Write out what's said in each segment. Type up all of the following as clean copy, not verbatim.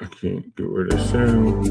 I can't get rid of sound.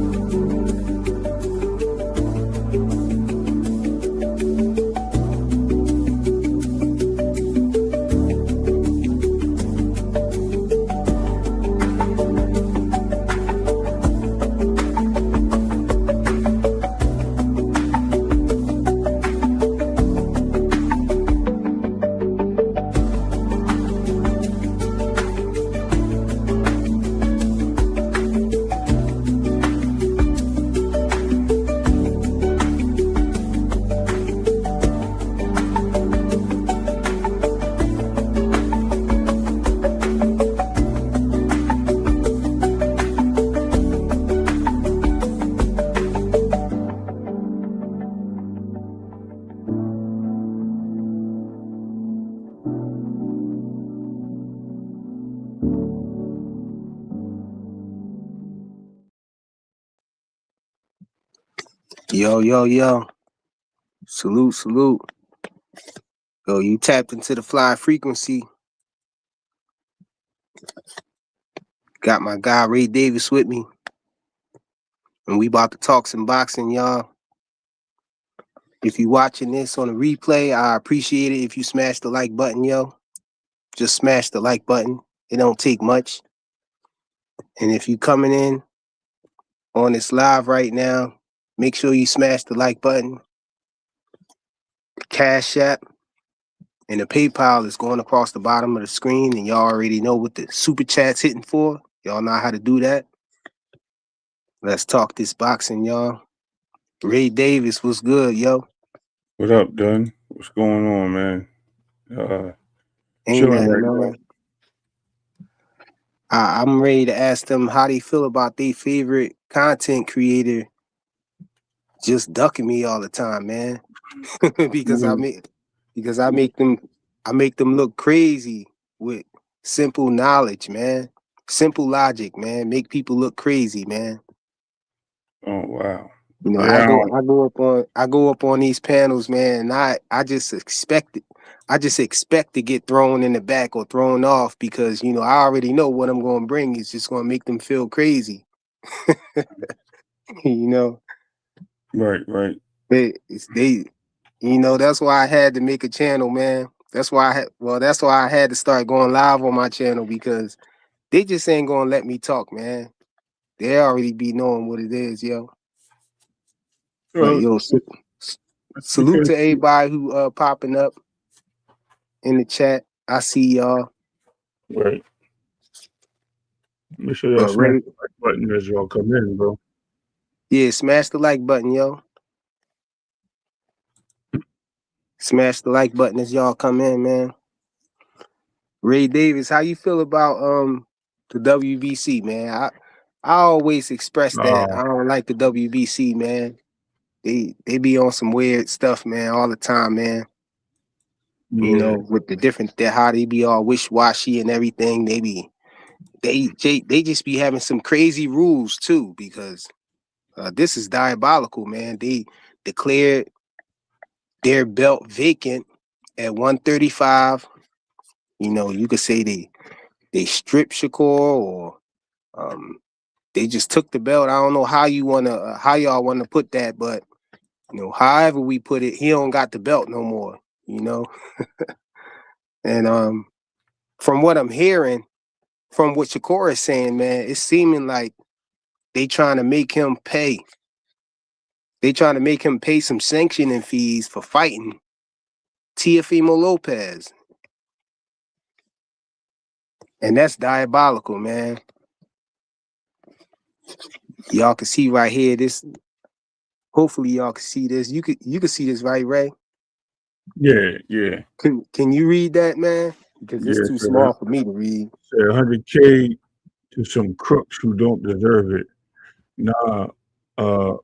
Yo, yo, yo. Salute, salute. Yo, you tapped into the fly frequency. Got my guy Ray Davis with me. And we about to talk some boxing, y'all. If you watching this on a replay, I appreciate it if you smash the like button, yo. Just smash the like button. It don't take much. And if you coming in on this live right now, make sure you smash the like button. Cash App and the PayPal is going across the bottom of the screen, and y'all already know what the super chat's hitting for. Y'all know how to do that. Let's talk this boxing, y'all. Ray Davis, what's good, yo? What up, Dunn? What's going on, man? Ain't Chilling nothing, right man. now. I'm ready to ask them how they feel about their favorite content creator just ducking me all the time, man. because I make them look crazy with simple knowledge, man. Simple logic, man. Make people look crazy, man. Oh wow. You know, Yeah, I go up on these panels, man, and I just expect it. I just expect to get thrown in the back or thrown off because, you know, I already know what I'm going to bring is just going to make them feel crazy. You know, right. they, you know, that's why I had to make a channel, man. That's why I had to start going live on my channel because they just ain't going to let me talk, man. They already be knowing what it is, yo. But Well, yo, that's salute because to everybody who popping up in the chat. I see y'all. right. Make sure y'all smash Ray, the like button as y'all come in, bro. yeah, smash the like button, yo. Smash the like button as y'all come in, man. Ray Davis, how you feel about the WBC, man? I always express that Uh, I don't like the WBC, man. They be on some weird stuff, man, all the time, man. You yeah, know, with the different how they be all wish washy and everything. They just be having some crazy rules too, because this is diabolical, man. They declared their belt vacant at 135. You know, you could say they stripped Shakur or they just took the belt. I don't know how y'all wanna put that, but you know, however we put it, he don't got the belt no more. You know, and from what I'm hearing, from what Shakur is saying, man, it's seeming like they trying to make him pay. They trying to make him pay some sanctioning fees for fighting Teofimo Lopez. And that's diabolical, man. Y'all can see right here. This hopefully y'all can see this. You could see this, right, Ray? yeah. Can you read that, man? Because it's Yeah, too small for me to read. say 100K to some crooks who don't deserve it. Nah, uh,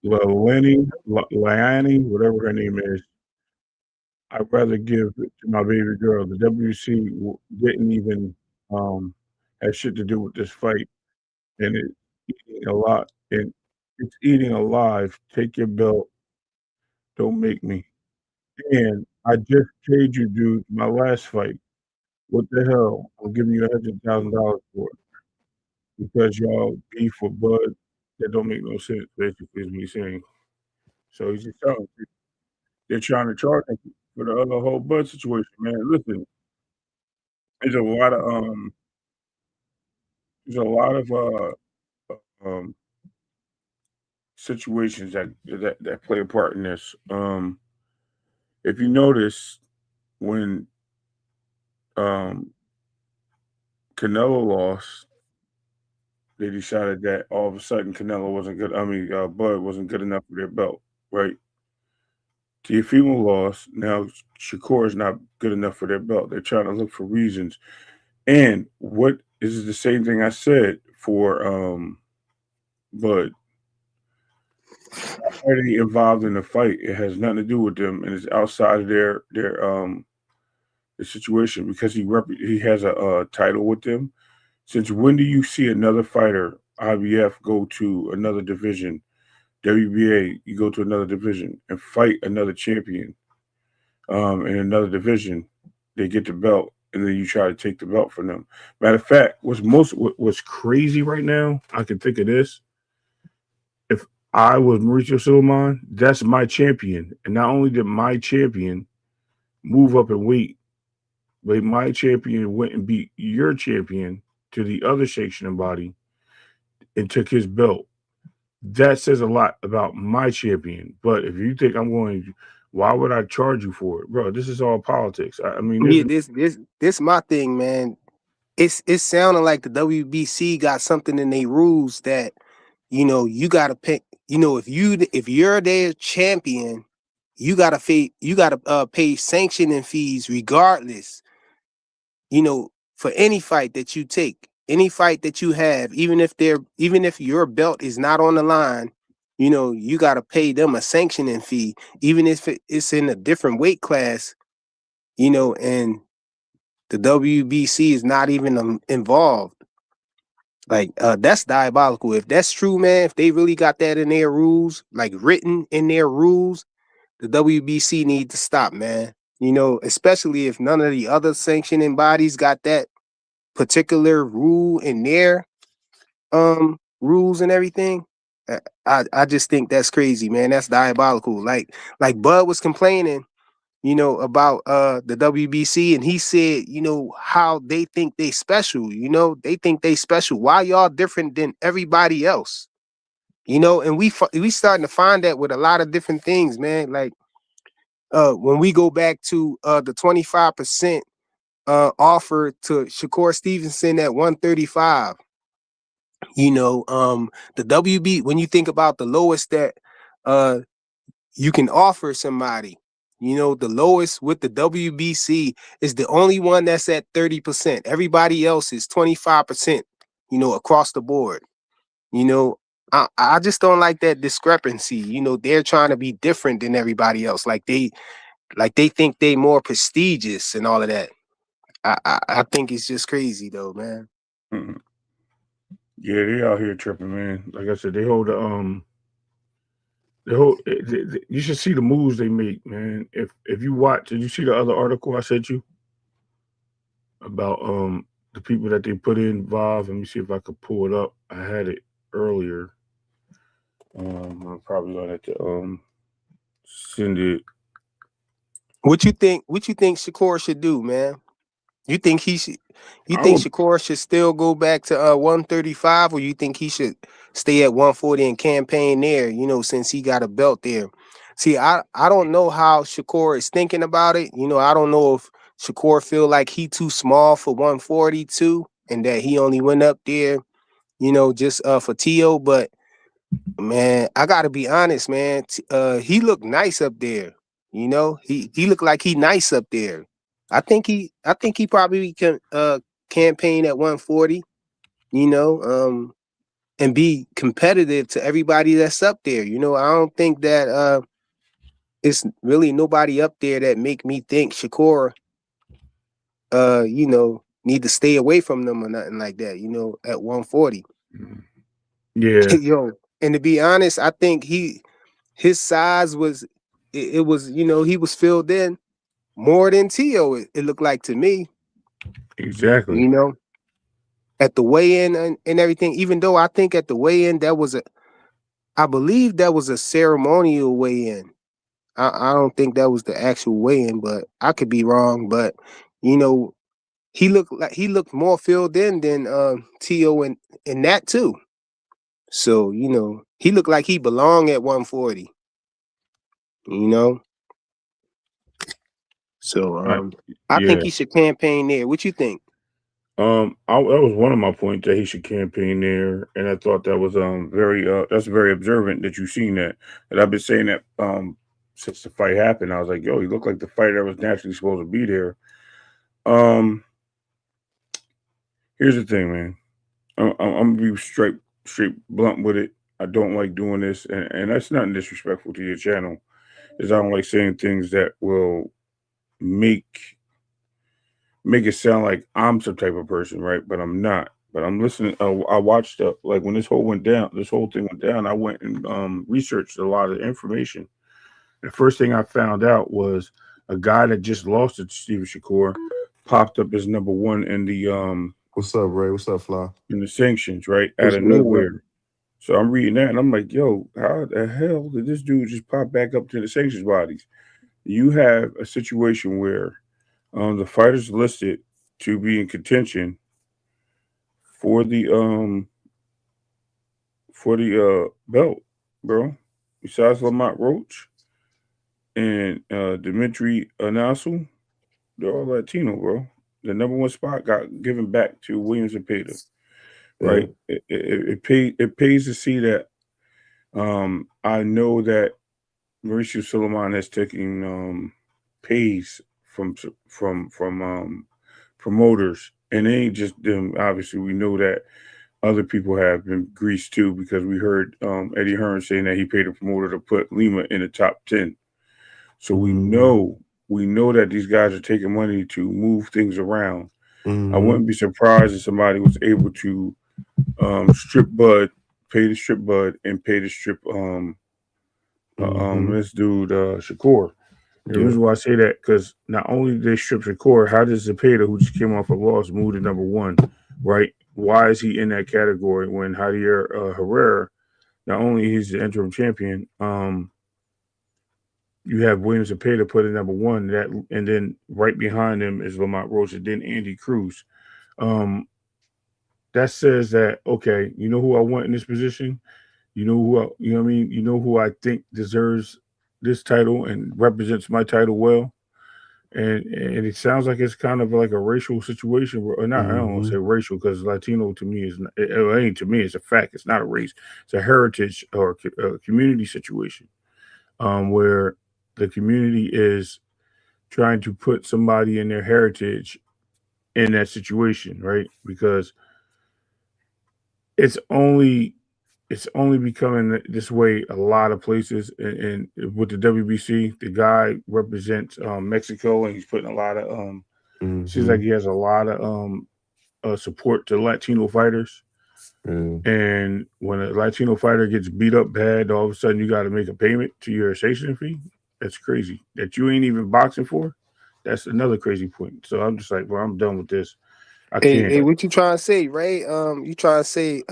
Liani, whatever her name is, I'd rather give it to my baby girl. The WC didn't even have shit to do with this fight, and it's eating a lot, and it's eating alive. Take your belt. Don't make me. And I just paid you, dude, my last fight. What the hell? I'm giving you $100,000 for it. because y'all beef with Bud that don't make no sense, basically, is what he's saying. So he's just telling you, they're trying to charge him for the other whole Bud situation, man. Listen, there's a lot of, there's a lot of, um, situations that play a part in this. If you notice, when, um, Canelo lost, they decided that all of a sudden Canelo wasn't good. I mean, Bud wasn't good enough for their belt, right? Teofimo lost. Now Shakur is not good enough for their belt. They're trying to look for reasons. And what is the same thing I said for Bud? Why are they involved in the fight? It has nothing to do with them, and it's outside of the situation because he has a title with them. Since when do you see another fighter, IBF, go to another division? WBA, you go to another division and fight another champion in another division. They get the belt, and then you try to take the belt from them. Matter of fact, what's crazy right now? I can think of this. If I was Mauricio Suleiman, that's my champion, and not only did my champion move up in weight, but my champion went and beat your champion to the other sanctioning body and took his belt. That says a lot about my champion. But if you think I'm going, why would I charge you for it, bro? This is all politics. I mean, Yeah, this my thing, man. It's sounding like the WBC got something in their rules that you gotta pick. If you're their champion, you gotta pay sanctioning fees regardless. For any fight that you take, any fight that you have, even if your belt is not on the line, you gotta pay them a sanctioning fee, even if it's in a different weight class. And the WBC is not even involved. Like that's diabolical. If that's true, man, if they really got that in their rules, like written in their rules, the WBC need to stop, man. Especially if none of the other sanctioning bodies got that particular rule in their rules and everything. I just think that's crazy, man. That's diabolical. Like Bud was complaining, about the WBC, and he said, how they think they special. They think they special. Why y'all different than everybody else? And we starting to find that with a lot of different things, man. Like when we go back to the 25% offer to Shakur Stevenson at 135. The WB, when you think about the lowest that uh you can offer somebody, the lowest with the WBC is the only one that's at 30%. Everybody else is 25%, across the board. You know, I just don't like that discrepancy. They're trying to be different than everybody else. Like they think they more prestigious and all of that. I think it's just crazy though, man. Mhm. Yeah, they out here tripping, man. Like I said, they hold the whole. You should see the moves they make, man. If you watch, did you see the other article I sent you about the people that they put involved? Let me see if I could pull it up. I had it earlier. I'm probably gonna have to send it. What you think? What you think Shakur should do, man? You think he should? You I think would. Shakur should still go back to 135, or you think he should stay at 140 and campaign there? Since he got a belt there. See, I don't know how Shakur is thinking about it. I don't know if Shakur feel like he too small for 142, and that he only went up there, just for Tio. But man, I gotta be honest, man. He looked nice up there. He looked like he nice up there. I think he probably can campaign at 140, and be competitive to everybody that's up there. I don't think that it's really nobody up there that make me think Shakur need to stay away from them or nothing like that, at 140. Yeah, Yo, and to be honest, I think his size was it was, he was filled in more than Tio, it looked like to me, exactly. you know. at the weigh-in and everything. Even though I think at the weigh-in I believe that was a ceremonial weigh-in. I don't think that was the actual weigh-in, but I could be wrong. But you know, he looked more filled in than T.O. in that too. So you know, he looked like he belonged at 140. You know, so I, I think yeah. he should campaign there. What you think? That was one of my points that he should campaign there, and I thought that was very that's very observant that you've seen that. And I've been saying that since the fight happened. I was like, yo, he looked like the fighter that was naturally supposed to be there. Um, Here's the thing, man. I'm gonna be straight blunt with it. I don't like doing this, and that's not disrespectful to your channel. Is I don't like saying things that will make make it sound like I'm some type of person, right? But I'm not. But I'm listening. I watched like when this whole thing went down. I went and researched a lot of information. The first thing I found out was a guy that just lost it to Steven Shakur popped up as number one What's up, Ray? What's up, Fly? in the sanctions, right out What's of good, bro? nowhere. So I'm reading that and I'm like, yo, how the hell did this dude just pop back up to the sanctions bodies? You have a situation where the fighters listed to be in contention for the belt, bro. Besides Lamont Roach and Dimitri Anasu, they're all Latino, bro. The number one spot got given back to Williams and Peta, Yeah. right? It pays to see that. I know that Mauricio Suleiman has taken pays from promoters, and it ain't just them. Obviously, we know that other people have been greased too because we heard Eddie Hearn saying that he paid a promoter to put Lima in the top 10. So Mm-hmm. we know that these guys are taking money to move things around. I Mm-hmm. wouldn't be surprised if somebody was able to strip Bud, pay the strip Bud, and pay the strip Mm-hmm. this dude Shakur. The Yeah. reason why I say that because not only did they strip Shakur, how does Zepeda, who just came off a loss, move to number one? Right? Why is he in that category when Javier Herrera, not only he's the interim champion, you have Williams Zepeda put in number one, that, and then right behind him is Lamont Roach, and then Andy Cruz. Um, that says that okay, you know who I want in this position. You know what I mean. You know who I think deserves this title and represents my title well. And it sounds like it's kind of like a racial situation, or not. I don't want to Mm-hmm. say racial because Latino to me is not, it ain't to me. It's a fact. It's not a race. It's a heritage or a community situation, where the community is trying to put somebody in their heritage in that situation, right? Because it's only it's only becoming this way a lot of places. And with the WBC, the guy represents Mexico, and he's putting a lot of seems Mm-hmm. like he has a lot of support to Latino fighters. Yeah. And when a Latino fighter gets beat up bad, all of a sudden you got to make a payment to your station fee. That's crazy. That you ain't even boxing for. That's another crazy point. So I'm just like, well, I'm done with this. I can't. Hey, what you trying to say, Ray? You trying to say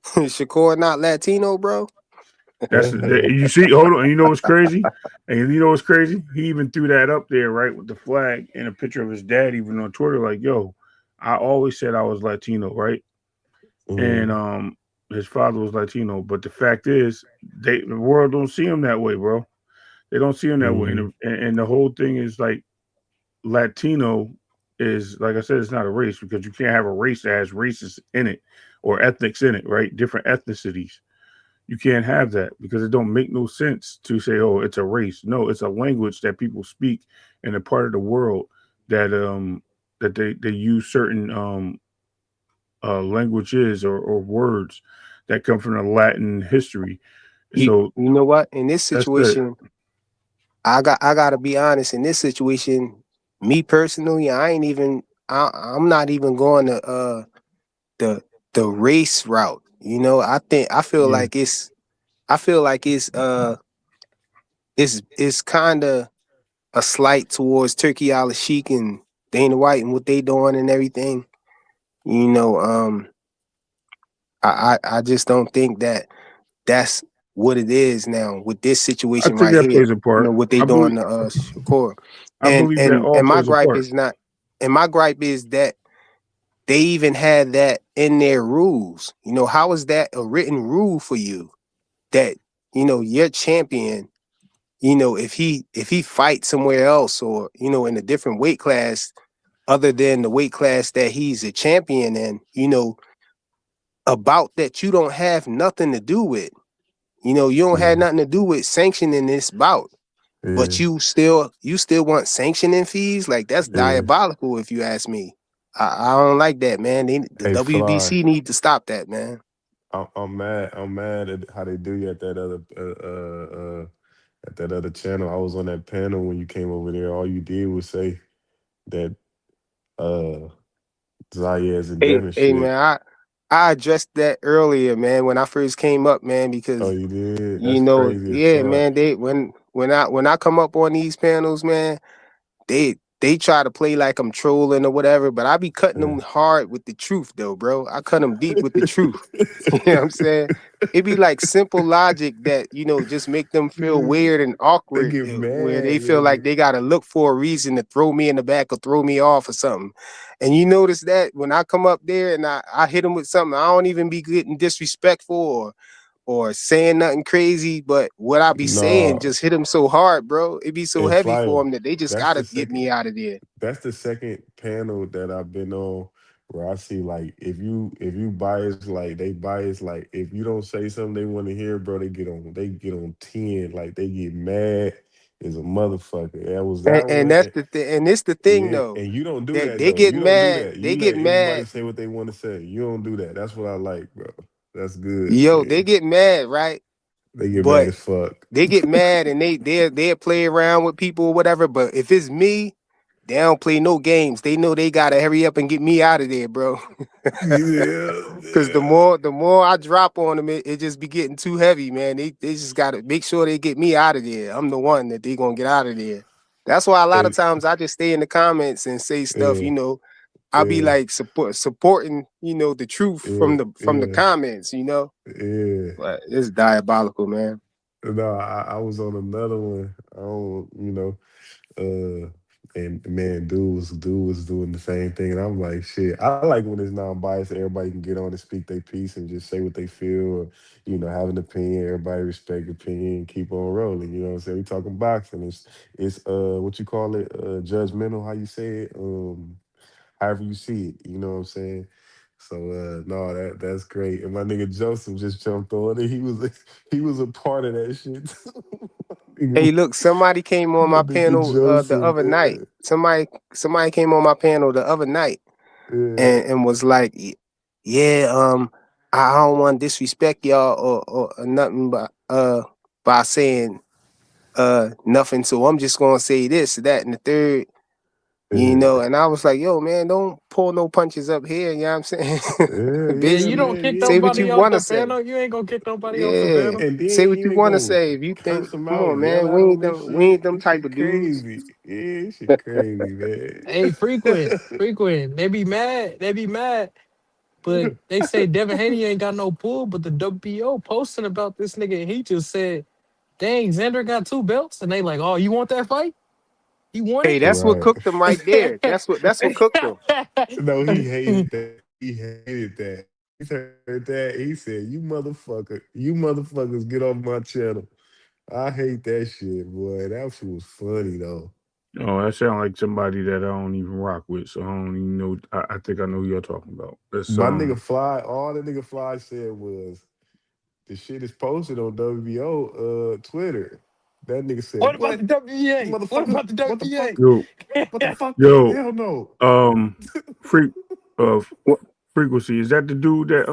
Shakur not Latino, bro? You see. Hold on. And you know what's crazy? And you know what's crazy? He even threw that up there, right, with the flag and a picture of his dad, even on Twitter. Like, yo, I always said I was Latino, right? And Mm-hmm. his father was Latino. But the fact is, the world don't see him that way, bro. They don't see him that way, Mm-hmm. and the whole thing is like Latino is, like I said, it's not a race because you can't have a race that has races in it or ethnics in it, right? Different ethnicities. You can't have that because it don't make no sense to say, oh, it's a race. No, it's a language that people speak in a part of the world that they use certain languages or words that come from the Latin history. So You know what? In this that's it. situation, I gotta be honest. In this situation, me personally, I'm not even going to the the race route. You know, Yeah. I feel like it's kind of a slight towards Turkey Al Sheik and Dana White and what they doing and everything. You know, I just don't think that that's what it is now with this I situation think right that here. plays a You part. know what they I believe doing to Shakur. I believe that all And my plays a gripe part. is not, and my gripe is that they even had that in their rules. You know, how is that a written rule for you that, you know, your champion, you know, if he fights somewhere else or, you know, in a different weight class other than the weight class that he's a champion in, you know, about that you don't have nothing to do with. You know, you don't have Yeah. nothing to do with sanctioning this bout, but Yeah. you still want sanctioning fees? Like that's Yeah. diabolical if you ask me. I don't like that, man. The Hey, Fly. WBC need to stop that, man. I'm mad. I'm mad at how they do you at that other channel. I was on that panel when you came over there. All you did was say that uh Zayas and Devin Hey shit. man, I addressed that earlier, man, when I first came up, man, Oh, because you did? you That's know, crazy as yeah, fuck. man, they when I come up on these panels, man, they try to play like I'm trolling or whatever, but I be cutting Yeah. them hard with the truth though, bro. I cut them deep with the truth. You know what I'm saying? It be like simple logic that, you know, just make them feel Yeah. weird and They awkward get where they mad. feel like they gotta look for a reason to throw me in the back or throw me off or something. And you notice that when I come up there and I hit them with something, I don't even be getting disrespectful or saying nothing crazy, but what I be saying No. just hit them so hard, bro. It be so And heavy Fly, for them that they just that's gotta the get second me out of there. that's the second panel that I've been on where I see like if you bias like they bias like if you don't say something they want to hear, bro, they get on 10 like they get mad as a motherfucker. That was that And one. that's the thing. And it's the thing Yeah, though and you don't do that that they though. get You don't do mad. that. They You get let everybody mad. say what they want to say. You don't do that. That's what I like, bro. That's good Yo, they shit. get mad, right? They get mad But as fuck. they get mad and they'll play around with people or whatever. But if it's me, they don't play no games. They know they gotta hurry up and get me out of there, bro. Yeah, Cause yeah. the more I drop on them, it just be getting too heavy, man. They just gotta make sure they get me out of there. I'm the one that they gonna get out of there. That's why a lot of Hey, times I just stay in the comments and say stuff, yeah, you know. I'll be yeah, like supporting, you know, the truth yeah, from the yeah, comments, you know. yeah. But it's diabolical, man. No, I was on another one. I don't, and man, dude was doing the same thing, and I'm like, shit. I like when it's non-biased. Everybody can get on and speak their piece and just say what they feel, or have an opinion. Everybody respect opinion, and keep on rolling. You know what I'm saying? We talking boxing. It's what you call it, judgmental. How you say it? However you see it. You know what I'm saying? So no, that's great. And my nigga Joseph just jumped on it. He was a part of that shit. Hey, Nigga, look, somebody came on my my nigga panel the Joseph, other night. man. Somebody came on my panel the other night Yeah, and was like, yeah, I don't want to disrespect y'all or nothing by saying nothing. So I'm just gonna say this, that, and the third, you know. yeah, And I was like, yo, man, don't pull no punches up here, you know what I'm saying? yeah, Yeah, yeah, you Basically, don't man, kick say what yeah. you nobody off wanna the say. panel. You ain't gonna kick nobody off the Yeah. panel. And then Say what he you ain't wanna gonna say. If you think, curse him come out, on, yell man, at him and we ain't shit. them This type shit of dudes. crazy. Yeah, this shit crazy, man. Hey, frequent. They be mad. They be mad. But they say Devin Haney ain't got no pull. But the WBO posting about this nigga, and he just said, "Dang, Xander got 2 belts," and they like, "Oh, you want that fight? He want Hey, it." that's what Right. cooked them right there. That's what cooked them. No, he hated that. He hated that. He heard that. He said, you motherfuckers get off my channel. I hate that shit, boy. That shit was funny though. Oh, that sounds like somebody that I don't even rock with, so I don't even know. I think I know who you're talking about. That's My nigga Fly, all the nigga Fly said was the shit is posted on WBO Twitter. That nigga said, What about what? the WBA? What Motherfucker, about the what the fuck? WBA? yo What the fuck? yo Hell no. freak of What? frequency. Is that the dude that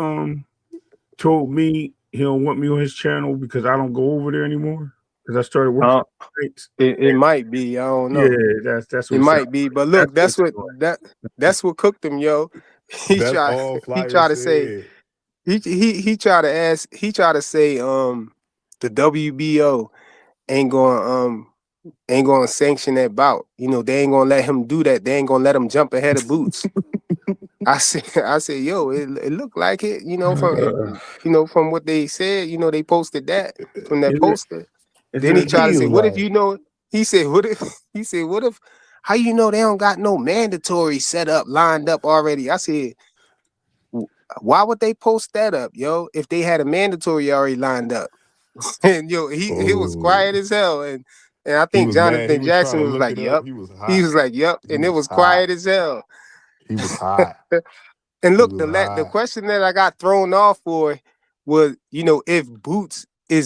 told me he don't want me on his channel because I don't go over there anymore? Because I started working Uh, nights. it might be. I don't Yeah, know. that's what It it sounds might be. like. But That's look, what it sounds that's what cooked him, yo. He That's tried all he Flyer tried to say said. he tried to ask he tried to say the WBO ain't going to sanction that bout. You know, they ain't gonna let him do that. They ain't gonna let him jump ahead of Boots. I said, yo, it looked like it, from what they said, they posted that from that Is it? poster. Is Then it he a tried to He say, was what if like, he said, what if what if how they don't got no mandatory set up lined up already? I said, why would they post that up, yo, if they had a mandatory already lined up? And he was oh, quiet as hell. And I he think was mad. He Jonathan was trying Jackson to was look like, it up. yep. He was He hot. was like, yep. He And it was was hot. quiet as hell. He was hot. And He look, was the hot. question that I got thrown off for was, if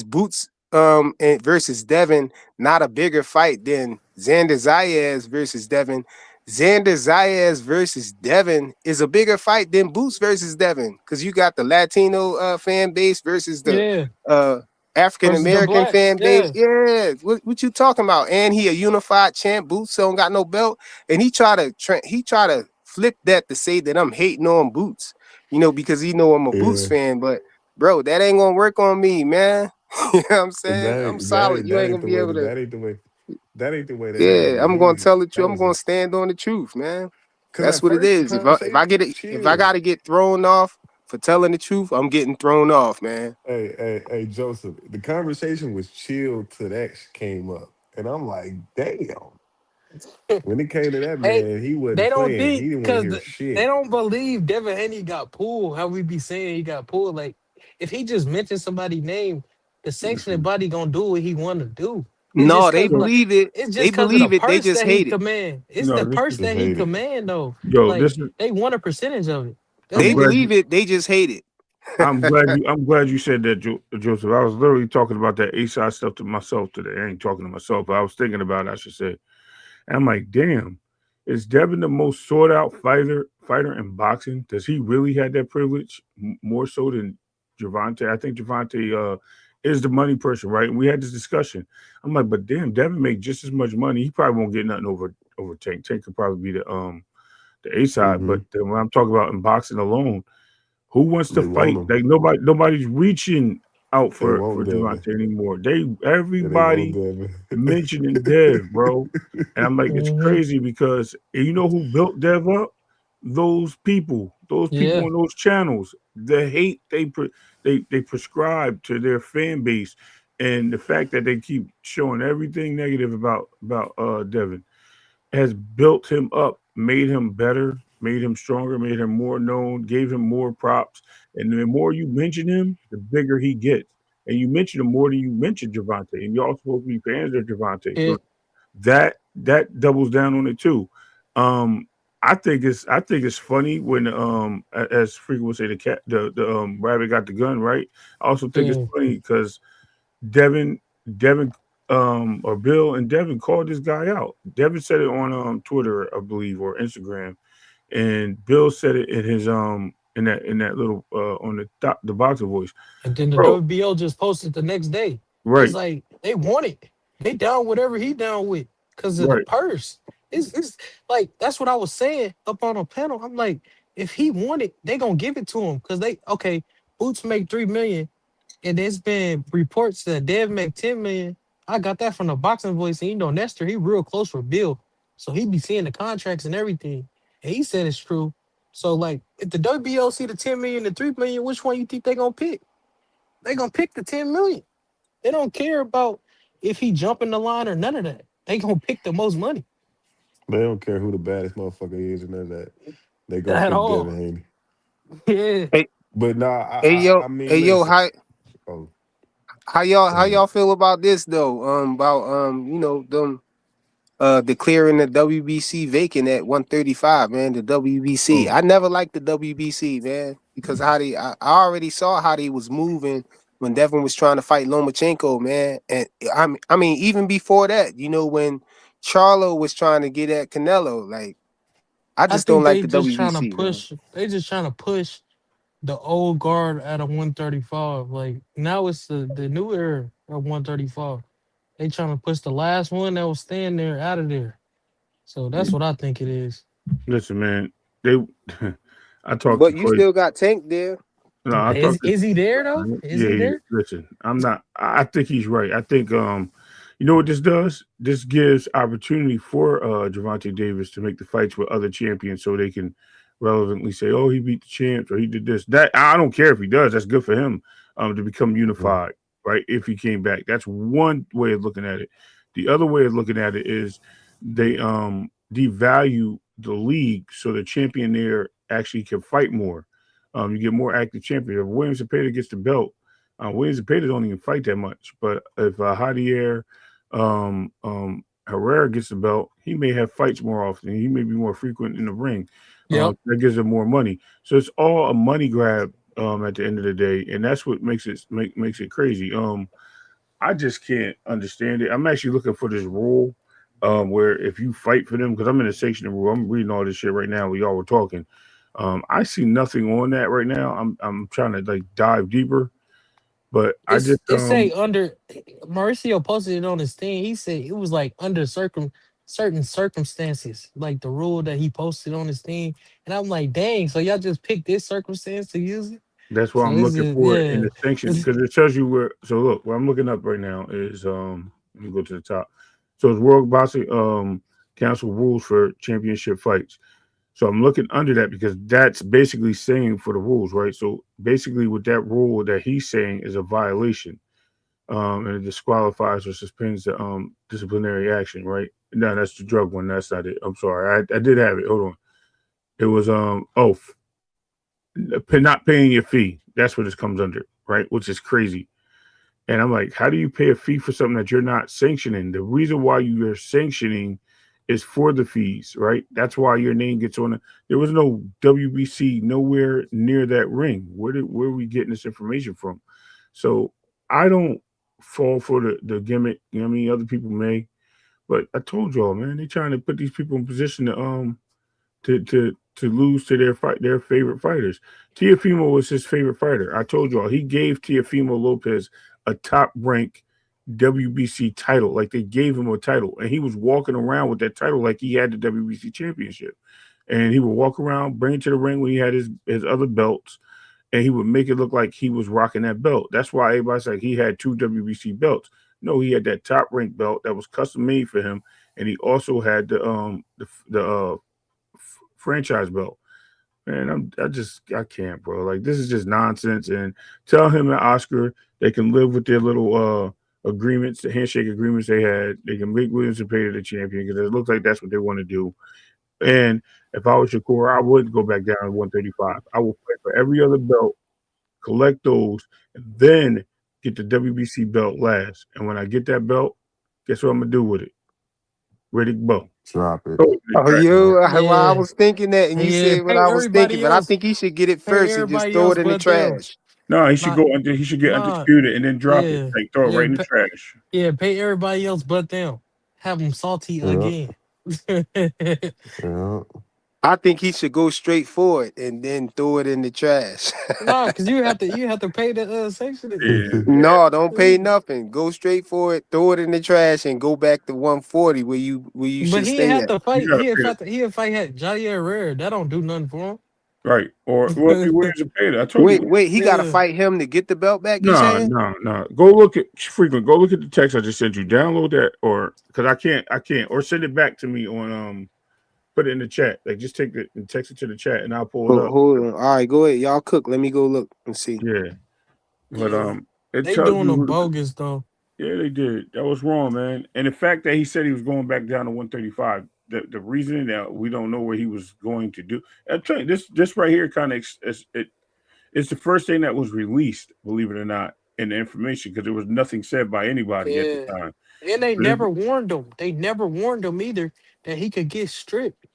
Boots and versus Devin not a bigger fight than Xander Zayas versus Devin. Xander Zayas versus Devin is a bigger fight than Boots versus Devin, because you got the Latino fan base versus the Yeah. African Versus the American blacks. fan base. Yeah. Yeah, what you talking about? And he a unified champ. Boots don't got no belt, and he try to flip that to say that I'm hating on Boots, because I'm a Boots Yeah. fan. But bro, that ain't gonna work on me, man. You know what I'm saying? I'm solid. You That ain't ain't gonna the be way able to. that ain't the way that ain't the way that Yeah, happened. I'm gonna tell the truth. That I'm was a gonna stand on the truth, man. because That's at what it first the is. conversation was If I chill. gotta get thrown off for telling the truth, I'm getting thrown off, man. Hey, Joseph, the conversation was chill till that came up. And I'm like, damn. When it came to that Hey, man, he they wasn't don't playing. think He didn't want to because hear they shit. don't believe Devin Haney got pulled. How we be saying he got pulled? Like if he just mentioned somebody's name, the sanctioning Listen, body gonna do what he want to do. It's just No, they because of so, believe it. it's They just because of the believe it. They purse just that he hate it. command. It's no, the this purse is Just that he hate it. command though. yo. Like This is. they want a percentage of it. Them I'm They glad niggas. believe you. it. They just hate it. I'm glad you said that, Joseph. I was literally talking about that A side stuff to myself today. I ain't talking to myself, but I was thinking about it, I should say. And I'm like, damn, is Devin the most sought out fighter in boxing? Does he really have that privilege more so than Javante? I think Javante is the money person, right? And we had this discussion. I'm like, but damn, Devin make just as much money. He probably won't get nothing over Tank. Tank could probably be the A side, Hmm. but then when I'm talking about in boxing alone, who wants to They want fight? him. Like nobody's reaching out They for want Devin. Javante anymore. Yeah, they want Everybody Devin. mentioning Dev, bro. And I'm like, it's Hmm. crazy because you know who built Dev up? Those people Yeah. on those channels. The hate they prescribe to their fan base, and the fact that they keep showing everything negative about Devin has built him up, made him better, made him stronger, made him more known, gave him more props. And the more you mention him, the bigger he gets. And you mention him more than you mention Javante. And y'all supposed to be fans of Javante. Yeah. So that doubles down on it too. Um, I think it's funny when as Freak would say the rabbit got the gun, right? I also think it's Yeah. funny because Devin, Devin, or Bill and Devin called this guy out. Devin said it on Twitter, I believe, or Instagram, and Bill said it in his in that little on the boxer voice, And then the bro. WBO just posted the next day. It's Right, like they want it. They down whatever he down with because of the right. purse. It's like that's what I was saying up on a panel. I'm like, if he want it, they gonna give it to him because they okay. Boots make 3 million, and there's been reports that Dev make 10 million. I got that from the boxing voice, and Nestor, he real close with Bill, so he be seeing the contracts and everything, and he said it's true. So like, if the WBO see the 10 million, the 3 million, which one you think they gonna pick? They gonna pick the 10 million. They don't care about if he jumping the line or none of that. They gonna pick the most money They don't care who the baddest motherfucker is and none of that. They gonna at pick Devin all. Haney. Yeah, Hey, But nah, I hey mean, yo, listen. how Oh, go how ahead. y'all feel about this though? About them declaring the WBC vacant at 135, man. The WBC. Oh, I never liked the WBC, man, because I already saw how they was moving when Devin was trying to fight Lomachenko, man. And I mean, even before that, when Charlo was trying to get at Canelo, like I I just don't think like they the just trying to WBC, man. push. They just trying to push the old guard at a 135. Like now it's the new era of 135. They trying to push the last one that was staying there out of there. So that's what I think it is. listen, man. They, I talked to But you Clay. still got Tank there. No, I Is talked to. is he there though? Is Yeah, he yeah. there? Listen, I'm not. I think he's right. I think you know what this does? This gives opportunity for Javante Davis to make the fights with other champions, so they can relevantly say, "Oh, he beat the champs or he did this." That I don't care if he does. That's good for him to become unified, right? If he came back, that's one way of looking at it. The other way of looking at it is they devalue the league so the champion there actually can fight more. You get more active champions. If Williams Zepeda gets the belt, Williams Zepeda don't even fight that much. But if Javier Herrera gets the belt, he may have fights more often. He may be more frequent in the ring. Yep. That gives him more money. So it's all a money grab at the end of the day, and that's what makes it crazy. I just can't understand it. I'm actually looking for this rule where if you fight for them, because I'm in the sanctioning rule, I'm reading all this shit right now while y'all were talking. I see nothing on that right now. I'm trying to like dive deeper, but I just It say under Mauricio posted it on his thing. He said it was like under certain circumstances, like the rule that he posted on his thing. And I'm like, dang, so y'all just picked this circumstance to use it? that's why So I'm this looking is for it in yeah. the sanction because it tells you where. So look, what I'm looking up right now is let me go to the top. So it's World Boxing Council rules for championship fights. So I'm looking under that because that's basically saying for the rules, right? So basically, with that rule that he's saying is a violation, and it disqualifies or suspends the disciplinary action, right? No, that's the drug one. That's not it. I'm sorry. I did have it. Hold on. It was not paying your fee. That's what it comes under, right? Which is crazy. And I'm like, how do you pay a fee for something that you're not sanctioning? The reason why you are sanctioning is for the fees, right? That's why your name gets on it. There was no WBC nowhere near that ring. Where are we getting this information from? So I don't fall for the gimmick. You know what I mean? Other people may, but I told y'all, man, they trying to put these people in position to lose to their favorite fighters. Teofimo was his favorite fighter. I told y'all he gave Teofimo Lopez a top rank WBC title. Like they gave him a title, and he was walking around with that title like he had the WBC championship. And he would walk around, bring it to the ring when he had his other belts, and he would make it look like he was rocking that belt. That's why everybody's like he had two WBC belts. No, he had that top rank belt that was custom made for him, and he also had the franchise belt. Man, I can't, bro. Like this is just nonsense. And tell him and Oscar they can live with their little agreements, the handshake agreements they had. They can make Williams Zepeda the champion because it looks like that's what they want to do. And if I was Shakur, I would go back down to 135. I will fight for every other belt, collect those, and then get the WBC belt last. And when I get that belt, guess what I'm gonna do with it? Riddick Bowe. Drop it. Throw it in the Oh, trash. well, I Yeah. was thinking that, and you Yeah. said what Pay I was thinking, everybody but I else. think he should get it Pay first and just everybody throw else it in the but them. trash. No, he should Not go under. He should get nah. undisputed and then drop it. Yeah. Like throw it right Yeah. in the trash. Yeah, pay everybody else but them. Have them salty Yeah, again. yeah. I think he should go straight for it and then throw it in the trash. No, because you have to pay the section fee. Yeah, yeah. No, don't pay nothing. Go straight for it, throw it in the trash, and go back to 140 where you But should he ain't stay have at. to You fight. gotta pay that. He had fight had Jair Herrera. That don't do nothing for Right. Or well, if he him. wins a pay that. I told you. Wait, he gotta Yeah. fight him to get the belt back, you No, saying? no, no. Go look at frequent. Go look at the text I just sent you. Download that, or because I can't, or send it back to me on put it in the chat. Like just take it and text it to the chat, and I'll pull it Oh, up. hold on. All right, go ahead. Y'all cook. Let me go look and see. Yeah, but Yeah. it They tells doing you them who. bogus though. Yeah, they did. That was wrong, man. And the fact that he said he was going back down to 135, the reasoning that we don't know what he was going to do. I'm telling you, this right here kind of it's the first thing that was released, believe it or not, in the information because there was nothing said by anybody at the Yeah. time. And they So this, never warned him. They never warned him either that he could get stripped.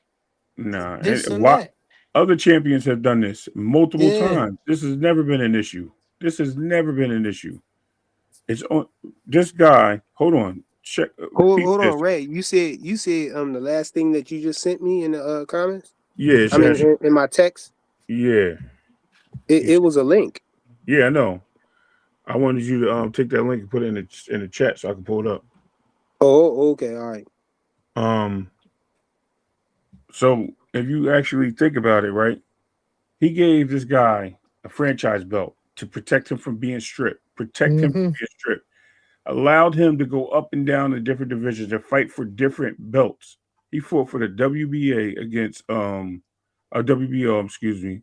nah, This and and what that. other champions have done this multiple Yeah. times. This has never been an issue. This has never been an issue. It's on this guy. Hold on, check. Peep Hold this. on, Ray. You said the last thing that you just sent me in the comments. Yeah, it I mean says in my text. yeah. It was a link. Yeah, I know. I wanted you to take that link and put it in the chat so I can pull it up. Oh, okay, all right. Um, so if you actually think about it, right, he gave this guy a franchise belt to protect him from being stripped, protect him from Mm-hmm. being stripped, allowed him to go up and down the different divisions and fight for different belts. He fought for the WBA against WBO, excuse me,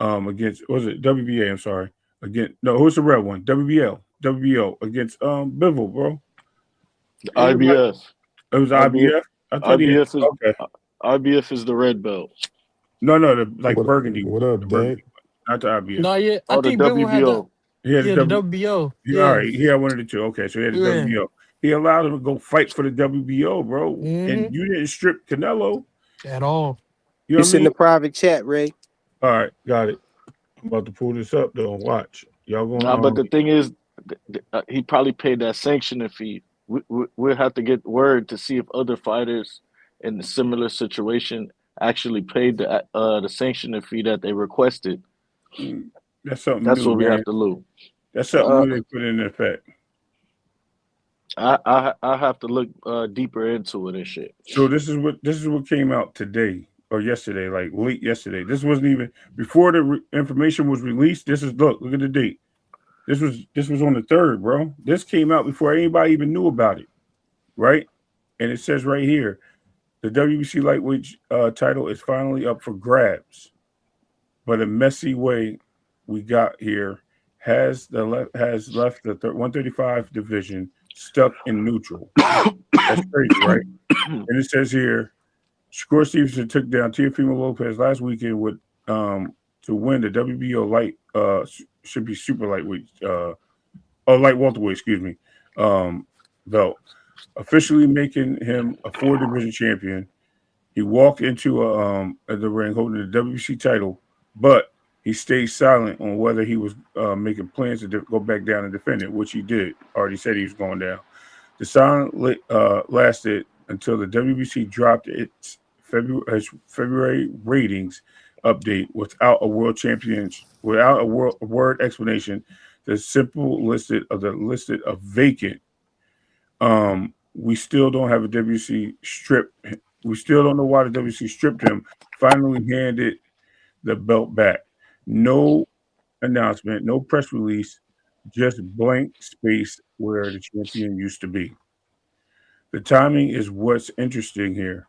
against was it WBA? I'm sorry, against no, who's the red one? WBO against Bivol, bro. Ain't nobody, IBF. it was IBF. IBF. I thought he had IBF is okay. IBF is the red belt. No, the like What burgundy what one, up, the Dak? burgundy one, not the IBF. No, yeah, I Oh, the think Bivol had the WBO. He had a the W. WBO. All Yeah, right, he had one of the two. Okay, so he had the yeah. WBO. He allowed him to go fight for the WBO, bro. And Mm-hmm. you didn't strip Canelo. At all. You know what I It's in mean? the private chat, Ray. All right, got it. I'm about to pull this up though. Watch. Y'all Nah, gonna but the thing is, he probably paid that sanctioning fee. We'll have to get word to see if other fighters in a similar situation actually paid the sanctioning fee that they requested. mm, that's something That's new, what we have man. to look. That's something Uh, new they put in effect. I have to look deeper into it and shit. So this is what came out today or yesterday, like late yesterday. This wasn't even before the information was released. This is look at the date. This was on the third, bro. This came out before anybody even knew about it, right? And it says right here, the WBC lightweight title is finally up for grabs, but a messy way we got here has left the 135 division stuck in neutral. That's crazy, right? And it says here, Shakur Stevenson took down Teofimo Lopez last weekend with to win the WBO light should be super lightweight light welterweight, excuse me, belt, officially making him a four division champion. He walked into the ring holding the WBC title, but he stayed silent on whether he was making plans to go back down and defend it, which he did. Already said he was going down. The silence lasted until the WBC dropped its February ratings update without a word explanation. The simple listed of vacant. We still don't have a WC strip. We still don't know why the WC stripped him. Finally handed the belt back. No announcement, no press release, just blank space where the champion used to be. The timing is what's interesting here.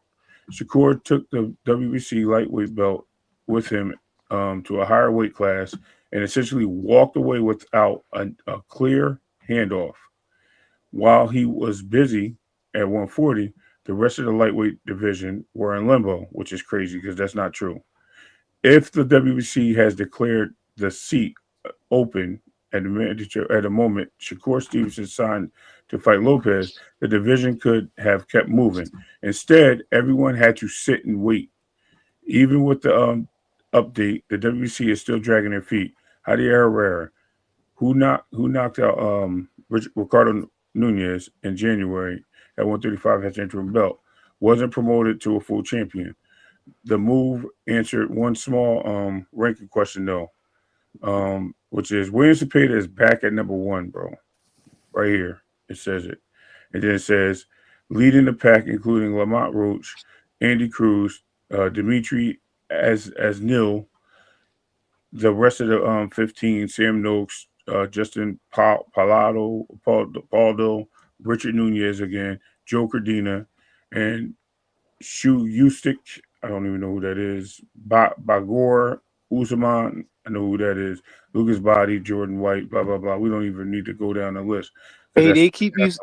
Shakur took the WBC lightweight belt with him to a higher weight class and essentially walked away without a clear handoff. While he was busy at 140, the rest of the lightweight division were in limbo, which is crazy because that's not true. If the WBC has declared the seat open at the moment Shakur Stevenson signed to fight Lopez, the division could have kept moving. Instead, everyone had to sit and wait. Even with the update, the WBC is still dragging their feet. Javier Herrera, who knocked out Ricardo Nunez in January at 135 has interim belt, wasn't promoted to a full champion. The move answered one small ranking question though, which is William Cepeda is back at number one, bro. Right here, it says it, and then it says leading the pack, including Lamont Roach, Andy Cruz, Dimitri as Nil, the rest of the 15, Sam Noakes, Justin Paldo, Richard Nunez again, Joe Cardina, and Shu Ustic. I don't even know who that is. Bagor Usman. I know who that is. Lucas Body, Jordan White, blah blah blah. We don't even need to go down the list because Hey, that's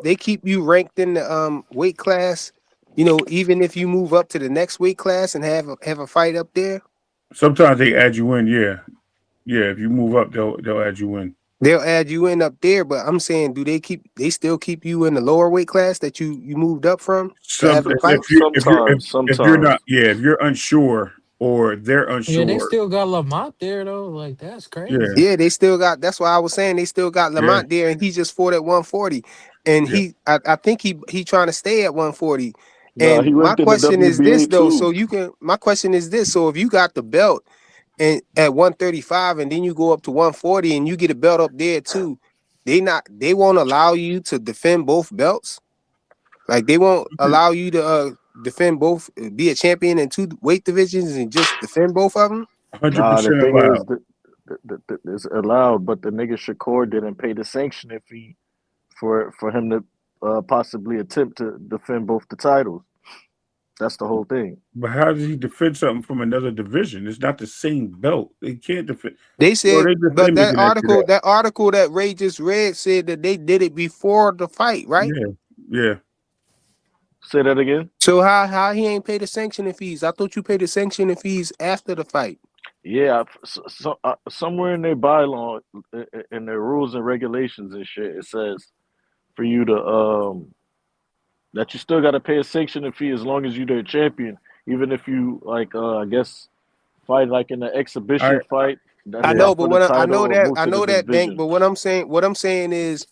they keep you ranked in the weight class. You know, even if you move up to the next weight class and have a fight up there, sometimes they add you in. Yeah, yeah. If you move up, they'll add you in. they'll add you in up there. But I'm saying, do they still keep you in the lower weight class that you moved up from to Some have the fight? if you're not Sometimes. if you're unsure or they're Yeah, they unsure, still got Lamont there though. Like that's yeah, crazy. Yeah, they still got. That's why I was saying they still got yeah, Lamont there, and he just fought at 140, and yeah. I think he trying to stay at 140. Nah, And he my ranked in the question is this WBA though, too. so you can. My question is this: so if you got the belt and at 135, and then you go up to 140, and you get a belt up there too, they won't allow you to defend both belts. Like they won't allow you to defend both, be a champion in two weight divisions, and just defend both of them. The 100% thing allowed. is that it's allowed, but the nigga Shakur didn't pay the sanctioning fee for him to possibly attempt to defend both the titles. That's the whole thing. But how does he defend something from another division? It's not the same belt. They can't defend. They Bro, said, they but making that shit up. that article that Ray just read said that they did it before the fight, right? Yeah. Say that again. So how he ain't pay the sanctioning fees? I thought you paid the sanctioning fees after the fight. Yeah, somewhere in their bylaw, in their rules and regulations and shit, it says for you to that you still got to pay a sanctioning fee as long as you're their champion, even if you like I guess fight like in an exhibition fight. That's I Yeah. know, not but for the I know title or that move to the Bank. division. But what I'm saying is,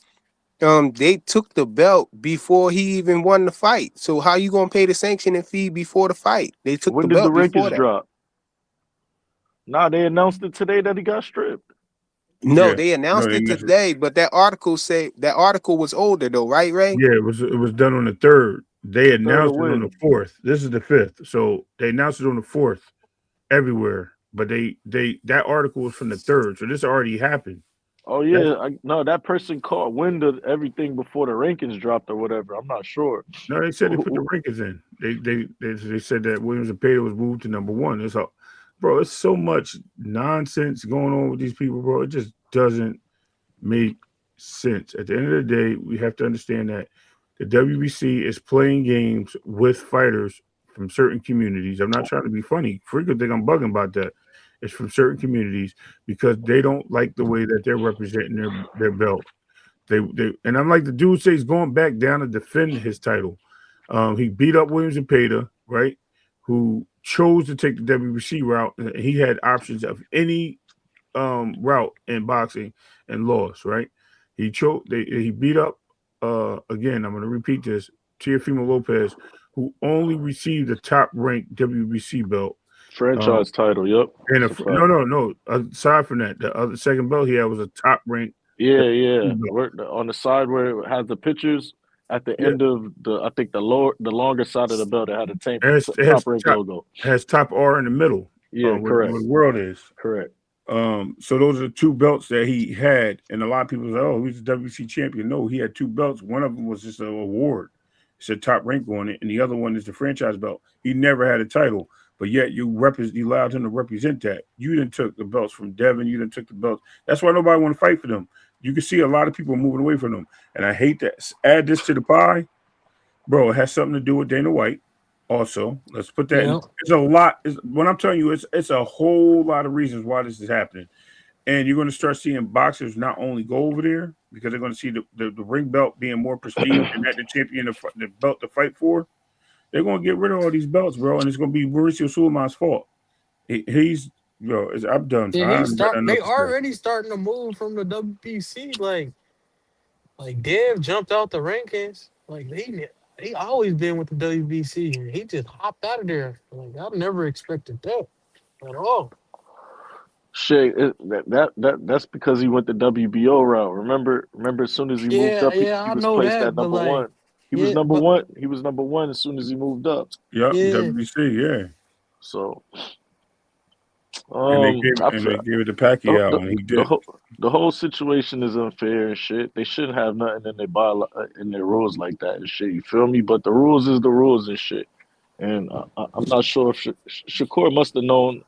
they took the belt before he even won the fight. So how you gonna pay the sanctioning fee before the fight? They took the When did the belt before rankings that. drop? Nah, they announced it today that he got stripped. No, Yeah. they announced they it mentioned- today, but that article was older though, right, Ray? Yeah, it was done on the 3rd. They Third announced of it on the when? 4th. This is the 5th. So they announced it on the 4th everywhere. But that article was from the 3rd. So this already happened. Oh yeah, no, that person called when the everything before the rankings dropped or whatever. I'm not sure. No, they said they put the rankings in. They said that Williams and Payton was moved to number 1. It's all, bro. It's so much nonsense going on with these people, bro. It just doesn't make sense. At the end of the day, we have to understand that the WBC is playing games with fighters from certain communities. I'm not trying to be funny. Frequent think I'm bugging about that. It's from certain communities because they don't like the way that they're representing their belt. They and I'm like the dude says he's going back down to defend his title. He beat up Williams and Payton, right? Who chose to take the WBC route. He had options of any route in boxing and lost, right? He beat up again, I'm gonna repeat this, Teofimo Lopez, who only received the top ranked WBC belt. Franchise title, yep. And That's a fact. no. Aside from that, the other second belt he had was a top ranked Yeah. belt. On the side where it has the pictures at the Yeah. end of I think the longer side of the belt, it had the It top rank logo. has top R in the middle, Yeah, where correct. the world is. Correct. So those are the 2 belts that he had, and a lot of people say, "Oh, he's the WBC champion." No, he had 2 belts. One of them was just an award; it said top rank on it, and the other one is the franchise belt. He never had a title, but yet you allowed him to represent that. You didn't took the belts from Devin. You didn't took the belts. That's why nobody want to fight for them. You can see a lot of people moving away from them, and I hate that. Add this to the pie, bro. It has something to do with Dana White. Also, let's put that. Yeah. It's a lot. When I'm telling you, it's a whole lot of reasons why this is happening. And you're going to start seeing boxers not only go over there because they're going to see the ring belt being more prestige and that the champion the belt to fight for. They're going to get rid of all these belts, bro, and it's going to be Mauricio Sulaiman's fault. I'm done. Yeah, I'm done they enough to say. already starting to move from the WBC. Like Dev jumped out the rankings. Like he always been with the WBC and he just hopped out of there. Like I never expected that at all. Shit, that's because he went the WBO route. Remember, as soon as he moved Yeah, up, yeah, he I was know placed at that, but number like, 1. He was yeah, number but 1. He was number 1 as soon as he moved up. Yep, yeah, WBC, yeah. So, And they I gave feel it to the, Pacquiao, the, and he the did. whole the whole situation is unfair and shit. They shouldn't have nothing in their in their rules like that and shit. You feel me? But the rules is the rules and shit. And I'm not sure if Shakur must have known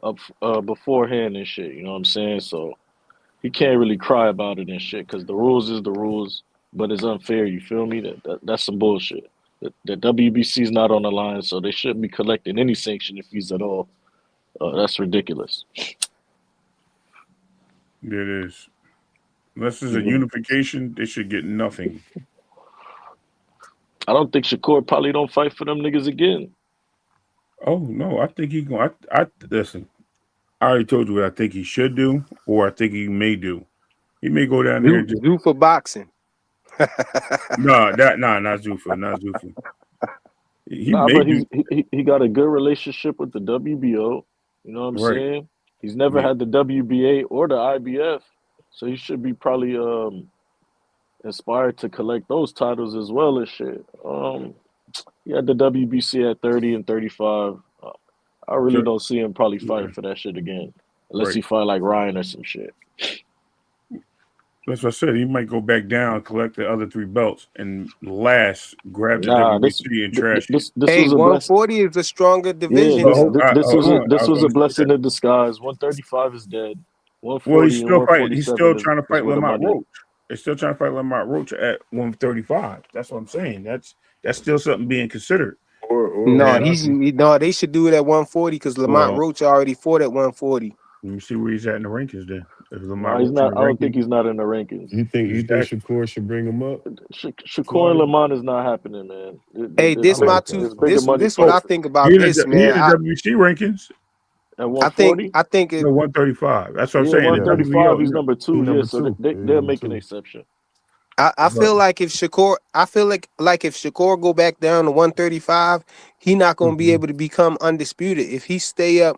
up beforehand and shit. You know what I'm saying? So he can't really cry about it and shit because the rules is the rules, but it's unfair. You feel me? That's some bullshit. The WBC is not on the line, so they shouldn't be collecting any sanction fees at all. That's ridiculous. It is. Unless there's a Even unification, they should get nothing. I don't think Shakur probably don't fight for them niggas again. Oh no, I think he going. I listen. I already told you what I think he should do, or I think he may do. He may go down there and just Do for boxing. not Zuffa, not Zuffa. He Nah, may but do he got a good relationship with the WBO. You know what I'm right. saying? He's never Yeah, had the WBA or the IBF, so he should be probably inspired to collect those titles as well as shit. He had the WBC at 30 and 35. I really so, don't see him probably yeah, fighting for that shit again, unless right. he fight like Ryan or some shit. That's what I said. He might go back down, collect the other 3 belts, and last grab the Nah, this WBC and trash it. this Hey, was a blessing. 140 is a stronger Yeah, division though. this was Hold a on. I this was was a going to say blessing that. in disguise. 135 is dead. Well, 140 and He's still 147 trying to is fight where the Lamont money. Roach. They're still trying to fight Lamont Roach at 135. That's what I'm saying. That's still something being considered. Or No, And they should do it at 140 because Lamont well, Roach already fought at 140. let me see where he's at in the rankings. Then, if No, Lamont he's Roach in not. the I don't think rankings, he's not in the rankings. you think exactly. Shakur should bring him up? Shakur and Lamont is not happening, man. Hey, this Oh, my okay. two. There's bigger money This what I fights think about this, He in man. the WBC rankings. at I think 140. I think it. No, 135. That's what I'm Yeah, saying. The Yeah, 135. WBO. He's Yeah. number he 2. Yeah, number so 2. Yeah, he they'll number make an 2. exception. I feel like if Shakur, I feel like if Shakur go back down to 135, he not gonna be able to become undisputed. If he stay up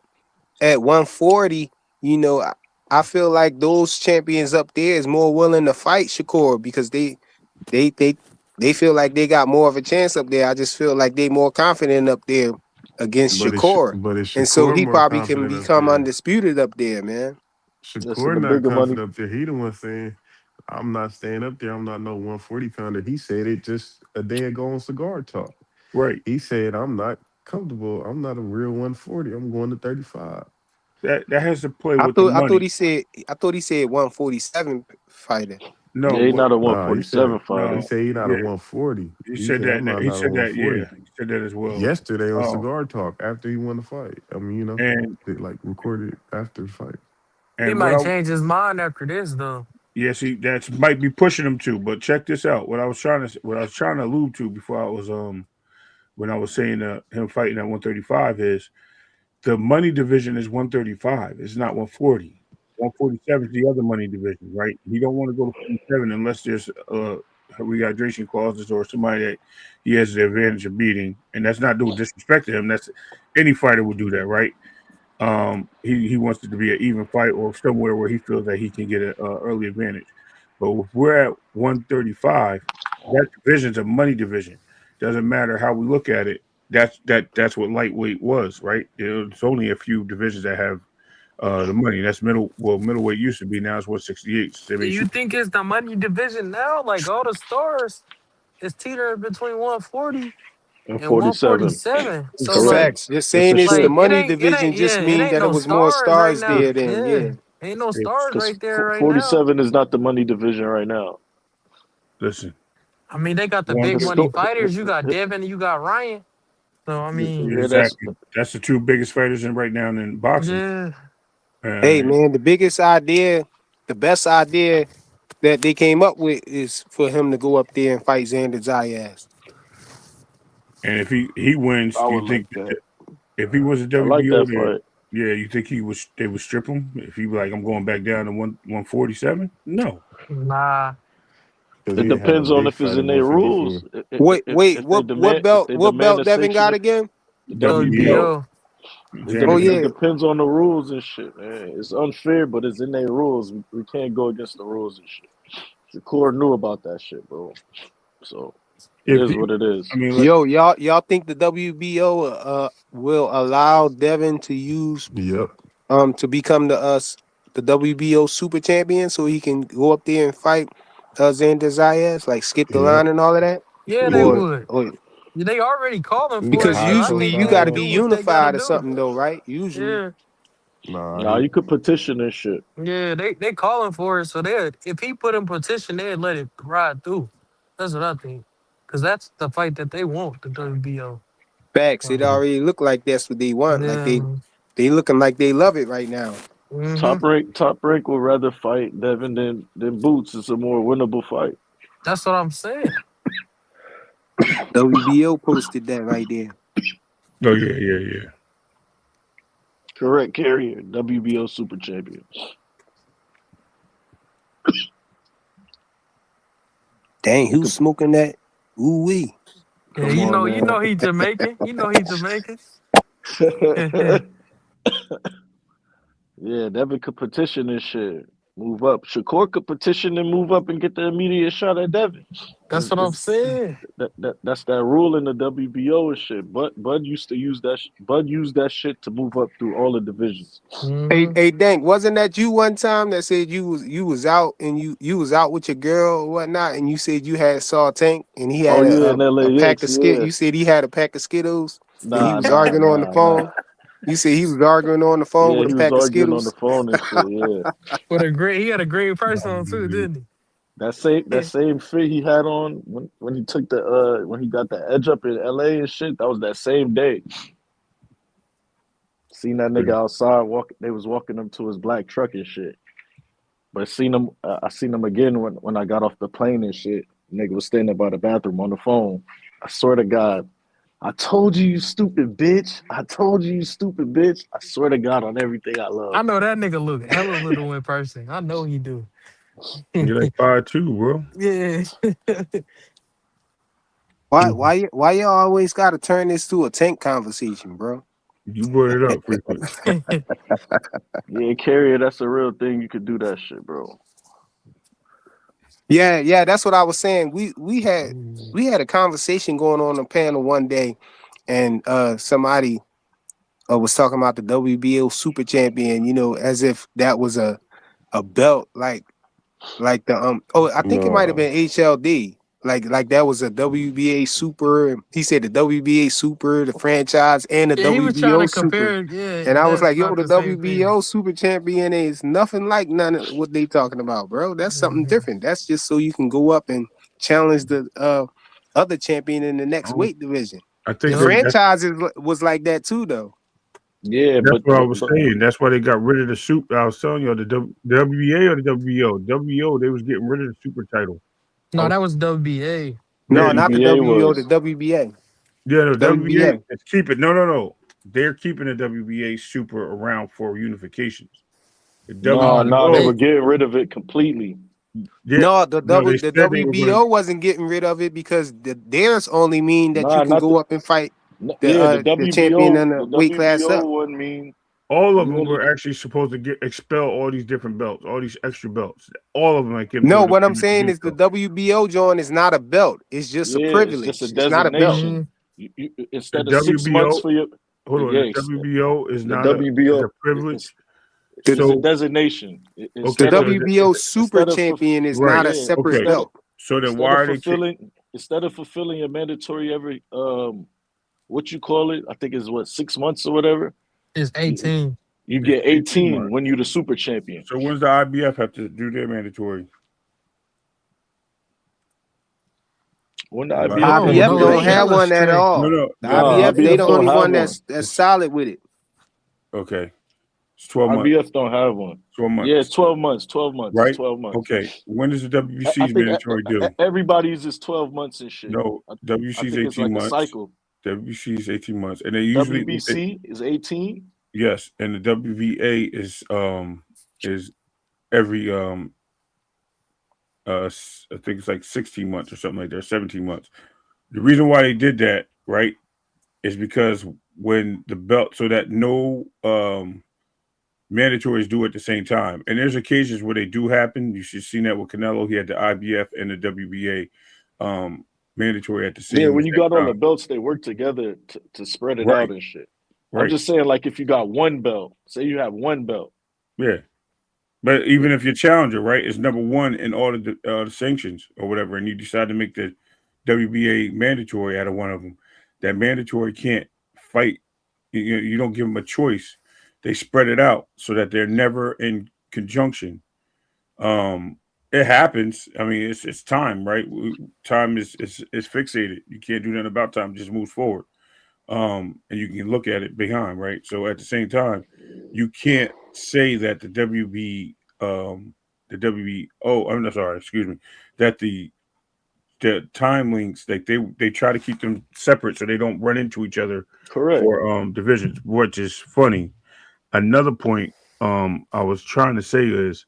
at 140, you know, I feel like those champions up there is more willing to fight Shakur because they they feel like they got more of a chance up there. I just feel like they more confident up there against Shakur, But is and so Shakur he more probably can confident up become there? undisputed up there, man. Listen, Shakur the not bigger money. confident up there. He the one saying, I'm not staying up there. I'm not no 140 pounder. He said it just a day ago on Cigar Talk. Right. He said, I'm not comfortable. I'm not a real 140. I'm going to 35. That has to play with the I thought money. he said 147 fighter. Yeah, No, he's not a Nah, he said 147 he fighter. no. said he not a Yeah, 140. he He said said that. I'm not He not a said that. 140. Yeah, he said that as well. Yesterday on Oh, Cigar Talk after he won the fight. I mean, and they like recorded after the fight. He what I might change his mind after this though. yeah, see, that might be pushing him to. But check this out. What I was trying to allude to before I was when I was saying him fighting at 135 is the money division is 135. It's not 140. 147 is the other money division, right? He don't want to go to 47 unless there's rehydration clauses or somebody that he has the advantage of beating, and that's not no disrespect to him. That's any fighter would do that, right? He wants it to be an even fight or somewhere where he feels that he can get an early advantage. But if we're at 135, that division's a money division. Doesn't matter how we look at it. That's what lightweight was, right? It's only a few divisions that have the money. That's middleweight used to be. Now it's 168. So, I Do mean, you think it's the money division now? Like all the stars is teetering between 140 And and 47. 147. So Correct. like Facts. Just It's a saying it's the shift. money it division ain't just yeah, it mean ain't that it no was more stars right stars now. there then. Yeah. Yeah. Ain't no stars Because right there right now. 47 is not the money division right now. listen, I mean, they got the one big His money sto- fighters. You got Devin and you got Ryan. So I mean, yeah, that's exactly. That's the two biggest fighters in right now in boxing. yeah. Hey And man, the best idea that they came up with is for him to go up there and fight Xander Zayas. if he wins, I you would think like that. if he was a I like WBO, that fight. yeah, you think they would strip him if he be like, I'm going back down to 147? No. Nah. Because It he didn't have a depends on big if it's fight at in their 154. rules. Wait, If they demand if they what demand belt a Devin sanction got of again? the WBO. WBO. WBO. Oh Xander, It yeah. depends on the rules and shit, man. It's unfair, but it's in their rules. We can't go against the rules and shit. Shakur knew about that shit, bro. So it if is he, what it is. I mean, look, Yo, y'all think the WBO will allow Devin to use Yep. to become the WBO super champion so he can go up there and fight Xander Zayas, like skip the Yep. line and all of that? Yeah, they Yep. would. Or They already calling We for got it. because So high I usually think you they got to profile. be do what they gotta unified or do. something though, right? Usually. Yeah. Nah, Nah, you could petition and shit. Yeah, they calling for it. So they if he put in petition, they'd let it ride through. That's what I think. Cause that's the fight that they want, the WBO. Facts. It So, already look like that's what they want. Like yeah. they looking like they love it right now. Hmm. Top rank would rather fight Devin than Boots. It's a more winnable fight. That's what I'm saying. WBO posted that right there. oh yeah. Correct carrier, WBO super champion. Dang, You who's smoking that? Ooh wee. Yeah, come on, you man. know he Jamaican. You know he Jamaican. Yeah, Devin could petition this shit. Move up. Shakur could petition and move up and get the immediate shot at Devin. That's what I'm saying. That's that rule in the WBO and shit. Bud used to use that. Bud used that shit to move up through all the divisions. Hey, Dank, wasn't that you one time that said you was out and you was out with your girl or whatnot, and you said you had saw Tank and he Oh had yeah, in a pack LAX, of skit. yeah. You said he had a pack of Skittles and he Nah, was nah, arguing on the nah, nah. phone. You said he was arguing on the phone Yeah, with a he was pack of arguing on the Skittles. phone and shit. Yeah, He had a great purse on too, didn't that he? same fit he had on when he took the when he got the edge up in LA and shit. That was that same day. Seen that nigga outside walking. They was walking him to his black truck and shit. But seen him. I seen him again when I got off the plane and shit. Nigga was standing by the bathroom on the phone. I swear to God, I told you, you stupid bitch. I told you, you stupid bitch. I swear to God on everything I love. I know that nigga look hella little in person. I know he do. You're like 5'2", bro. Yeah. Why you always got to turn this to a Tank conversation, bro? You brought it up frequent. Yeah, Carrier, that's a real thing. You could do that shit, bro. Yeah, that's what I was saying. We had a conversation going on the panel one day, and somebody was talking about the WBO Super Champion, as if that was a belt like the I think it might have No, been HLD. Like that was a WBA Super. He said the WBA Super, the franchise, and the Yeah, he was trying WBO to Super. compare. Yeah, And I was that's like, yo, not the the same thing. WBO Super Champion is nothing like none of what they talking about, bro. That's something Mhm. different. That's just so you can go up and challenge the other champion in the I next don't- weight division. I The think Yup. franchise was like that too, though. Yeah, that's but what I but was but saying. That's why they got rid of the super. I was telling you, the WBA or the WBO. WBO, they was getting rid of the super title. I No, was, that was WBA. yeah, No, not the WBA WBO, the was WBA. yeah, no, WBA WBA. is keeping. No. They're keeping the WBA super around for unifications. The no, No, no. They WBO, were they getting rid of it completely. yeah, No, no, they the said they were going to. WBO wasn't getting rid of it because the theirs only mean that you Nah, can not the. go up and fight Yeah, the the champion WBO. in the The weight class WBO up. one mean All of you them only. were actually supposed to expel all these different belts, all these extra belts. All of them like given to No, the what I'm saying is the WBO. WBO joint is not a belt. It's just a Yeah, it's just a privilege. It's not a belt. designation. mm, You The instead of 6 months WBO, for your hold on, yeah, the WBO is the not is a WBO privilege. The is a So designation. the okay, Instead of WBO super instead of champion is right, not a yeah, separate okay. belt. So then why are they? instead of fulfilling a mandatory every what you call it, I think is what 6 months or whatever. it's You, 18. you It's get 18 18 months. when you're the super champion. So when's the IBF have to do their mandatory? When the Well, I IBF don't gonna IBF do know. their don't They shit? have hella one at strict. all. The Nah, IBF, they IBF the don't only have one one. that's solid with it. Okay, it's 12 months. IBF don't have one. 12 Yeah, it's months, 12 months. 12 months. It's right? 12 months. Okay. When does the I WBC's think mandatory due? everybody's is 12 months and shit. No, I WBC's think it's 18 like a months. cycle. WBC is 18 months, and they usually WBC is 18. yes, and the WBA is every I think it's like 16 months or something like that, 17 months. The reason why they did that, right, is because when the belt so that no mandatories do at the same time. And there's occasions where they do happen. You should see that with Canelo. He had the IBF and the WBA mandatory at the Yeah, same when you exact got all the time. belts, they work together to spread it out Right, and shit. I'm right. just saying, like, if you got one belt, say you have one belt. Yeah. But even if your challenger, right, is number one in all of the sanctions or whatever, and you decide to make the WBA mandatory out of one of them, that mandatory can't fight. You don't give them a choice. They spread it out so that they're never in conjunction. It happens. I mean, it's time, right? Time is fixated. You can't do nothing about time. It just moves forward. And you can look at it behind, right? So at the same time, you can't say that the WBO, I'm not sorry, excuse me, that the time links, like they try to keep them separate so they don't run into each other Correct. for divisions, which is funny. Another point I was trying to say is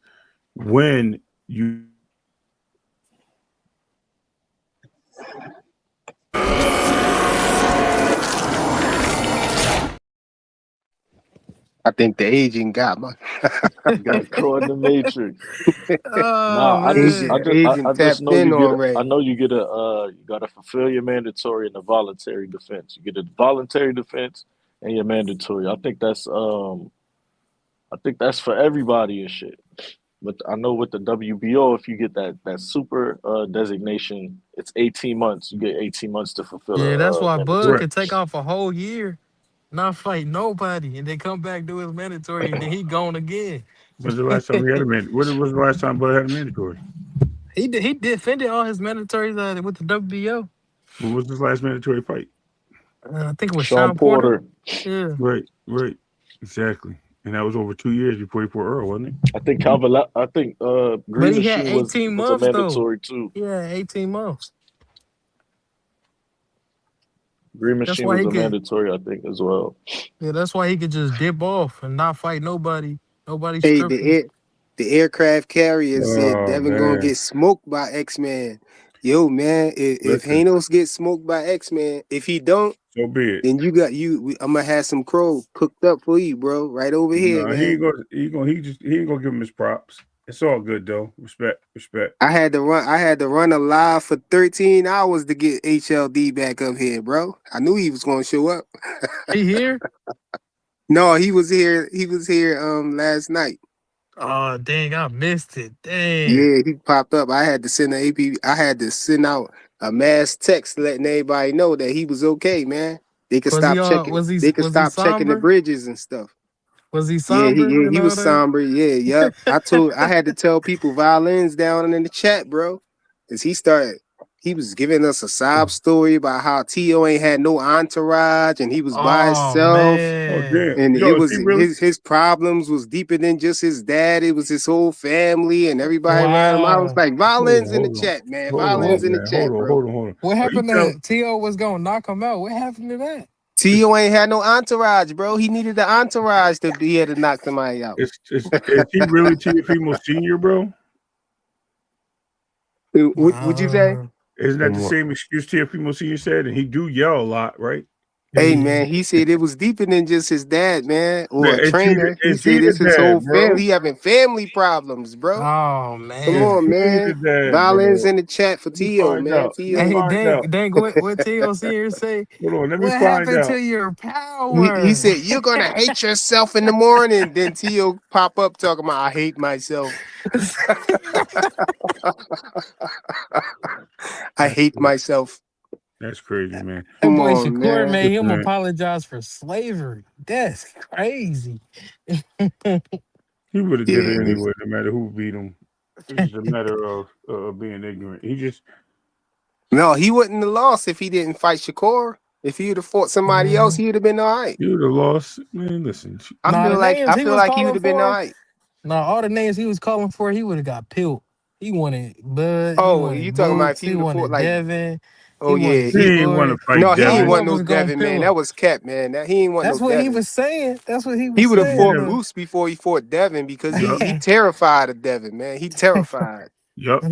when you I think the agent got my Got caught in the matrix. Oh Nah, man. agent I just tapped know in you get. already. I know you get you gotta fulfill your mandatory and a voluntary defense. You get a voluntary defense and your mandatory. I think that's for everybody and shit. But I know with the WBO, if you get that super designation, it's 18 months. You get 18 months to fulfill Yeah, that's a why Bud mandatory. Correct. could take off a whole year, not fight nobody, and then come back do his mandatory, and then he gone again. When's the last time he had a man? When was the last time Bud had a mandatory? He defended all his mandatories with the WBO. When was his last mandatory fight? I think it was Sean Sean Porter. Porter. Yeah, Right, right, exactly. And that was over 2 years before he fought Earl, wasn't it? I think I think but Green he had Machine 18 was a months though. mandatory too. He had 18 months. Green That's Machine why was he a could. mandatory, I think, as well. Yeah, that's why he could just dip off and not fight nobody. Nobody Hey, stripped him. the aircraft carrier said Oh Devin gonna man, get smoked by X-Man. Yo, man, if listen, Hanos gets smoked by X-Man, if he don't, so be it. then you got I'm gonna have some crow cooked up for you, bro. Right over here, No, man. he ain't gonna give him his props. It's all good though. Respect, respect. I had to run a live for 13 hours to get HLD back up here, bro. I knew he was gonna show up. He here? No, he was here. He was here last night. Oh dang, I missed it. Dang. Yeah, he popped up. I had to send an AP. I had to send out a mass text letting everybody know that he was okay, man. They could Was he stop checking. They could was he stop checking the somber? bridges and stuff. Was he Yeah, somber and he all was that? somber. Yeah, yep. I had to tell people violins down in the chat, bro, because he was giving us a sob story about how T.O. ain't had no entourage and he was by Oh himself. Oh man. damn, And it yo, is he was really? his problems was deeper than just his dad. It was his whole family and everybody around him. I was Wow. like, Hold violins on, in the hold on, chat, man. hold Violins What on, in the man. Hold chat, on, bro. hold on, hold on. what Are you happened tell? to T.O. was gonna knock him out? What happened to that? T.O. ain't had no entourage, bro. He needed the entourage to be able to knock somebody out. Is he really Teofimo Senior, bro? What'd you say? Isn't that the Come on. same excuse Teofimo Senior said? And he do yell a lot, right? Hey, Yeah. man, he said it was deeper than just his dad, man, or a Is trainer. He he said the it's his whole dad, bro? family. He having family problems, bro. Oh Come Is man. on, he the man. dad, Violins bro? in the chat for Let me T.O., find man. out. Let me T.O. Hey, find out. dang, what T.O. here say? Hold on, let me What find happened out. to your He power? said, you're going to hate yourself in the morning. Then T.O. pop up talking about, I hate myself. I That's hate myself. that's crazy, man. That Come boy on, Shakur man. made Listen, him man, apologize for slavery. That's crazy. he would have did Yeah. it anyway, no matter who beat him. It's just a matter of being ignorant. He just No, he wouldn't have lost if he didn't fight Shakur. If he would have fought somebody else, Mhm. he would have been all right. you would have lost, man. Listen, Nah, the names I he feel was like he would calling have been all for, right. nah, all the names he was calling for, he would have got peeled. He wanted Bud, he Oh, you wanted talking about if Boots, he he would have fought wanted like, Devin, oh he wanted yeah, he ain't want to Shakur. fight no, he ain't All of Devin. want them no was gonna Devin, man. peel That him. was Cap, man. He ain't want no That's what he Devin. was saying. That's what he He was would have He fought saying. never. Moose before he fought Devin because Yup, he terrified of Devin, man. He terrified. yup.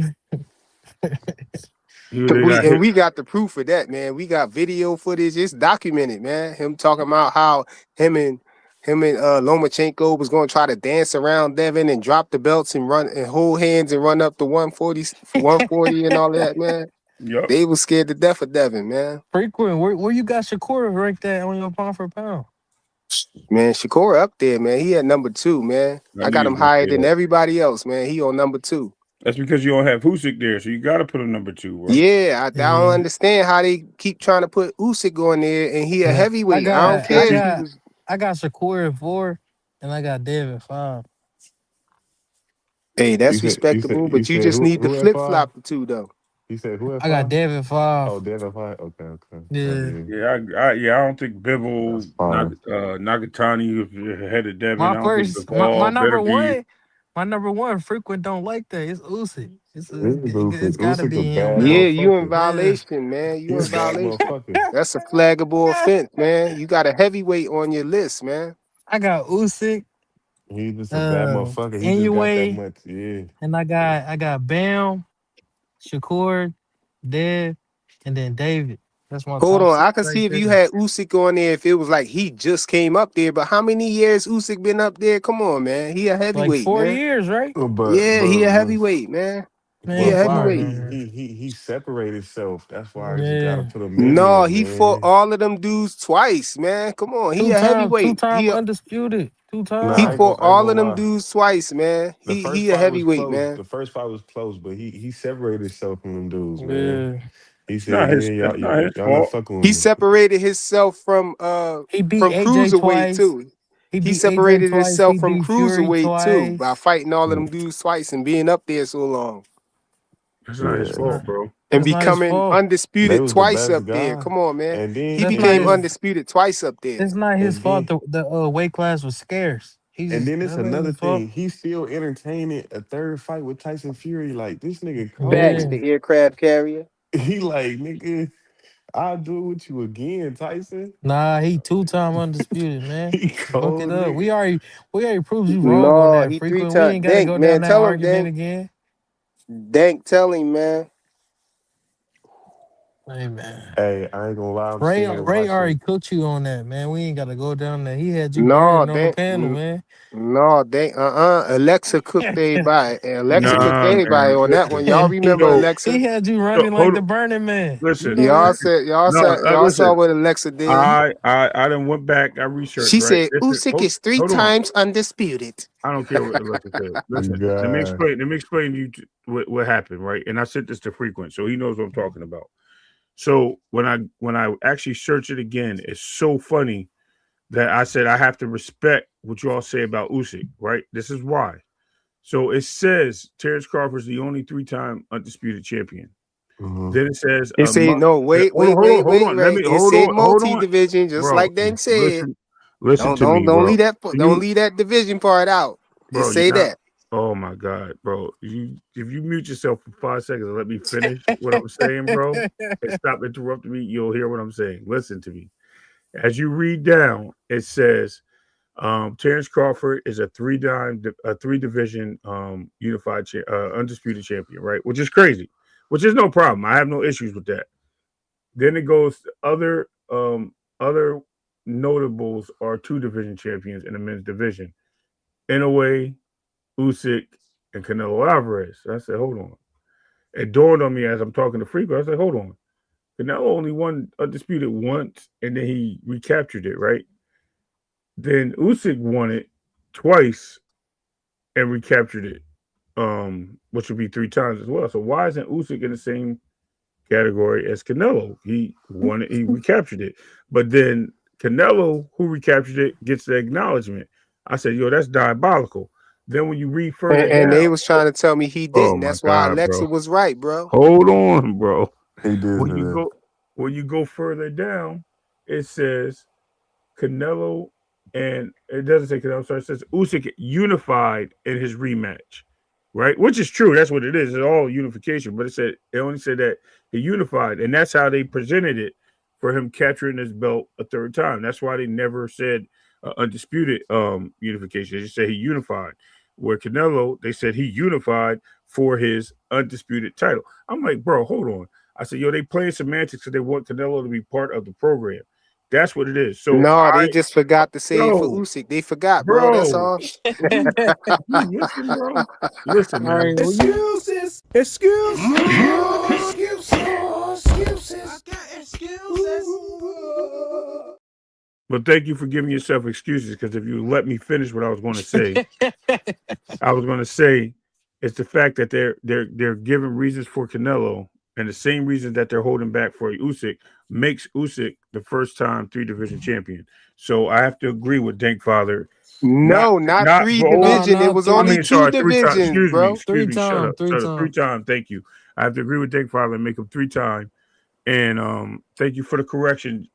He would have got hit. We got the proof of that, man. We got video footage. It's documented, man. Him talking about how him and Lomachenko was going to try to dance around Devin and drop the belts and run and hold hands and run up to 140 and all that, man. Yup. They was scared to death of Devin, man. Frequent, where you got Shakur ranked at on your pound for pound? Man, Shakur up there, man. He at number 2, man. I I knew got you him was gonna higher say than that. everybody else, man. He on number 2. That's because you don't have Husyk there, so you got to put him number 2, bro. Yeah, I don't Yeah. understand how they keep trying to put Usyk on there and he a Yeah. heavyweight. I don't It's care if he was. I got Shakur at 4 and I got David at 5. Hey, You that's said respectable, you but you said just need to who at flip 5? flop the two though. You said who at I got 5? David at Oh, 5. Devin 5. Okay, okay. Oh Yeah. yeah, Yeah, I don't think that's Bivol, fine. Nagatani is ahead of Devin. I don't think My Bivol better be. number one frequent don't like that. It's Usyk. Usyk, It's gotta Usyk a be him, bad Yeah, man. you in motherfucker. Yeah. violation, man. You He a in bad violation. motherfucker. That's a flaggable offense, man. You got a heavyweight on your list, man. I got Usyk, He just a bad motherfucker. He just got that Anyway, much. Yeah. and I got Bam, Shakur, Dev, and then David. That's my Hold top on, six I can right see if you there. had Usyk on there if it was like he just came up there. But how many years Usyk been up there? Come on, man. He a Like heavyweight, 4 man. years, right? Yeah, he a But heavyweight, man. He But a Man, come on, Fire, heavyweight. man. he separated himself. That's why I just gotta Yeah. put him in No, there, he fought man. all of them dudes twice, man. Come on, he Two a time, two heavyweight. time undisputed. Two Nah, He I time. ain't gonna fought I ain't all gonna of them lie. dudes twice, man. The He first he a fight was heavyweight, close. man. The first fight was close, but he separated himself from them dudes, man. Yeah. He It's said, not "Yeah, his. It's not his y'all not fault. fucking with He me." separated himself He beat from AJ cruiserweight twice. too. He He beat AJ separated twice. himself He from beat Fury cruiserweight too by twice. fighting all of Mm, them dudes twice and being up there so long It's not his That's yeah, fault, not bro. and that's not his becoming fault. they undisputed was the twice best up there. guy, Come on, man. and He That's then not became his undisputed twice up there. it's not his and fault then the weight class was scarce. He and just then it's that ain't another his fault. thing. He's still entertaining a third fight with Tyson Fury. Like this nigga Facts, Yeah. cold. the aircraft carrier. He like nigga, I'll do it with you again, Tyson. Nah, he 2 time undisputed, man. He Look it cold, up. nigga. We already proved you wrong on No, that he frequent. We 3 times. ain't gotta Dank, go man. down that Tell him, argument Dank. again. Dank, tell him, man. Hey man. Hey, I ain't gonna lie. I'm Ray sitting here Ray already watching. cooked you on that, man. We ain't gotta go down there. He had you No, burned on the Dank. panel, man. No, Dank. Alexa cooked everybody. And Alexa cooked Nah, everybody man. on that one. Listen. Y'all remember So, Alexa? He had you so running like hold the on. Burning Man. You Listen. know Y'all that? Listen. said No, y'all saw listen. what Alexa did. I done went back. I researched. She Right. said Listen. Usyk is three Hold on. times undisputed. I don't care what Alexa said. Listen. Let me God, explain. Let me explain to you what happened. Right. And I sent this to Frequent, so he knows what I'm talking about. So when I actually search it again, it's so funny that I said I have to respect what you all say about Usyk. Right. This is why. So it says Terrence Crawford is the only 3-time undisputed champion. hmm Then it says It said no, wait, hold on, wait, hold on, wait, hold wait, on. Let right. me It said hold on, multi-division, just bro. like Dan said. Listen to me, Don't bro. leave that don't You, leave that division part out. It bro, you're say not. that. Oh my god, bro. If you mute yourself for 5 seconds and let me finish what I'm saying, bro, and stop interrupting me, you'll hear what I'm saying. Listen to me. As you read down, it says Terrence Crawford is a three division unified undisputed champion, right? Which is crazy. Which is no problem. I have no issues with that. Then it goes to other notables are two division champions in the men's division. Inoue, Usyk, and Canelo Alvarez. I said, hold on. It dawned on me as I'm talking to Freako. I said, hold on. Canelo only won undisputed once, and then he recaptured it, right? Then Usyk won it twice and recaptured it, which would be 3 times as well. So why isn't Usyk in the same category as Canelo? He won it, he recaptured it. But then Canelo, who recaptured it, gets the acknowledgement. I said, yo, that's diabolical. Then when you read further And down, they was trying to tell me he oh didn't. my That's why God, bro. Alexa was right, bro. Hold on, bro. he did When say you that. go when you go further down, it says Canelo and it doesn't say Canelo, sorry, it says Usyk unified in his rematch, right? Which is true. That's what it is. It's all unification. But it only said that he unified, and that's how they presented it for him capturing his belt a third time. That's why they never said undisputed unification. They just said he unified. Where Canelo, they said he unified for his undisputed title. I'm like, bro, hold on. I said, yo, they playing semantics because they want Canelo to be part of the program. That's what it is. So No, they just forgot to say it for yo, Usyk. They forgot, bro. That's bro, all. if you listen, bro, listen, All right, man. well, you Excuses, excuses, More excuses, excuses. I got excuses. But thank you for giving yourself excuses because if you let me finish what I was going to say, I was going to say it's the fact that they're giving reasons for Canelo and the same reasons that they're holding back for Usyk makes Usyk the first time 3 division champion. So I have to agree with Dankfather. Not No, not not three for nah, division. It nah, was I only mean, two sorry, 3 times. divisions, bro. Excuse me. Shut up. three Shut up. time. 3 times. Thank you. I have to agree with Dankfather and make him 3 times. And thank you for the correction,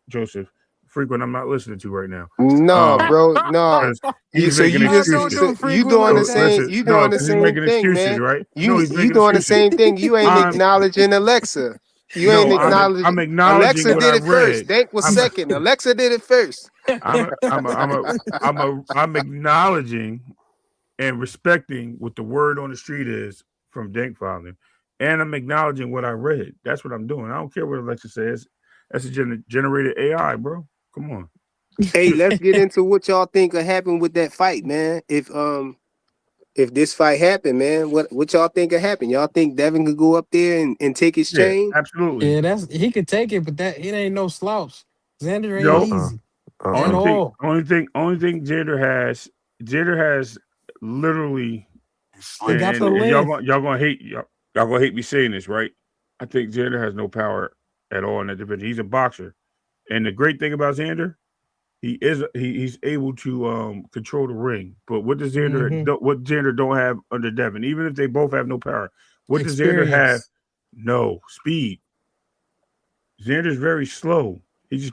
Joseph. Frequent, I'm not listening to right now. No, Um, bro, no. because he's So making you just Don't excuses. do you frequent doing like the So that. same. listen, You no, doing the because he's same making thing, excuses, man. right? No, You he's you making doing the excuses. same thing. You ain't I'm acknowledging Alexa. You ain't no, I'm acknowledging. acknowledging Alexa what I did it first. read. Dank was I'm second. Alexa did it first. I'm acknowledging and respecting what the word on the street is from Dankfather, and I'm acknowledging what I read. That's what I'm doing. I don't care what Alexa says. That's a generated AI, bro. Come on. Hey, let's get into what y'all think will happen with that fight, man. If this fight happened, man, what y'all think will happen? Y'all think Devin could go up there and take his Yeah, chain? absolutely. Yeah, he could take it, but it ain't no slouch. Xander ain't No, easy at only thing, all. only thing Jader has literally, He Slick. got the and length. y'all gonna hate me saying this, right? I think Jader has no power at all in that division. He's a boxer, and the great thing about Xander, he's able to control the ring. But what does Mm-hmm. what Xander don't have under Devin? Even if they both have no power, what does Xander have? Experience. No speed. Xander's very slow. He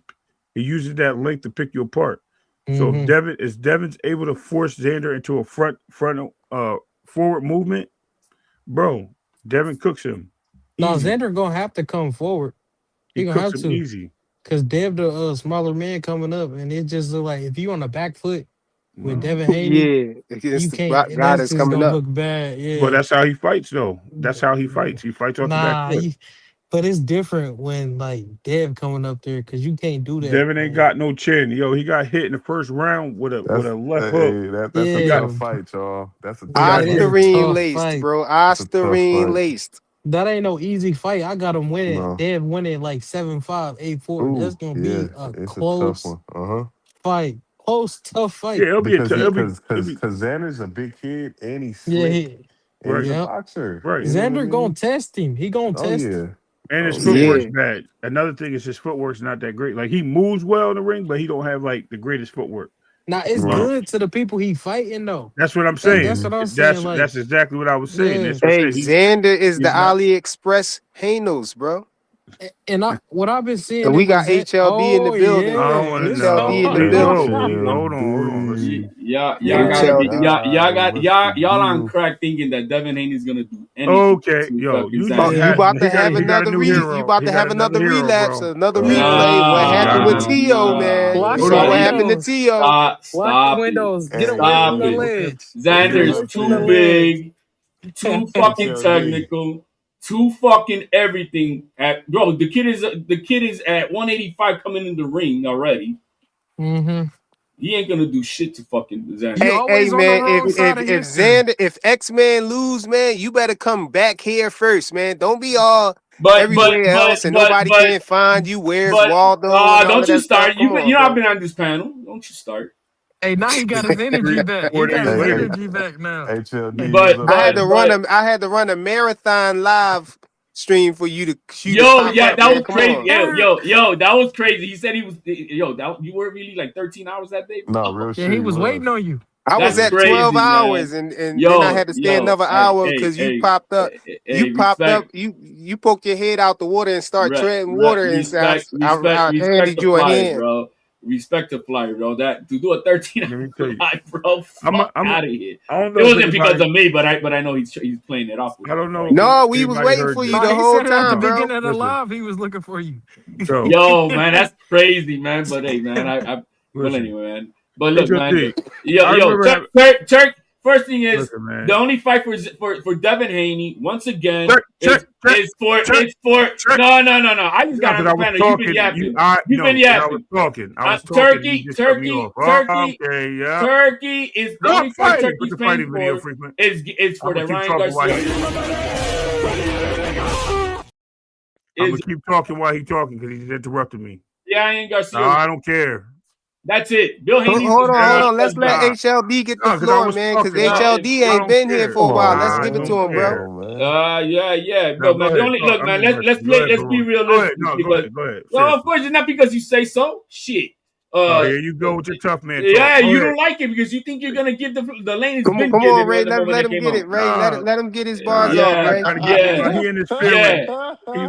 uses that length to pick you apart. So Mm-hmm. if Devin's able to force Xander into a forward movement, bro, Devin cooks him Now easy. Xander gonna have to come forward. He He gonna cooks have him to. easy. Cause Dev the smaller man coming up, and it just look like if you on the back foot with No, Devin Haney, Yeah, you against the can't. guy That's that's just coming gonna up. look bad. but Yeah. that's how he fights, though. That's how he fights. He fights off the back Nah, foot. but it's different when like Dev coming up there because you can't do that. Devin ain't Like, got no chin. Yo, he got hit in the first round with That's a left hook. that's a He got yeah, tough fight, y'all. That's a he got tough it is hit. a fight. Ostarine tough laced, fight. bro. That's a tough Ostarine fight. laced. That ain't no easy fight. I got him winning. No. Dev winning like 7-5, 8-4. That's Ooh, gonna yeah, be a it's a tough close one. Uh-huh. fight. Close, tough Yeah, fight. Because he it'll cause be cause Xander's a big kid and he's Yeah, slick and he's right, a yep. boxer. right. You know what I Xander gonna mean? test him. He gonna Oh test him. yeah. And his Oh yeah. footwork's Yeah. bad. Another thing is his footwork's not that great. Like he moves well in the ring, but he don't have like the greatest footwork. Now it's Right. good to the people he fighting though. That's what I'm That's saying. Mm-hmm. what I'm saying. Like, That's exactly what I was saying. yeah. That's what Hey, I said. Xander is the He's not. AliExpress Hanos, bro. And what I've been seeing And it we with got Xander. HLD in the Oh building. I don't yeah, want to let's HLD know. in the go. building. Hold on. HLD. Y'all gotta be HLD. What's the y'all on deal? crack thinking that Devin Haney's gonna do anything Okay, to yo, fucking you Oh, just Xander. you had Yeah. about to have he got a another new you hero. about He to got have another another hero, relapse, bro. another replay. What He got happened with another. T.O., man? Lock You Hold the saw what on. happened to windows. T.O. Lock the Stop it. windows. Get Hey, away from Stop the hey, it. ledge. Get Xander's away from the too HLD. ledge. big, too fucking HLD. technical, too fucking everything. Bro, the kid is at 185 coming in the ring already. hmm He ain't gonna do shit to fucking You Xander. Hey always on the man, wrong side of history. if X-Man lose, man, you better come back here first, man. Don't be all But but everywhere but else and but nobody but can't find you. Where's but Waldo and all of don't you that stuff? start. Come You on, know I've bro. been on this panel. Don't you start. Hey, now he got his energy back. He 4 got days his Hey, later. energy back now. HLD, what's But up, I had but to man? run but a marathon live stream for you to yo, pop yeah, up, that man. was Come crazy. on. Yo, that was crazy. He said he was you were really like 13 hours that day, No, bro. real Yeah, he shit, he was was. waiting on you. I was That's Yeah. at 12 crazy, hours man. and then I had to stay another hour because you popped up. You popped up. Respect, You poked your head out the water and start treading water, and so I respect handed the you a flyer, hand. bro. Respect the flyer, bro. That to do a 13 Let me hour tell you. live, bro. Fuck out of here. I don't It know if wasn't because anybody of me, but I know he's playing it off with I me, don't know right? if No, we was anybody waiting heard for you this. Nah, the he whole said it at the time, No, bro. beginning of the listen. live. He was looking for you. Yo, Yo, man, that's crazy, man. But hey, man, well listen. anyway, man. But look, man, HLD. yo, I yo, remember having Turk. First thing is listen, the man. only fight for Devin Haney once again Check. is for Check. no. I just No, got because on I the was panel. You've been talking. yapping. You've been No, because I was yapping. talking. I was talking and you Turkey, just cut me Turkey, off. Oh, Turkey, okay, yeah. Turkey is the Stop only fight fighting. Put Turkey's the paying fighting video for frequent. is I'm for gonna the keep Ryan talking while Garcia. I'm gonna Is keep talking while he talking because he's interrupting me. Ryan No, Garcia. I don't care. That's it. Bill Haney's Hold just doing on, hold what Yeah, he on. does Let's let best. nah, HLD get the no, because I floor, was man. Because talking. HLD I ain't don't been here care. for Come a while. on, Let's I give it man. to don't him, Come bro. care. on, man. Yeah. Now But go man, the ahead. only Talk. look, I'm man. just listening. Go ahead, Let's be Baron. Go ahead. realistic No, because go ahead. well, of Seriously. course it's not because you say so. Shit. Oh, Uh, here you go with your tough man talk. yeah, Go you ahead. don't like it because you think you're gonna give the lane has been Come on, given Ray. when the Let moment let that him came get it, out. Ray. Nah, Let him get his bars nah, off, Yeah, Ray. trying to get me yeah, while he in his feelings. yeah. He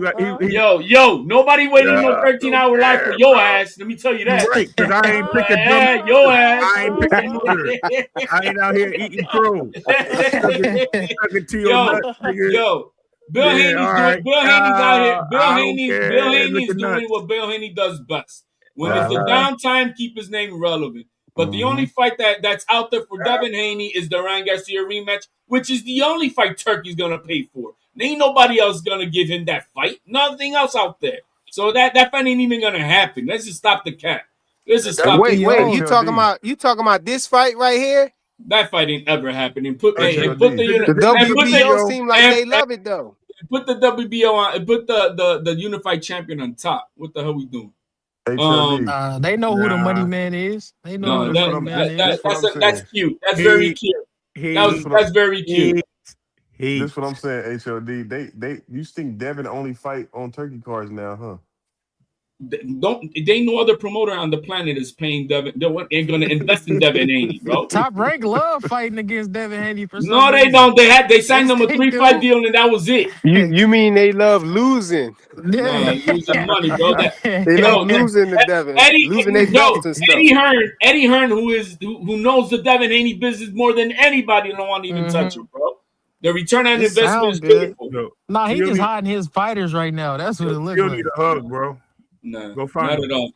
Yo, nobody waiting no yeah, I 13-hour don't life for care, your bro. ass. Let me tell you You that. right, because I ain't picking dumb Your shooters. I ass. ain't picking shooters. I ain't out here eating crow. Sucking to your yo, nuts, nigga. yo. Bill Yeah, Haney's all doing. right. Bill Haney's out here. I don't Bill care. Haney's Looking doing nuts. what Bill Haney does best. When it's the Uh-huh. downtime, keep his name relevant. But the Mm-hmm. only fight that's out there for Devin Haney is the Ryan Garcia rematch, which is the only fight Turkey's gonna pay for. Ain't nobody else gonna give him that fight. Nothing else out there. So that fight ain't even gonna happen. Let's just stop the cap. Let's just The stop the Wait, cap. WBO. you talking about this fight right here? That fight ain't ever happening. Put Hey, put the HOD. unit The and put the WBO WBO. seem like they love it though. put the WBO on and put the unified champion on top. What the hell we doing? HOD. They know who the money Nah, man is. They know who No, the This what money I'm. man is. This what I'm that's saying. cute. That's very he cute. This what I'm. That's very cute. he. This what I'm saying. HOD. They. You think Devin only fight on turkey cards now, huh? Don't they no other promoter on the planet is paying Devin? They ain't gonna invest in Devin Haney, bro. Top Rank love fighting against Devin Haney for some No, they reason. don't. They signed Yes, them a they 3-5 do. deal and that was it. You mean they love losing? No, losing money, bro. They love Yo, losing to Devin, losing their belts and stuff. Eddie Hearn, who knows the Devin Haney business more than anybody, don't want to even touch Mhm. it, bro. The return on It investment is sound good. beautiful. Yo, Nah, he Tio just need, hiding his fighters right now. That's what it looks Tio need like. a hug, bro. Nah, Go not find at him. all.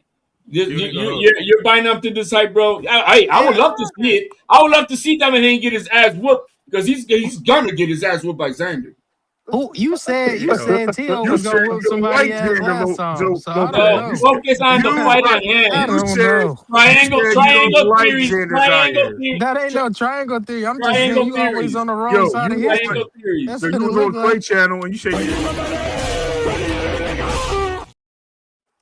Tio need a hug. You're buying up to this hype, bro. I would love to see it. I would love to see Devin Haney get his ass whooped because he's gonna get his ass whooped by Xander. Who you said Yo, Tio you was said gonna whip you don't somebody like ass last Xander time, so I don't Lopez. No, know. focus on the fight at I hand. You don't said know. you don't Triangle like theories. Xander Zayas. That ain't no triangle theory. I'm just saying Triangle you always theories. on the wrong Yo, side you of was history. Triangle theories. That's so what you it was look on Clay like. channel and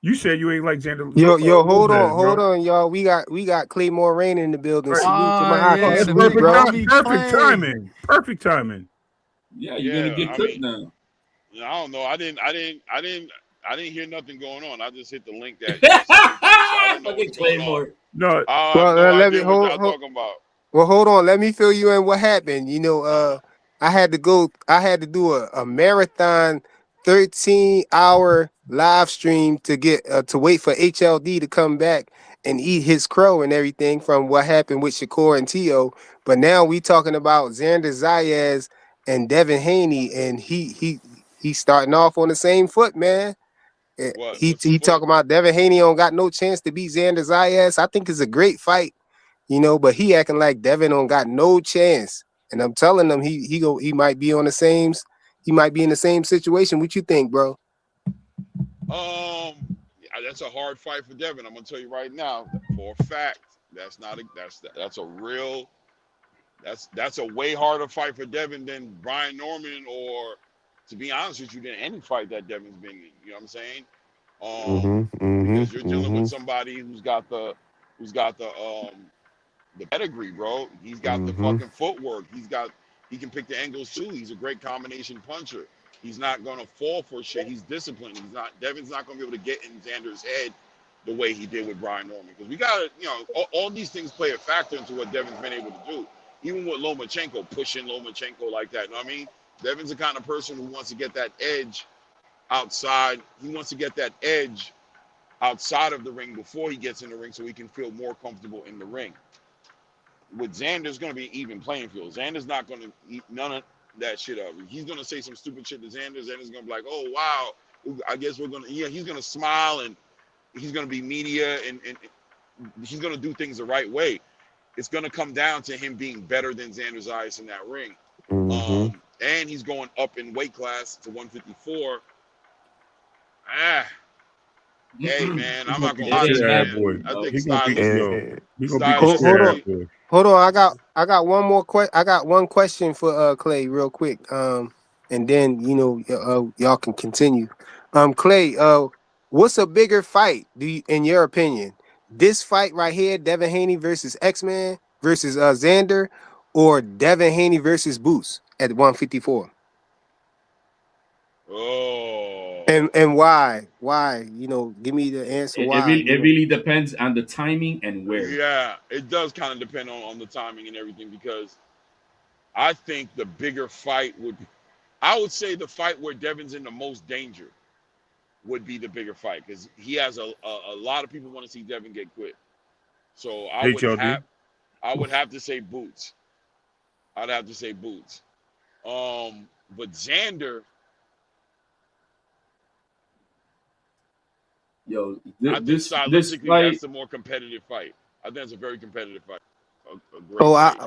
you said you ain't like Xander Yo, Lopez, hold bro. on, y'all. We got Claymore Rain in the building. Right. Salute to my Oh hockey. Oh, yeah, that's the Salute, big perfect bro. time. homie Perfect Clay. timing. Perfect timing. Yeah, you're gonna Yeah, get I cooked mean, now. I don't know. I didn't hear nothing going on. I just hit the link that you sent me to, so I don't know Fucking what's going on. Claymore. No, I have Well, no let me idea what y'all talking about. hold on. Let me fill you in what happened. I had to go. I had to do a marathon, 13-hour live stream to wait for HLD to come back and eat his crow and everything from what happened with Shakur and Tio. But now we talking about Xander Zayas and Devin Haney, and he's starting off on the same foot, man. What? He What's the he foot? talking about Devin Haney don't got no chance to beat Xander Zayas. I think it's a great fight, but he acting like Devin don't got no chance. And I'm telling him he might be on the same he might be in the same situation. What you think, bro? Yeah, that's a hard fight for Devin. I'm gonna tell you right now, for a fact, that's a real that's a way harder fight for Devin than Brian Norman or, to be honest with you, than any fight that Devin's been in. You know what I'm saying? Because you're dealing with somebody who's got the pedigree, bro. He's got the fucking footwork. He can pick the angles too. He's a great combination puncher. He's not gonna fall for shit. He's disciplined. Devin's not gonna be able to get in Xander's head the way he did with Brian Norman. Because we gotta, all these things play a factor into what Devin's been able to do. Even with Lomachenko, pushing Lomachenko like that. You know what I mean? Devin's the kind of person who wants to get that edge outside. He wants to get that edge outside of the ring before he gets in the ring so he can feel more comfortable in the ring. With Xander's going to be even playing field. Xander's not going to eat none of that shit up. He's going to say some stupid shit to Xander. Xander's going to be like, oh, wow. I guess we're going to, he's going to smile and he's going to be media and he's going to do things the right way. It's going to come down to him being better than Xander Zayas in that ring. And he's going up in weight class to 154. Hey, man, I'm not going to It lie to ain't you, that man. boy. happening, I bro. think He gonna beat he gonna beat the shit out of Hold that boy. hold on. I got one more question. I got one question for Clay real quick. And then y'all can continue. Clay, what's a bigger fight? In your opinion, this fight right here, Devin Haney versus X-Man versus Xander, or Devin Haney versus Boots at 154? Oh. And why? Why? Give me the answer. Why? It really depends on the timing and where. Yeah, it does kind of depend on the timing and everything, because I think the bigger fight I would say the fight where Devin's in the most danger would be the bigger fight, because he has a lot of people want to see Devin get quit. So HLD. I would have to say Boots. I'd have to say Boots. But Xander, Yo, I think this stylistically fight, that's the more competitive fight. I think it's a very competitive fight. a great fight.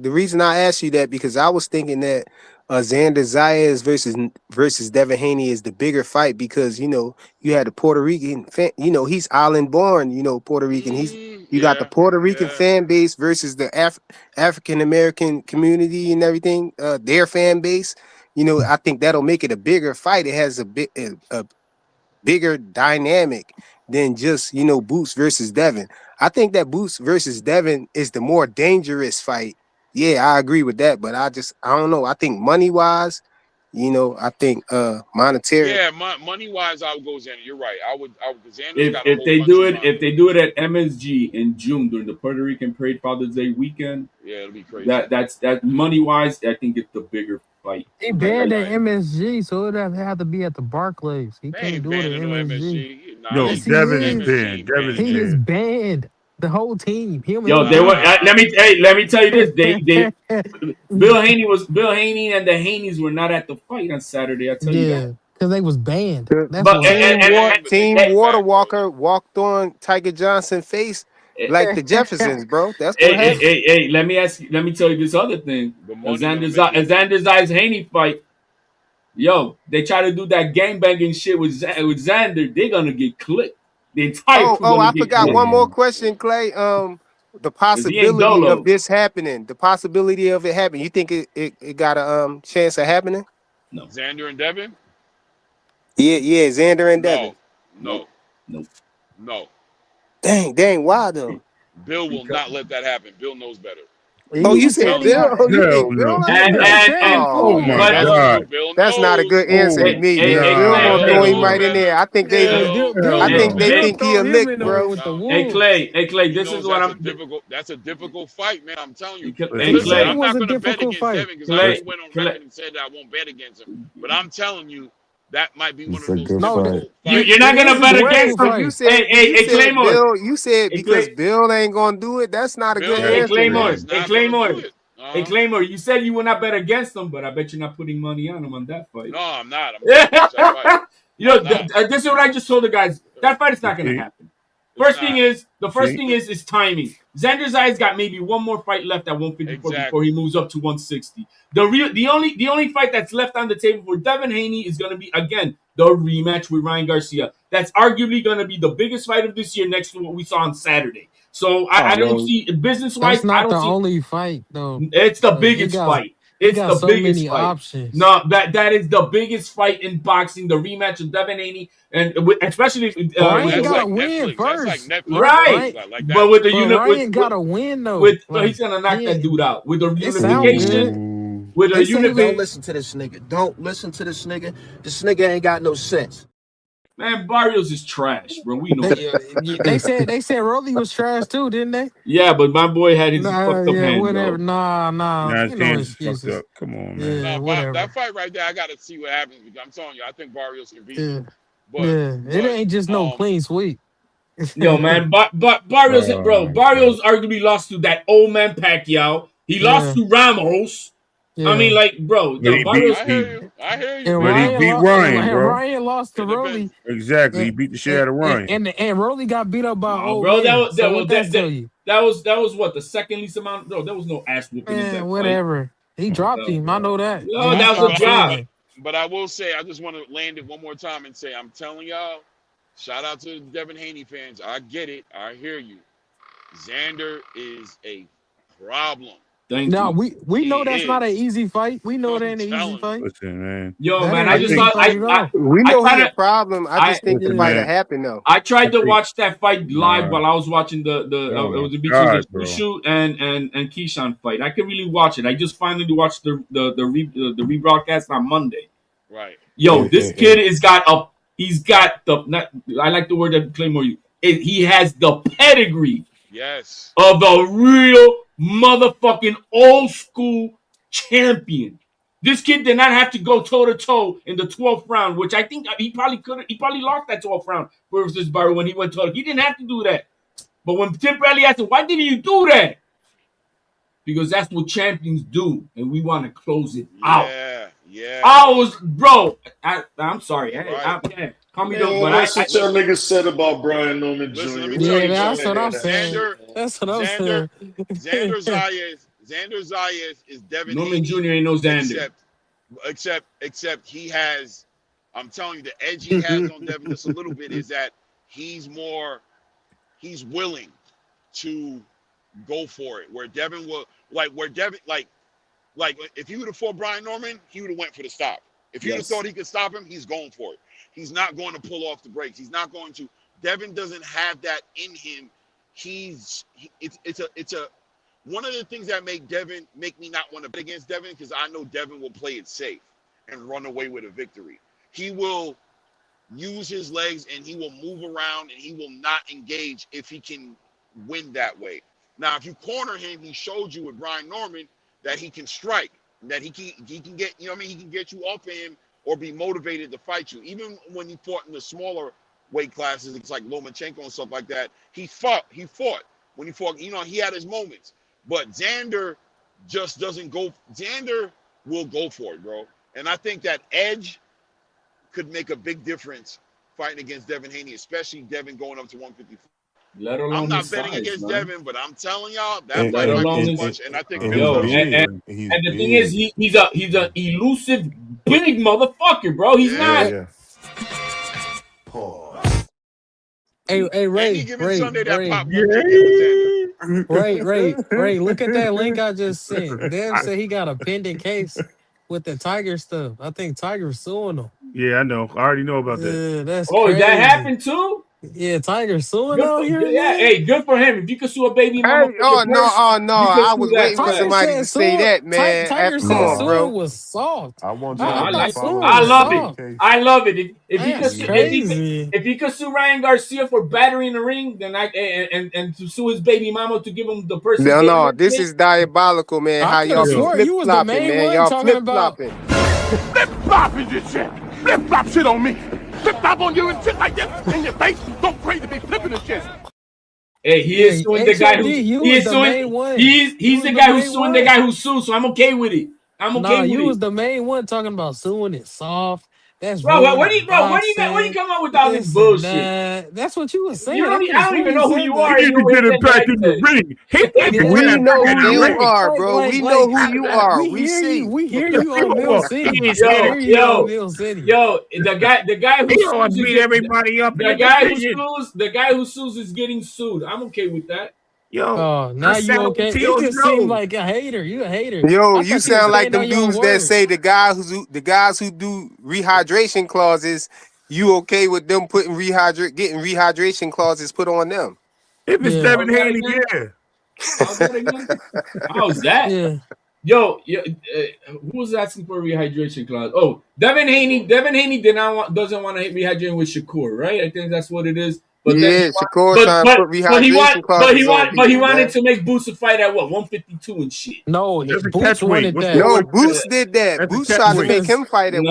The reason I asked you that because I was thinking that Xander Zayas versus Devin Haney is the bigger fight because you had the Puerto Rican he's island born, Puerto Rican. You got the Yeah, Puerto Rican yeah. fan base versus the African American community and everything, their fan base. I think that'll make it a bigger fight. It has a bigger dynamic than just Boots versus Devin. I think that Boots versus Devin is the more dangerous fight. Yeah, I agree with that, but I don't know. I think money wise, I think monetary. Yeah, money wise, I would go Xander. You're right. I would. Xander's If got a if whole they do country it behind if him. they do it at MSG in June during the Puerto Rican Parade Father's Day weekend, Yeah, it'll be crazy. that money wise, I think it's the bigger fight. He Yeah, you're banned at right. MSG, so it'd have to be at the Barclays. He They can't ain't do it at banning no MSG. MSG. Nah, Yo, Yes, they he Devin is is. MSG banned. ain't Devin banning is He is shit. banned. banned. The whole team. Him Yo, and they were. Nah, Let me tell you this. Bill Haney and the Haneys were not at the fight on Saturday. I tell you that. yeah, because they was banned. That's But they why. was banned, but they Team came Water back, bro. Walker walked on Tiger Johnson's face hey, like the Jeffersons, bro. That's what hey, happened. let me tell you this other thing. The money gonna make it. Xander's Eyes Haney fight. Yo, they try to do that gang banging shit with Xander. They're gonna get clipped. The entire crew Oh, gonna I get forgot clipped one more Mm. question, Clay. The because he ain't possibility of dolo. this happening, the possibility of it happening. You think it got a chance of happening? No, Xander and Devin? Yeah, Xander and Devin. No, nope, no, nope. no. Dang, why though? Bill will Because not let that happen. Bill knows better. Oh, you He said said he telling you. Bill? got. Oh, you Hell think Bill no. ain't? He said he and Oh Oh cool. my I'm man, but telling you, God. Bill that's not a knows. good answer to Oh me, man. Bill nah. gonna Bill throw Hell him knows right no. in there. better. I think Bill Yeah, they, Bill, knows. Hell Bill, I think no. they Bill think he throw a him lick, in there bro. with the No. wolves. Clay, He this is knows what I'm. that's a difficult fight, man. I'm telling you. Hey, Who Listen, said Clay, it I'm was not a gonna bet difficult against fight? Devin because I Clay, already went on Clay. record and said that I won't bet against him. But I'm telling you, that might be one It's of a those good No, fight. difficult You're fights. not it gonna is a bet Wait, against difficult so him. you fight. said Claymore. Bill? You said Hey, because Clay. Bill ain't gonna do it? That's not a good Hey, Bill answer, Claymore. man. is Hey, not gonna do Claymore. it. Hey, Claymore. You said you will not bet against him, but I bet you're not putting money on him on that fight. No, I'm not. I'm gonna watch that fight. I'm not. This is what I just told the guys. That fight is not gonna See? happen. It's The first See? thing is timing. Xander Zayas got maybe one more fight left at 154 before he exactly. moves up to 160. The only fight that's left on the table for Devin Haney is gonna be again the rematch with Ryan Garcia. That's arguably gonna be the biggest fight of this year next to what we saw on Saturday. So Oh I don't man, see business That's wise. I not the don't see only fight though. it's the He biggest got fight. It's the so biggest many fight. options. No, that is the biggest fight in boxing. The rematch of Devin Haney, and especially with Ryan That's the gotta like win Netflix. That's like first. Netflix, bro. right, Ryan, Like that. but with the but unit Ryan gotta win though. he's gonna knock that dude out with the It sound unification. good. Ooh. With They a say he unit, was. Don't listen to this nigga. Don't listen to this nigga. This nigga ain't got no sense. man, Barrios is trash, bro. We know that. They said Rolly was trash too, didn't they? Yeah, but my boy had his Nah, fucked up yeah, hand, whatever. though. Nah. Nah, his You know hands is fucked excuses. up. Come on, man. Yeah, No, that whatever. fight right there, I gotta see what happens because I'm telling you, I think Barrios can beat him. Yeah, But yeah. It but ain't just no clean sweep. Yo, man, but Barrios, Oh bro, my God. Barrios arguably lost to that old man Pacquiao. He lost Yeah, to Ramos. I mean, yeah. like, bro, But no, he beat Barrios. I hear he you. I hear you. And but he Ryan beat lost. And Ryan, bro. Ryan lost to It depends. Rolly. Exactly. He And beat the shit and, out of Ryan. and Rolly got beat up by No, old bro, men. So what that tell you? that was what the second least amount. Bro, there was no ass whooping in Man, that fight. whatever. He Oh dropped my No, him. I God. know that, and no, he that was a stopped job. breathing. But I will say, I just want to land it one more time and say, I'm telling y'all, shout out to the Devin Haney fans. I get it. I hear you. Xander is a problem. Thank Now you. we know He that's not an is. easy fight. We know it I'm ain't an easy telling you. fight. Listen, man. Yo, That man, ain't I an I just easy think thought fight at all. we I know he kind a of problem. I just I think the listen, Yeah. fight will man. happen though. I I tried to think watch that fight live nah. while I was watching the Oh it my was between the God, bro. Shoot and Keyshawn fight. I could really watch it. I just finally watched the rebroadcast on Monday. Right. Yo, And, this and, kid and he's got the not, I like the word that Claymore you. He has the pedigree Yes. of a real motherfucking old school champion. This kid did not have to go toe to toe in the 12th round, which I think he probably could. He probably lost that 12th round versus Barrow when he went toe. He didn't have to do that. But when Tim Bradley asked him, "Why didn't you do that?" Because that's what champions do, and we want to close it out. Yeah. Yeah. I was, bro. I'm sorry. You're right. Call me Man, dope, but that's what y'all listen, niggas said about Brian Norman listen. Let Jr. me We tell Yeah, you, ain't trying that's bro. to what hear I'm that saying. shit, Xander, man. That's what I'm Xander, saying. Xander Zayas is Devin Norman Haney, Jr. ain't no Xander. except he has. I'm telling you, the edge he has on Devin just a little bit is that he's willing to go for it. Where Devin will like if he would have fought Brian Norman, he would have went for the stop. If you'd have thought he could stop him, he's going for it. He's not going to pull off the brakes. He's not going to. Devin doesn't have that in him. It's a one of the things that make me not want to bet against Devin, because I know Devin will play it safe and run away with a victory. He will use his legs and he will move around and he will not engage if he can win that way. Now, if you corner him, he showed you with Brian Norman that he can strike, that he can get, you know what I mean, he can get you off of him or be motivated to fight you. Even when he fought in the smaller weight classes, it's like Lomachenko and stuff like that, he fought. When he fought, you know, he had his moments. But Xander just doesn't go. Xander will go for it, bro. And I think that edge could make a big difference fighting against Devin Haney, especially Devin going up to 154. Let alone I'm not his betting size, against man. Devin, but I'm telling y'all that And Let fight and might be alone too and, his much, and I think and Bill he's yo, knows it. big. and He's the thing is, big. he's an elusive big motherfucker, bro. He's Yeah, Yeah. not. yeah. Pause. Hey, Any given Sunday, that Ray, popcorn chicken with Xander. Ray. Look at that link I just sent. Dev I, said he got a pending case with the Tiger stuff. I think Tiger's suing him. yeah, I know. I already know about that. That's Oh, that crazy. happened too. Yeah, Tiger's suing Good out for, here yeah, again. hey, good for him. If you could sue a baby mama Hey, for your purse, oh no, you could I sue was that waiting for fat. Tiger somebody to said say suing. that, man. Tiger Come said on, Nah, suing bro. was soft. I want No, y'all to I just thought follow suing I the was love Xander it. soft. case. I love it. If he could, That's Yeah. crazy. if he could sue Ryan Garcia for battery in the ring, then and to sue his baby mama to give him the purse he gave him No, and this shit. is diabolical, man. I How could have y'all be Yo, swore flip you was the flopping, main man. one Y'all talking flip about. flopping. Flip flopping this shit. Flip flop shit on me. Flip flop on you and shit like this in your face. Don't crazy be flipping this shit. Hey, he Yeah, is suing the guy HOD, who's you he was is the suing. main one. You He's was the the guy who's main suing the one. guy who sued. So I'm okay with it. I'm Nah, okay with you it. was the main one talking about suing it soft. That's Bro, ruining where do you boxing. come up with all this This and bullshit? that. That's what you was You saying. don't. I could I have don't swore even you know who said you that. are, he and need you to already get it said back that. in the ring. He need to get We that Yeah, back know in who the you ring. are, bro. We know who you are. we We hear you. see. We hear you on Mill Sure. City. He We Yo, hear you on yo, Mill City. yo, the guy who he always sues is beat everybody up in the the guy who division. sues the guy who sues is getting sued. I'm okay with that. Yo, Oh, I now sat you on okay? It Tito's just seemed nose. like a hater. You a hater. Yo, I you thought you was sound like standing them on your dudes that word. say the guys who do rehydration clauses. You okay with them getting rehydration clauses put on them? If it's Yeah, How's Devin that Haney, again? yeah. How's that again? How's that? yeah. Who was asking for a rehydration clause? Oh, Devin Haney. Devin Haney doesn't want to rehydrate with Shakur, right? I think that's what it is. But then Yeah, Shakur trying to put rehydration clauses on but he people, wanted man. to make Boots a fight at what 152 and shit. No, That's a Boots catch weight. wanted What's that what? No, Uh, Boots did that. That's a Boots catch tried to weight. make because him fight at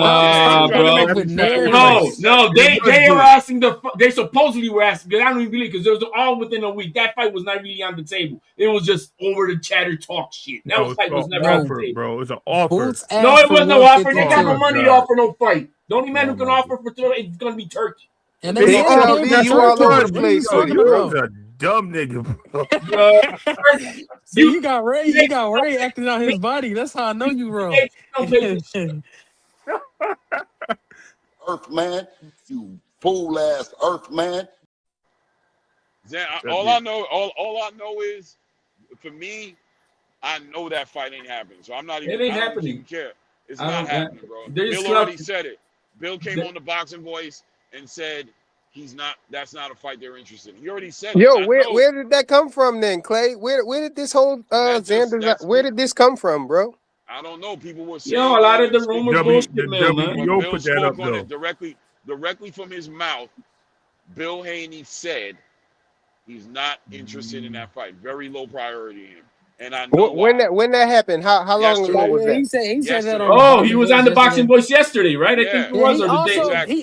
He Nah, was trying to 152. make bro. come him with fight at narratives. No, 150. And he was they were good. asking they supposedly were asking because I don't even believe because it was all within a week. That fight was not really on the table. It was just over the chatter talk shit. That No, it's fight was an never on No, the offer, table. bro. It's an offer. Boots No, asked it for was no offer. They Oh got no my 152, money to God. offer no fight. The only man Oh who can my God. offer for it's gonna be Turkey. and they He Hey, said it offered. came LD, from That's you what it all Turkey. over was. the What are you place Yo, with talking it, you bro. was about? a dumb nigga, bro. Turkey, See, you you got Ray acting out his body. That's how I know you wrong. don't pay for shit. Earth man, you fool ass Earth man. That's All it. I know, all I know is, for me, I know that fight ain't happening. So It ain't I don't even happening. care. It's I not don't. happening, bro. There's Bill club. already said it. Bill came on the Boxing Voice and said that's not a fight they're interested in. He already said it. Yo, I know where did that come from then, Clay? Where did this whole that's where did this come from, bro? I don't know. People were Yo, a saying lot it of the and rumors speaking on it. bullshit The mill, man. When WBO Bill put that up spoke on it though. directly from his mouth, Bill Haney said he's not interested in that fight. Very low priority to him. And I know why. When that happened? How long ago Like, Yesterday. was yeah, that? he said that on Yesterday. the Oh, he boxing was voice on the Boxing yesterday. Voice yesterday, right? I think Yeah, he Yeah, was, or the day. exactly.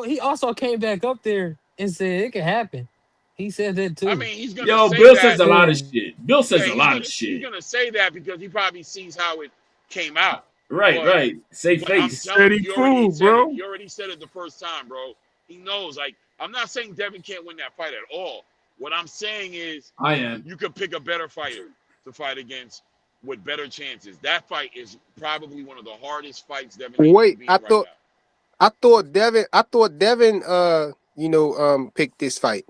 he also came back up there and said it could happen. He said that I too. mean, he's gonna Yo, say Bill says that. a lot Yeah, of shit. Bill Yeah, says a lot of he's shit. gonna say that because he probably sees how it came out. Right, But right. Save I'm face. telling Steady you, he already food, said it. bro. He already said it the first time, bro. He knows. Like, I'm not saying Devin can't win that fight at all. What I'm saying is I am. you could pick a better fighter to fight against with better chances. That fight is probably one of the hardest fights Devin Haney Wait, can be in right now. I thought Devin picked this fight.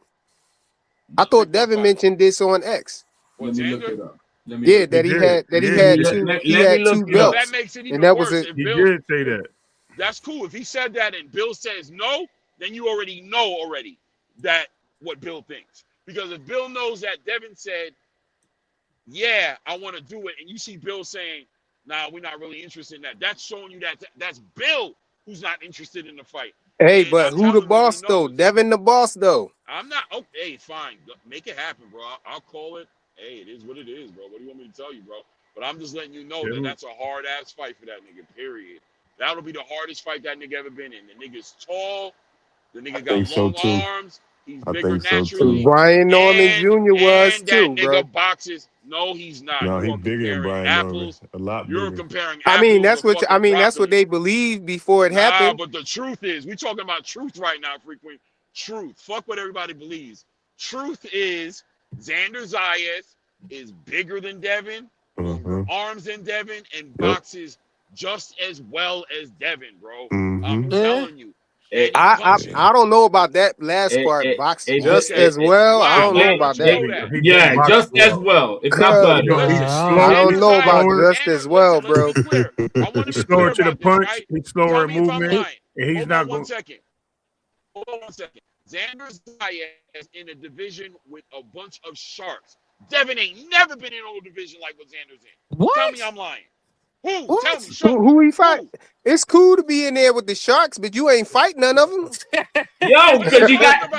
I thought Devin mentioned this on X. Let me look it up. Yeah, that he had two You know, that belts. makes it And even that was worse. it. If He Bill, did say that. that's cool. If he said that and Bill says no, then you already know that what Bill thinks. Because if Bill knows that Devin said, yeah, I want to do it, and you see Bill saying, nah, we're not really interested in that, that's showing you that that's Bill who's not interested in the fight. Hey, And but I'm who the telling you, boss he though? knows. Devin the boss though. I'm not. Oh, hey, fine. Make it happen, bro. I'll call it. Hey, it is what it is, bro. What do you want me to tell you, bro? But I'm just letting you know that that's a hard-ass fight for that nigga, period. That'll be the hardest fight that nigga ever been in. The nigga's tall. The nigga got long arms. He's bigger naturally. Brian Norman Jr. was And too, that bro. nigga boxes. No, he's not. No, You he's are bigger than comparing Brian Norman. apples. A lot You're bigger. comparing I apples mean, to fucking that's what broccoli. they believed before it happened. But the truth is, we talking about truth right now, frequent. Truth. Fuck what everybody believes. Truth is, Xander Zayas is bigger than Devin, longer arms than Devin, and boxes just as well as Devin, bro. I'm telling you. I don't know about that last part. Boxing just as well. I don't know about that. Yeah, just as well. If not better. I don't know about just as well, bro. Let's be clear. I want to He's be clear slower to the about this, punch. right? He's slower Tell in me if I'm movement. lying. And he's Hold not on one going. second. Hold on 1 second. Xander Zayas in a division with a bunch of sharks. Devin ain't never been in no division like what Xander's in. What? Tell me I'm lying. Who? What? Tell me. Show me. Who he fight? It's cool to be in there with the sharks, but you ain't fight none of them. Yo, because you got,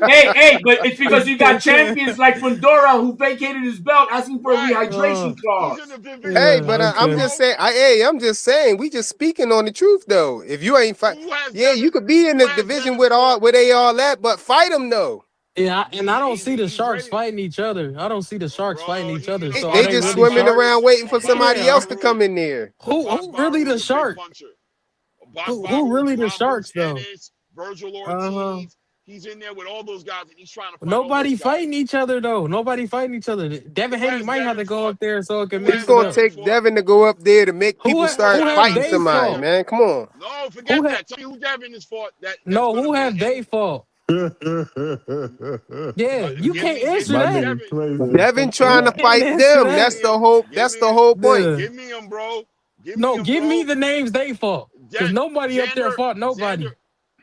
hey, but it's because you got champions like Fundora who vacated his belt asking for a rehydration clause. Hey, but I'm just saying. I'm just saying. We just speaking on the truth though. If you ain't fight, yeah, you could be in the division with where they all at, but fight them though. Yeah, and I don't see the sharks fighting each other. I don't see the sharks fighting each other. So They just really swimming around waiting for somebody else to come in there. Who really the shark? Who really the sharks though? Virgil Ortiz. He's in there with all those guys, and he's trying to fight Nobody fighting each other though. Nobody fighting each other. Devin Haney might have to go up there so it can mix It's it gonna up. take Devin to go up there to make people start fighting somebody, fought? man. Come on. No, forget that. Tell me who Devin is fought. No, who have they fought? Yeah, you can't answer that. Devin trying to fight them. That's the whole. That's the whole point. Give me them, bro. Give me the names they fought. Because nobody up there fought nobody.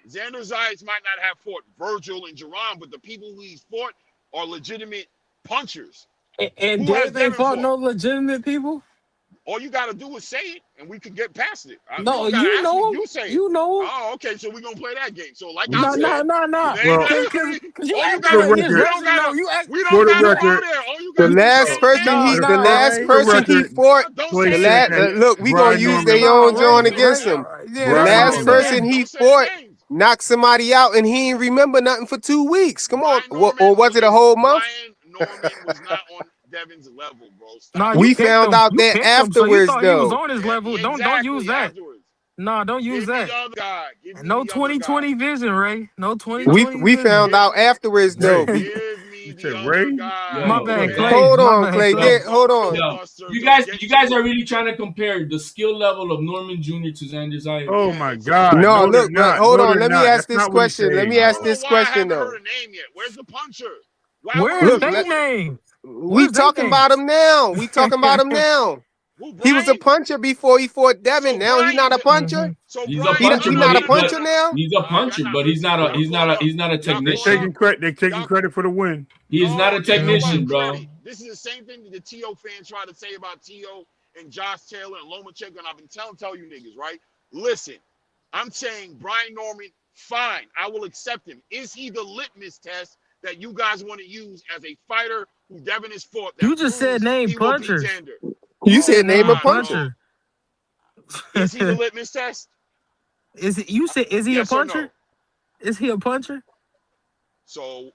Xander Zayas might not have fought Virgil and Jerron, but the people who he's fought are legitimate punchers. And did they fought no legitimate people? All you got to do is say it, and we can get past it. No, you know you say it. You know Oh, okay, so we're going to play that game. So like no, I said. No. Because you act got we don't got to The last person he fought. Look, we gonna use their own John against him. The last person he fought knocked somebody out, and he ain't remember nothing for 2 weeks. Come on, or was it a whole month? Brian Norman was not on Devin's level, bro. We found out that afterwards, so though. He was on his level. Don't use that. No, don't use that. No 2020 vision, Ray. No 2020 We found out afterwards, though. My bad, Clay. Hold on, Clay. Hold on. Yo, you guys are really trying to compare the skill level of Norman Jr. to Xander Zayas. Oh my God! No, look, but hold on. Let me ask this question. Let me ask this question though. Where's the puncher? Where's their name? We talking about him now. We talking about him now. He was a puncher before he fought Devin. Now he's not a puncher. He's a puncher. He's not a puncher now. He's a puncher, but he's not a technician. They taking credit for the win. He is not a technician, bro. This is the same thing that the T.O. fans try to say about T.O. and Josh Taylor and Lomachenko, and I've been tell you niggas, right? Listen, I'm saying Brian Norman, fine, I will accept him. Is he the litmus test that you guys want to use as a fighter who Devin has fought? You just said name puncher. You said name a puncher. Is he the litmus test? Is he a puncher? No? Is he a puncher? So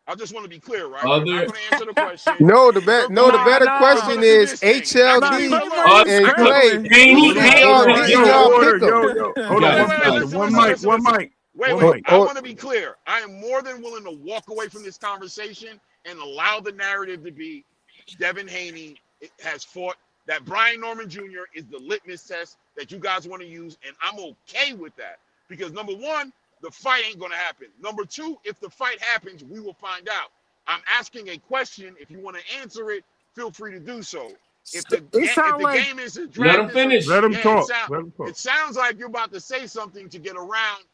I just want to be clear, right? I'm not going to answer the question. No, the better question is HLD and Clay. Hold on, one mic. Wait. I want to be clear. I am more than willing to walk away from this conversation and allow the narrative to be Devin Haney has fought, that Brian Norman Jr. is the litmus test that you guys want to use, and I'm okay with that. Because number one, the fight ain't going to happen. Number two, if the fight happens, we will find out. I'm asking a question. If you want to answer it, feel free to do so. If the game is to drag let him finish. Let him talk. It sounds like you're about to say something to get around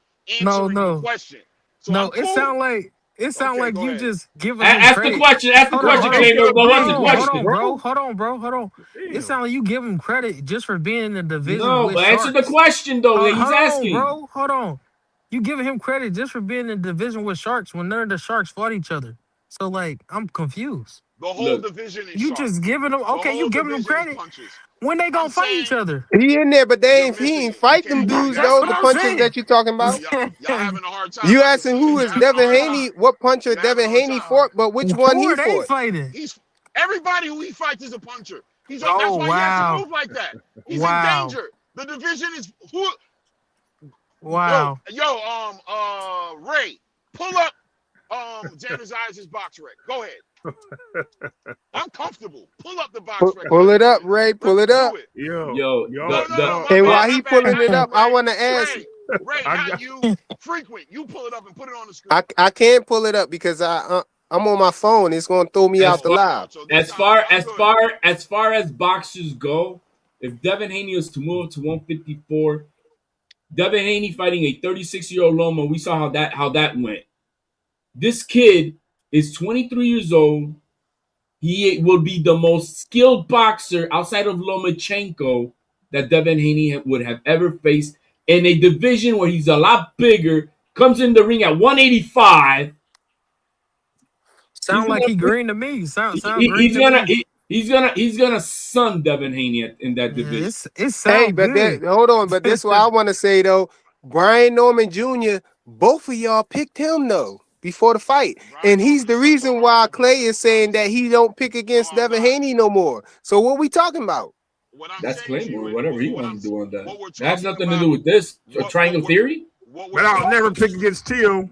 answering the question. So no, cool. it sound like you ahead. just giving him Ask credit. the question. Ask the question, Kato. What's the question? Hold on. It sounds like you give him credit just for being in the division. No, with but Sharks. answer the question though. He's asking. Hold on. You giving him credit just for being in the division with Sharks when none of the Sharks fought each other. So like, I'm confused. The whole division is you just giving them you giving them credit when they gonna fight each other. He in there, but he ain't fight them dudes though. The punches that you talking about. Y'all having a hard time. You asking who is Devin Haney? What puncher Devin Haney fought? But which one he fought? Fighting? Everybody who he fights is a puncher. That's why he has to move like that. He's in danger. The division is who. Wow. Yo, Ray, pull up Xander Zayas' box rec. Go ahead. I'm comfortable. Pull up the box rec. Pull it up, Ray. Pull it up. Yo. And while he pulling it up, I want to ask. Ray, not you. Frequent. You pull it up and put it on the screen. I can't pull it up because I'm on my phone. It's gonna throw me out the live. As far as boxers go, if Devin Haney was to move to 154, Devin Haney fighting a 36-year-old Loma, we saw how that went. This kid is 23 years old. He will be the most skilled boxer outside of Lomachenko that Devin Haney would have ever faced in a division where he's a lot bigger. Comes in the ring at 185. Sound like he green to me. He's gonna sun Devin Haney in that division. Hold on, but this is what I want to say though. Brian Norman Jr. Both of y'all picked him though before the fight, and he's the reason why Clay is saying that he don't pick against Devin Haney no more. So what we talking about? That's Claymore, whatever he wants to do on that. That has nothing to do with this. A triangle theory. But I'll never pick against Teal.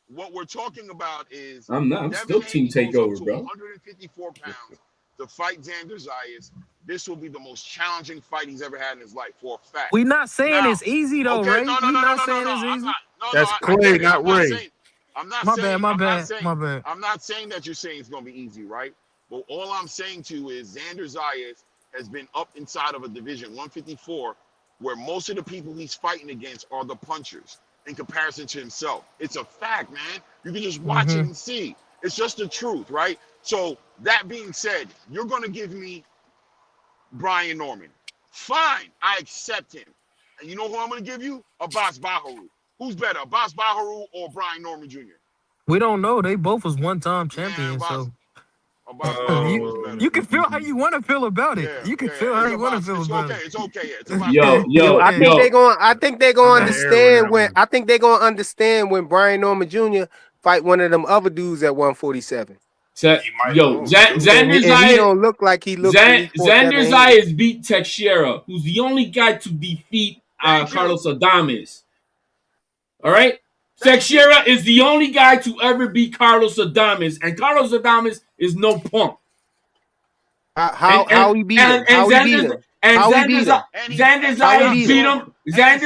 What we're talking about is I'm still team takeover, bro. 154 pounds to fight Xander Zayas. This will be the most challenging fight he's ever had in his life for a fact. We not saying it's easy though, Ray. No, not saying it's easy. That's Clay, not Ray. My bad. I'm not saying that you're saying it's gonna be easy, right? But all I'm saying to you is Xander Zayas has been up inside of a division 154 where most of the people he's fighting against are the punchers in comparison to himself. It's a fact, man. You can just watch it and see. It's just the truth, right? So that being said, you're gonna give me Brian Norman. Fine, I accept him. And you know who I'm gonna give you? Abbas Baharu. Who's better, Abbas Baharu or Brian Norman Jr.? We don't know. They both was one-time champions, so you can feel how you want to feel about it. You can feel how you want to feel about it. It's okay. I think they're gonna understand when. I think they're gonna understand when Brian Norman Jr. fight one of them other dudes at 147. Xander Zayas, he don't look like he looks. Xander Zayas beat Teixeira, who's the only guy to defeat Carlos Adames. All right, Teixeira is the only guy to ever beat Carlos Adames, and Carlos Adames is no punk. How he beat him? How he beat him? Xander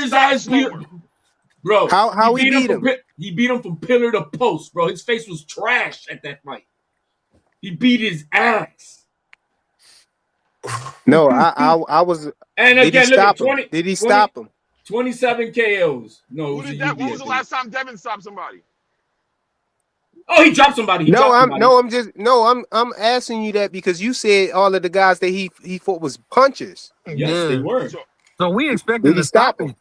Zayas beat him. Bro, how he beat him? He beat him from pillar to post, bro. His face was trash at that fight. He beat his ass. No, I was. And did again, he stop him? Did he stop him? 27 KOs. No. When was the last time Devin stopped somebody? Oh, he dropped somebody. I'm asking you that because you said all of the guys that he fought was punchers. Yes, they were. So we expected to stop him.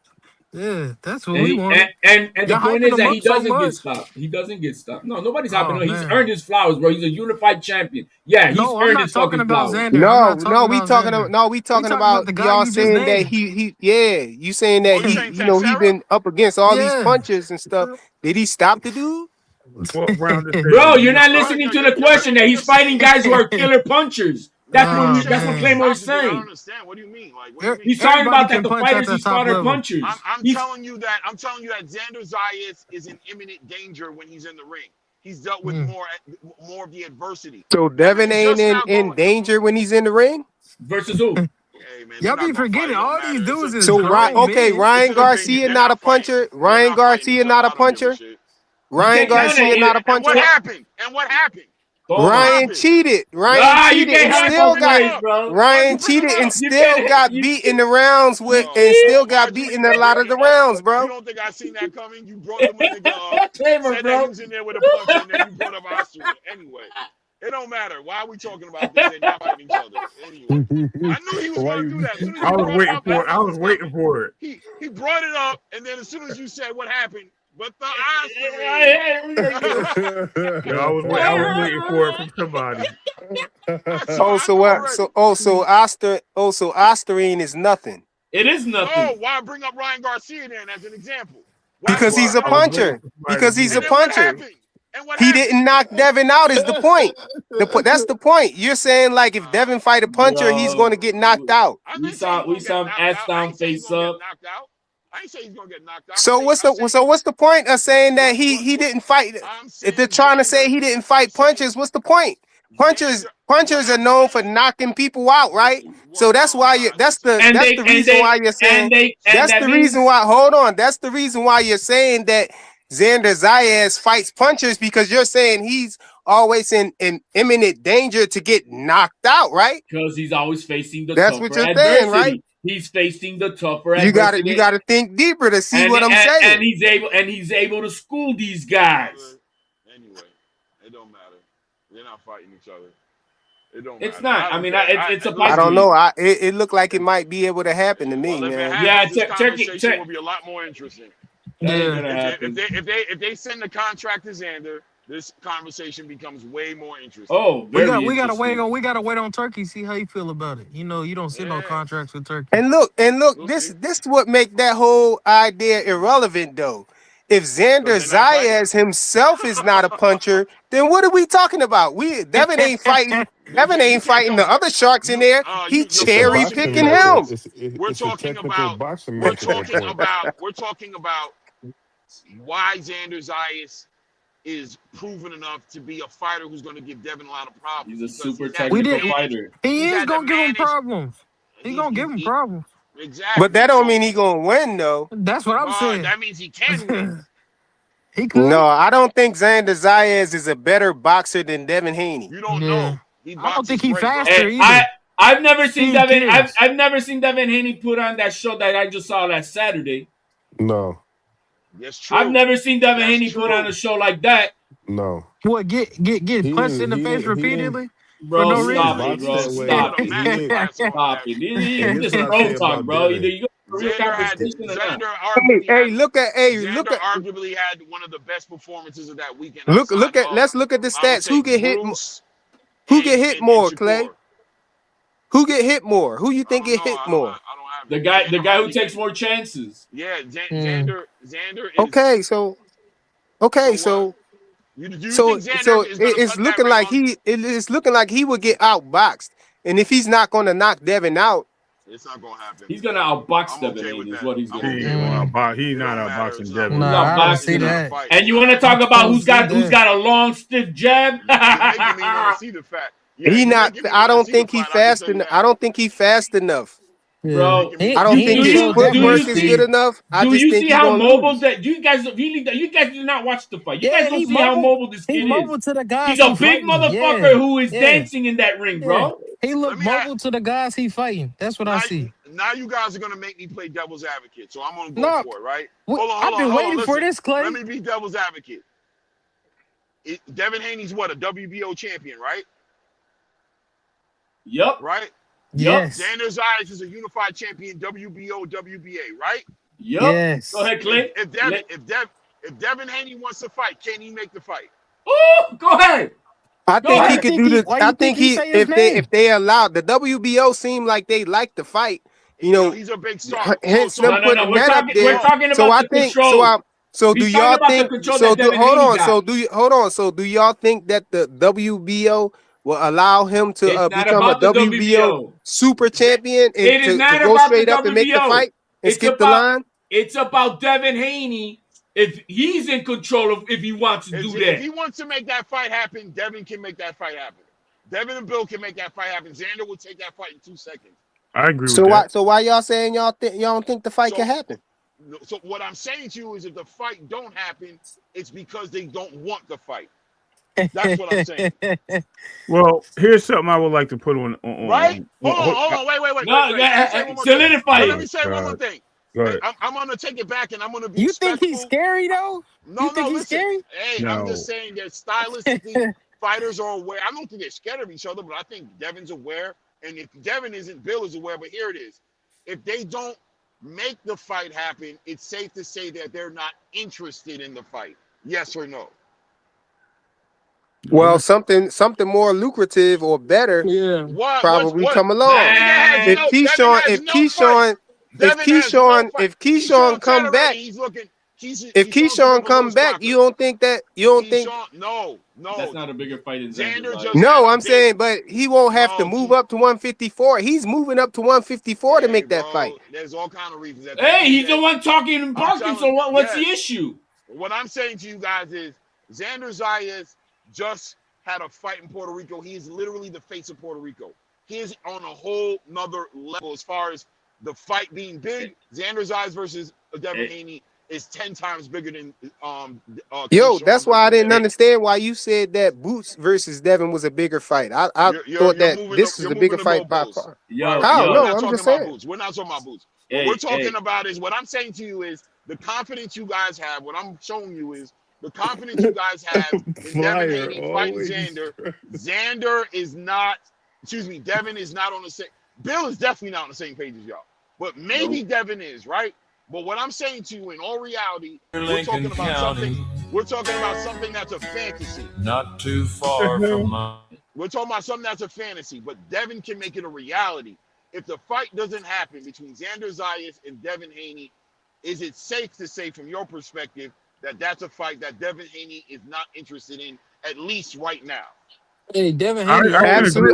Yeah, that's what we want. And the point is that he doesn't get stopped. He doesn't get stopped. No, nobody's hopping on. He's earned his flowers, bro. He's a unified champion. Yeah, he's earned his fucking flowers. We talking about y'all saying that you saying that he been up against all these punches and stuff. Did he stop the dude? Bro, you're not listening to the question that he's fighting guys who are killer punchers. That's Nah, what I'm that's saying what he's Claymore is stopped it, dude. I don't saying. understand. What do you mean? Like, what do you mean? He's talking Everybody about that can the punch at fighters the he top fought are level. punchers. I'm telling you that Xander Zayas is in imminent danger when he's in the ring. He's dealt with more of the adversity. So Devin is ain't just now in going. danger when he's in the ring. Versus who? Hey man, they're Y'all not be gonna fight. forgetting It don't all matter. these dudes is So grown okay, men. Ryan It's in a venue. Garcia They're not a not fighting. puncher. They're Ryan not fighting Garcia each other. not a I don't give a puncher. shit. Ryan can't count Garcia it. not a And what puncher. happened? And what happened? Toma. Ryan cheated. Ryan Nah, you cheated can't and have it still both got ways, bro. Why'd Ryan you bring him cheated and up? You still can't. got beat in the rounds with and still got Why'd you beat even in a lot bring of the him up? rounds, You bro. don't think I seen that coming? You brought the nigga up, Claymore, said that he bro. was in there with a puncher, and then you brought up Oscar. Anyway, it don't matter. Why are we talking about this? They're not fighting each other. Anyway, I knew he was Why going to do you? that. As soon as I you was brought it waiting up, I for it. knew I it was was waiting coming. for it. He brought it up, and then as soon as you said what happened, but the Oscar. Yeah, I was waiting for it from somebody. Oh, I so knew what? already. So Osterine is nothing It is No, nothing. why bring up Ryan Garcia then as an example? Why because bring he's him a I up? was waiting puncher. for somebody to Because do he's a And that. then what puncher. happened? And what He happened? didn't knock Devin out. Is the point? That's the point. You're saying like if Devin fight a puncher, he's going Bro, to get knocked out. I we didn't say he's gonna get saw him knocked ass out. I down ain't say he's face gonna get up. knocked out. I ain't say he's gonna get knocked out. So what's the point of saying that he didn't fight? I'm If they're saying trying to say Xander. he didn't I'm fight saying punchers, what's the point? Punchers Xander. What punchers are I'm known for saying. knocking people out, right? So that's Oh why God, listen. And that's they the and reason they why you're saying and that's that the reason means why hold on. That's the reason why you're saying that Xander Zayas fights punchers because you're saying he's always in imminent danger to get knocked out, right? because he's always facing the That's what tougher you're saying, right? adversity. He's facing the tougher You adversity, gotta think deeper to see and, what I'm and saying. and he's able to school these guys. Anyway, it don't matter. They're not fighting each other. It don't It's matter. not. I I don't mean, care. it's a I pipe Listen. don't know. dream. It looked like it might be able to happen to me, Well, if it man. Yeah, happens, this conversation will be a lot more interesting. That ain't Yeah. gonna happen. If they send the contract to Xander, this conversation becomes way more interesting. Oh, We very gotta wait interesting. on Turkey, see how you feel about it. You know, you don't send no Yeah, contracts with Turkey. And look, we'll this see. this what make that whole idea irrelevant though. If Xander Because they're not fighting. Zayas himself is not a puncher, then what are we talking about? Devin ain't fighting. Devin You ain't can't fighting come. the other sharks in there. He Your It's a cherry force boxing picking match. him. is. We're It's a talking technical about. boxing We're match at that talking point. about. We're talking about why Xander Zayas is proven enough to be a fighter who's going to give Devin a lot of problems. He's a Because super he's had to technical manage. fighter. He He's is had to gonna give him manage. problems. He gonna give him problems. Exactly. But that don't So, mean he gonna win though. That's what I'm saying. that means he can win. He could. No, I don't think Xander Zayas is a better boxer than Devin Haney. You don't Yeah. know. He I don't think boxes he great, bro. faster Hey, either. I've never seen Speed Devin. kills. I've never seen Devin Haney put on that show that I just saw last Saturday. No, That's true. I've never seen Devin That's Haney put on true. a show like that. no. What get He punched in didn't. the He face didn't. He didn't. repeatedly for Bro, no He didn't stop reason? it, box bro. that way. Stop Put a it. master He. class on Stop that. it. And This this is what I pro say talk, about bro. Devin. Either you got a real competition or not. Xander arguably had Look at one of the best performances of that weekend. let's Outside of, look at the I would stats. say Bruce Who get hit and more, Clay? Shakur. Who get hit more? Who you I think don't get know. hit I more? don't have The it. guy Xander who hardly takes gets. more chances. Yeah, Mm. Xander is. Okay, so So what? Do you think Xander is going to it's cut that looking ring like on? it's looking like he would get outboxed. And if he's not gonna knock Devin out, It's not going to happen. He's gonna outbox I'm Devin okay with Haney is that. what he's I'm gonna He do. okay with ain't it. gonna He's It not don't matter. outboxing It's not Devin. worth Nah, I it. don't Outboxing It's see him. not a that. fight. And you want to talk about don't who's see got that. a long stiff jab? You're making me want to see the fact. Yeah, he you're not. making me I want to don't see the think he fight. I can fast tell you enough. that. I don't think he fast enough. Yeah. You're Bro, making me. I don't think do his you footwork is good see enough. I do just you think see he how gonna mobile lose. that you guys do not watch the fight. You guys Yeah, don't he see how mobile. mobile this He kid is. mobile to the guys He's he a big fighting. motherfucker Yeah. who is Yeah. dancing in that ring, Yeah. bro. He Let look me mobile to the guys he fighting. That's what I see. now you guys are gonna make me play devil's advocate, so I'm gonna go No, for it, right? Hold I've been on. waiting for Listen, this, Clay. let me be devil's advocate. Devin Haney's what, a WBO champion, right? Yup. Right? Yup. Yes. Xander Zayas is a unified champion, WBO, WBA, right? Yup. Yes. Go ahead, Clay. If Devin Haney wants to fight, can he make the fight? Oh, go ahead. I Go think he ahead. could do the. Why I you think he say his name? if they allowed the WBO seem like they like to fight. You know, he's a big star. hence So them No. putting We're that up talking. there. We're talking So about I the think. control. So do He's talking y'all about the think? control So that Devin hold Haney on. got. So do you hold on? So do y'all think that the WBO will allow him to It's not become a about the WBO WBO. super champion and It is to not go about straight the up and make the WBO. fight and It's skip the about line? it's about Devin Haney if he's in control of if he wants to do If that. he wants to make that fight happen, Devin can make that fight happen. Devin and Bill can make that fight happen. Xander will take that fight in 2 seconds. I agree with that. So why y'all saying y'all don't think the fight can happen? So what I'm saying to you is if the fight don't happen, it's because they don't want the fight. That's what I'm saying. Well, here's something I would like to put on. Right? Hold on. Wait. No, solidify Let me say one more thing. Go I'm going to take it back and I'm going to be You respectful. think he's scary though? No, you think he's listen. scary? Hey, No. I'm just saying that stylistically, fighters are aware. I don't think they're scared of each other, but I think Devin's aware. And if Devin isn't, Bill is aware. But here it is. If they don't make the fight happen, it's safe to say that they're not interested in the fight. Yes or no? Well, something more lucrative or better probably come along. If Keyshawn come back, if Keyshawn come back, you don't think no. That's not a bigger fight than Xander. No, I'm saying, but he won't have to move up to 154. He's moving up to 154 to make that fight. There's all kind of reasons. Hey, he's the one talking and barking. So what's the issue? What I'm saying to you guys is Xander Zayas just had a fight in Puerto Rico. He is literally the face of Puerto Rico. He is on a whole nother level as far as the fight being big. Xander Zayas versus Devin Haney is 10 times bigger than Yo, that's why I didn't understand why you said that Boots versus Devin was a bigger fight. I thought that this is a bigger fight by far. How? No, I'm just saying. Boots. We're not talking about Boots. What we're talking about is what I'm saying to you is the confidence you guys have. What I'm showing you is the confidence you guys have in Devin Haney fighting Xander. Xander is not, Devin is not on the same. Bill is definitely not on the same page as y'all. But maybe Devin is, right? But what I'm saying to you, in all reality, we're talking about something that's a fantasy. Not too far from mine. We're talking about something that's a fantasy, but Devin can make it a reality. If the fight doesn't happen between Xander Zayas and Devin Haney, is it safe to say from your perspective that that's a fight that Devin Haney is not interested in, at least right now? Hey, Devin Haney. Absolutely.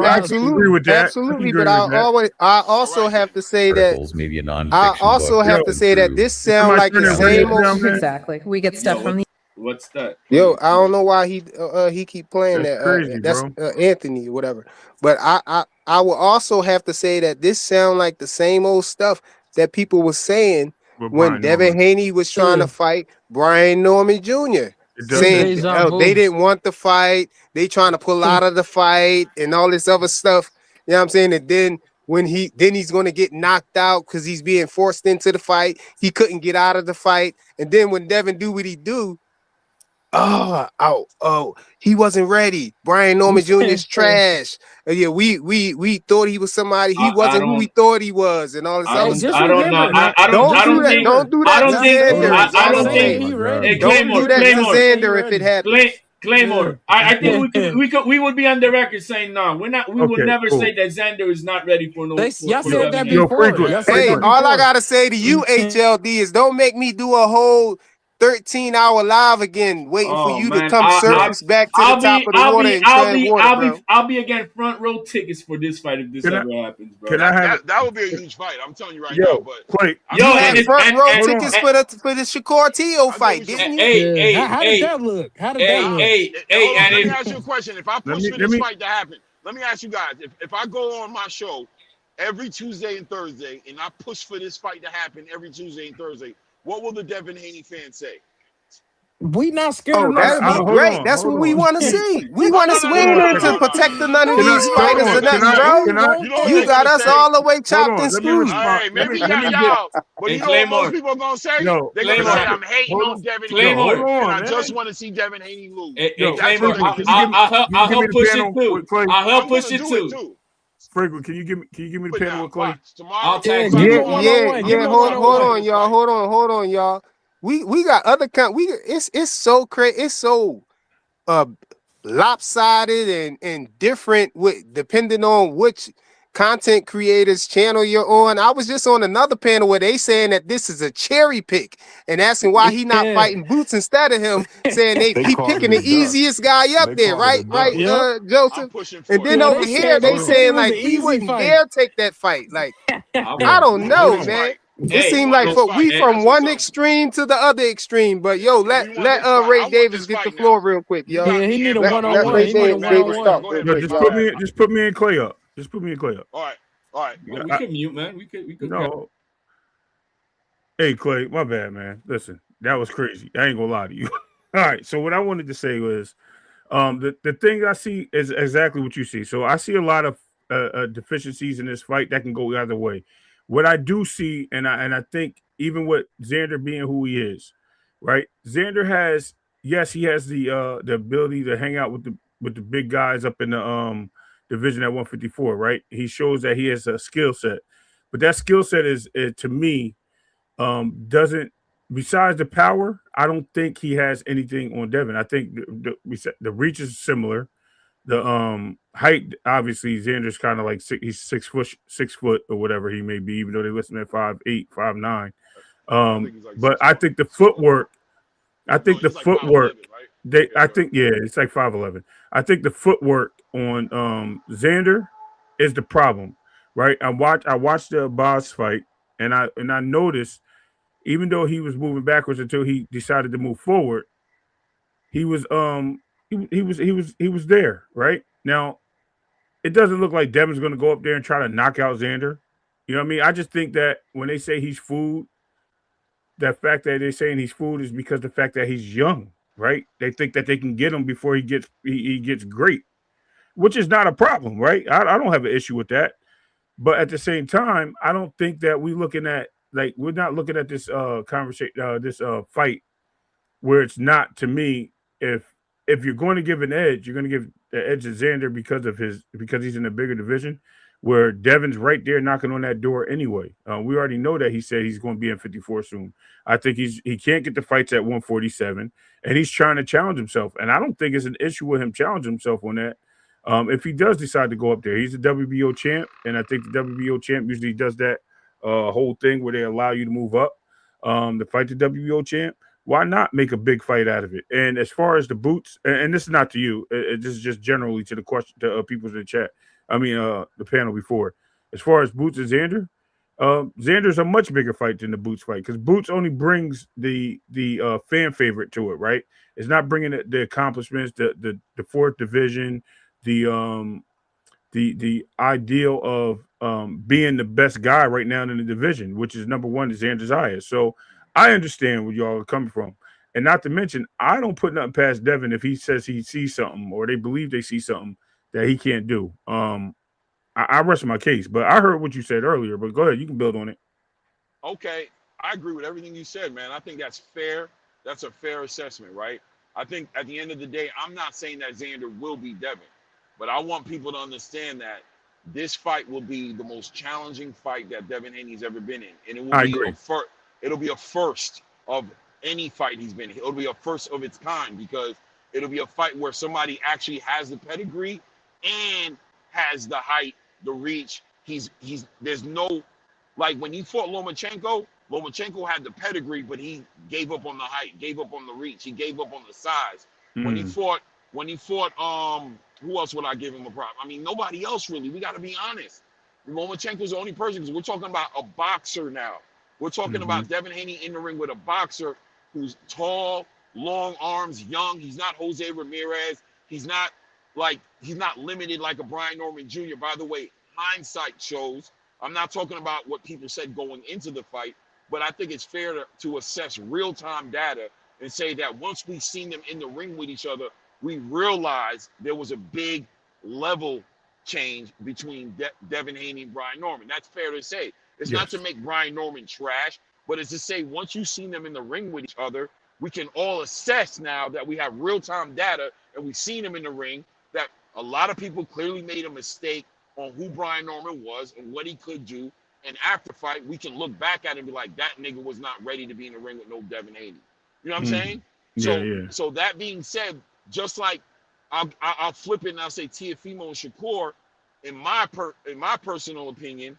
But I also have to say that maybe a I also have to say that this sound like the same old. Exactly. We get stuff from the. What's that? Yo, I don't know why he keep playing that's that. Crazy, That's bro. Anthony or whatever. But I will also have to say that this sound like the same old stuff that people were saying when Devin Haney was trying to fight Brian Norman Jr. Saying they didn't want the fight, they trying to pull out of the fight and all this other stuff. You know what I'm saying? And then when he's going to get knocked out because he's being forced into the fight, he couldn't get out of the fight. And then when Devin do what he do, he wasn't ready. Brian Norman Jr. is trash. Yeah, we thought he was somebody. He wasn't who we thought he was, and all this other stuff. I don't know. Don't do that to Xander. Hey, Don't do that to Xander if it happens. Claymore. I think we would be on the record saying no. We would never say that Xander is not ready for no. Y'all said that before. Hey, all I gotta say to you, HLD, is don't make me do a whole 13-hour live again, waiting for you to come surface back to the top of the water and tread water, bro. I'll be again front row tickets for this fight if this ever happens, bro. That would be a huge fight. I'm telling you right now. But you had front row tickets for the Shakur Teo fight, didn't you? How did that look? Let me ask you a question. If I push for this fight to happen, let me ask you guys. If I go on my show every Tuesday and Thursday and I push for this fight to happen every Tuesday and Thursday, what will the Devin Haney fans say? We not scared of that'd be great. That's what we want to see. We want to swing in to protect the none of these fighters or nothing, bro. You got us all the way chopped and screwed. Maybe y'all. But you know what most people are going to say? They're going to say, I'm hating on Devin Haney. And I just want to see Devin Haney lose. I'll help push it too. I'll help push it too. Franklin, can you give me the panel with Clay? I'll tag Hold on, y'all. We got other it's so crazy. It's so lopsided and different with depending on which content creators channel you're on. I was just on another panel where they saying that this is a cherry pick and asking why he not Yeah. fighting Boots instead of him, saying They he called picking it the a duck. easiest guy up They there, called it a right? duck. Right, Yep. I'm Joseph? pushing And for it. then Yeah, over they here, said they they said it saying was like an we easy wouldn't fight. dare take that fight. Like, I'm I pushing don't We for want know, this it. man. fight. It Hey, We seemed want like this so we fight. hey, from That's what's one up. extreme to the other extreme. But yo, We want let this fight. Ray I want Davis this get the fight now. floor real quick, You yo. got Yeah, he me need a amped up. I Let want one-on-one. Ray this He need a fight now. Davis Go ahead. talk one-on-one. Go real ahead, No, quick, Big just Bro. put y'all. me just put me and Clay up. Just put me and Clay up. All right. All right. well, we I, can mute, man. We could no. Hey Clay, my bad, man. Listen, that was crazy. I ain't gonna lie to you. All right. So what I wanted to say was the thing I see is exactly what you see. So I see a lot of deficiencies in this fight that can go either way. What I do see, and I think even with Xander being who he is, right? Xander has yes, he has the ability to hang out with the big guys up in the division at 154, right? He shows that he has a skill set, but that skill set is to me doesn't besides the power, I don't think he has anything on Devin. I think the reach is similar. The height, obviously, Xander's kind of like he's 6 foot or whatever he may be, even though they listen at 5'8", 5'9". I think he's like But 6'1". I No, think the he's like 5'11", footwork, right? Yeah, I go ahead. think yeah, it's like 5'11". I think the footwork on Xander is the problem, right? I watched the boss fight, and I noticed even though he was moving backwards until he decided to move forward, he was he was there right now. It doesn't look like Devin's going to go up there and try to knock out Xander. You know what I mean? I just think that when they say he's food, that fact that they're saying he's food is because the fact that he's young, right? They think that they can get him before he gets great, which is not a problem, right? I don't have an issue with that. But at the same time, I don't think that we're not looking at this conversation this fight where it's not to me if you're going to give an edge, you're going to give the edge to Xander because he's in a bigger division where Devin's right there knocking on that door anyway. We already know that he said he's going to be in 54 soon. I think he can't get the fights at 147, and he's trying to challenge himself. And I don't think it's an issue with him challenging himself on that. If he does decide to go up there, he's a WBO champ, and I think the WBO champ usually does that whole thing where they allow you to move up to fight the WBO champ. Why not make a big fight out of it? And as far as the boots, and this is not to you, this is just generally to the question to people in the chat. I mean, the panel before. As far as Boots and Xander, Xander's a much bigger fight than the Boots fight because Boots only brings the fan favorite to it, right? It's not bringing the accomplishments, the fourth division, the the ideal of being the best guy right now in the division, which is number one, is Xander's highest. So I understand where y'all are coming from. And not to mention, I don't put nothing past Devin if he says he sees something or they believe they see something that he can't do. I rest my case, but I heard what you said earlier, but go ahead, you can build on it. Okay, I agree with everything you said, man. I think that's fair. That's a fair assessment, right? I think at the end of the day, I'm not saying that Xander will be Devin, but I want people to understand that this fight will be the most challenging fight that Devin Haney's ever been in, and it will I be agree. a first. It'll be a first of any fight he's been in. It'll be a first of its kind because it'll be a fight where somebody actually has the pedigree and has the height, the reach. He's there's no like when he fought Lomachenko had the pedigree, but he gave up on the height, gave up on the reach, he gave up on the size. When he Mm. fought, who else would I give him a prop? I mean, nobody else really. We got to be honest. Lomachenko's the only person because we're talking about a boxer now. We're talking Mm-hmm. about Devin Haney in the ring with a boxer who's tall, long arms, young. He's not Jose Ramirez. He's not limited like a Brian Norman Jr. By the way, hindsight shows. I'm not talking about what people said going into the fight, but I think it's fair to assess real-time data and say that once we seen them in the ring with each other, we realized there was a big level change between Devin Haney and Brian Norman. That's fair to say. It's not to Yes. make Brian Norman trash, but it's to say once you've seen them in the ring with each other, we can all assess now that we have real-time data and we've seen them in the ring that a lot of people clearly made a mistake on who Brian Norman was and what he could do. And after fight, we can look back at it and be like, that nigga was not ready to be in the ring with no Devin Haney. You know what I'm saying? Yeah, yeah. So that being said, just like I'll flip it and I'll say Tiafimo and Shakur, in my personal opinion,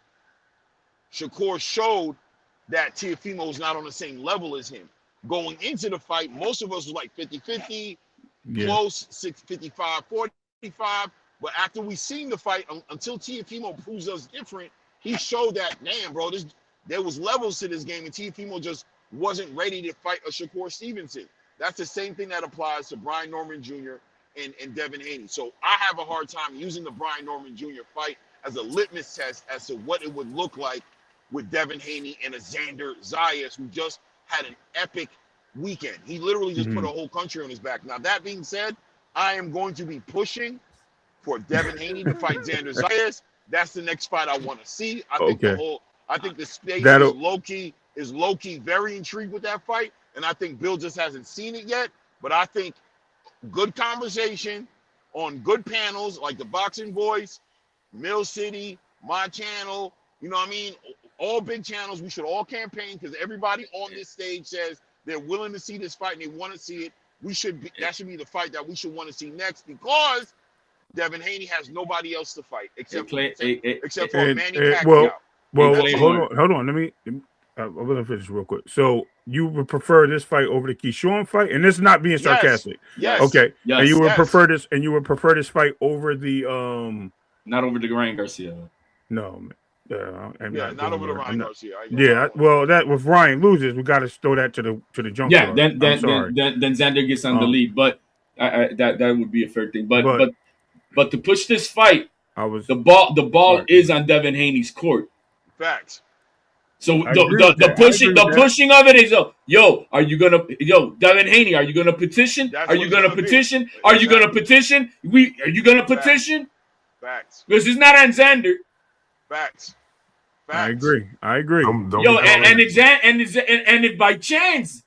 Shakur showed that Teofimo is not on the same level as him. Going into the fight, most of us was like 50-50, close, 55-45. But after we seen the fight, until Teofimo proves us different, he showed that, damn, bro, there was levels to this game, and Teofimo just wasn't ready to fight a Shakur Stevenson. That's the same thing that applies to Brian Norman Jr. and Devin Haney. So I have a hard time using the Brian Norman Jr. fight as a litmus test as to what it would look like with Devin Haney and a Xander Zayas, who just had an epic weekend. He literally just put a whole country on his back. Now, that being said, I am going to be pushing for Devin Haney to fight Xander Zayas. That's the next fight I want to see. I think the space is low-key very intrigued with that fight, and I think Bill just hasn't seen it yet. But I think good conversation on good panels like the Boxing Voice, Mill City, my channel, you know what I mean? All big channels, we should all campaign because everybody on this stage says they're willing to see this fight and they want to see it. That should be the fight that we should want to see next, because Devin Haney has nobody else to fight except for Manny Pacquiao. Well, hold on. Let me. I'm gonna finish real quick. So you would prefer this fight over the Keyshawn fight, and this is not being sarcastic. Yes. Okay. Yes. And you would prefer this, fight over the not over the Ryan Garcia. No. Not over the Ryan Garcia. Well, that if Ryan loses, we got to throw that to the junk. Yeah, then Xander gets on the lead, but that would be a fair thing. But to push this fight, the ball is on Devin Haney's court. Facts. So the pushing of it is are you gonna Devin Haney, are you gonna petition? Are you gonna petition? Are you gonna petition? Are you gonna petition? Facts. Because it's not on Xander. Facts. I agree. And if by chance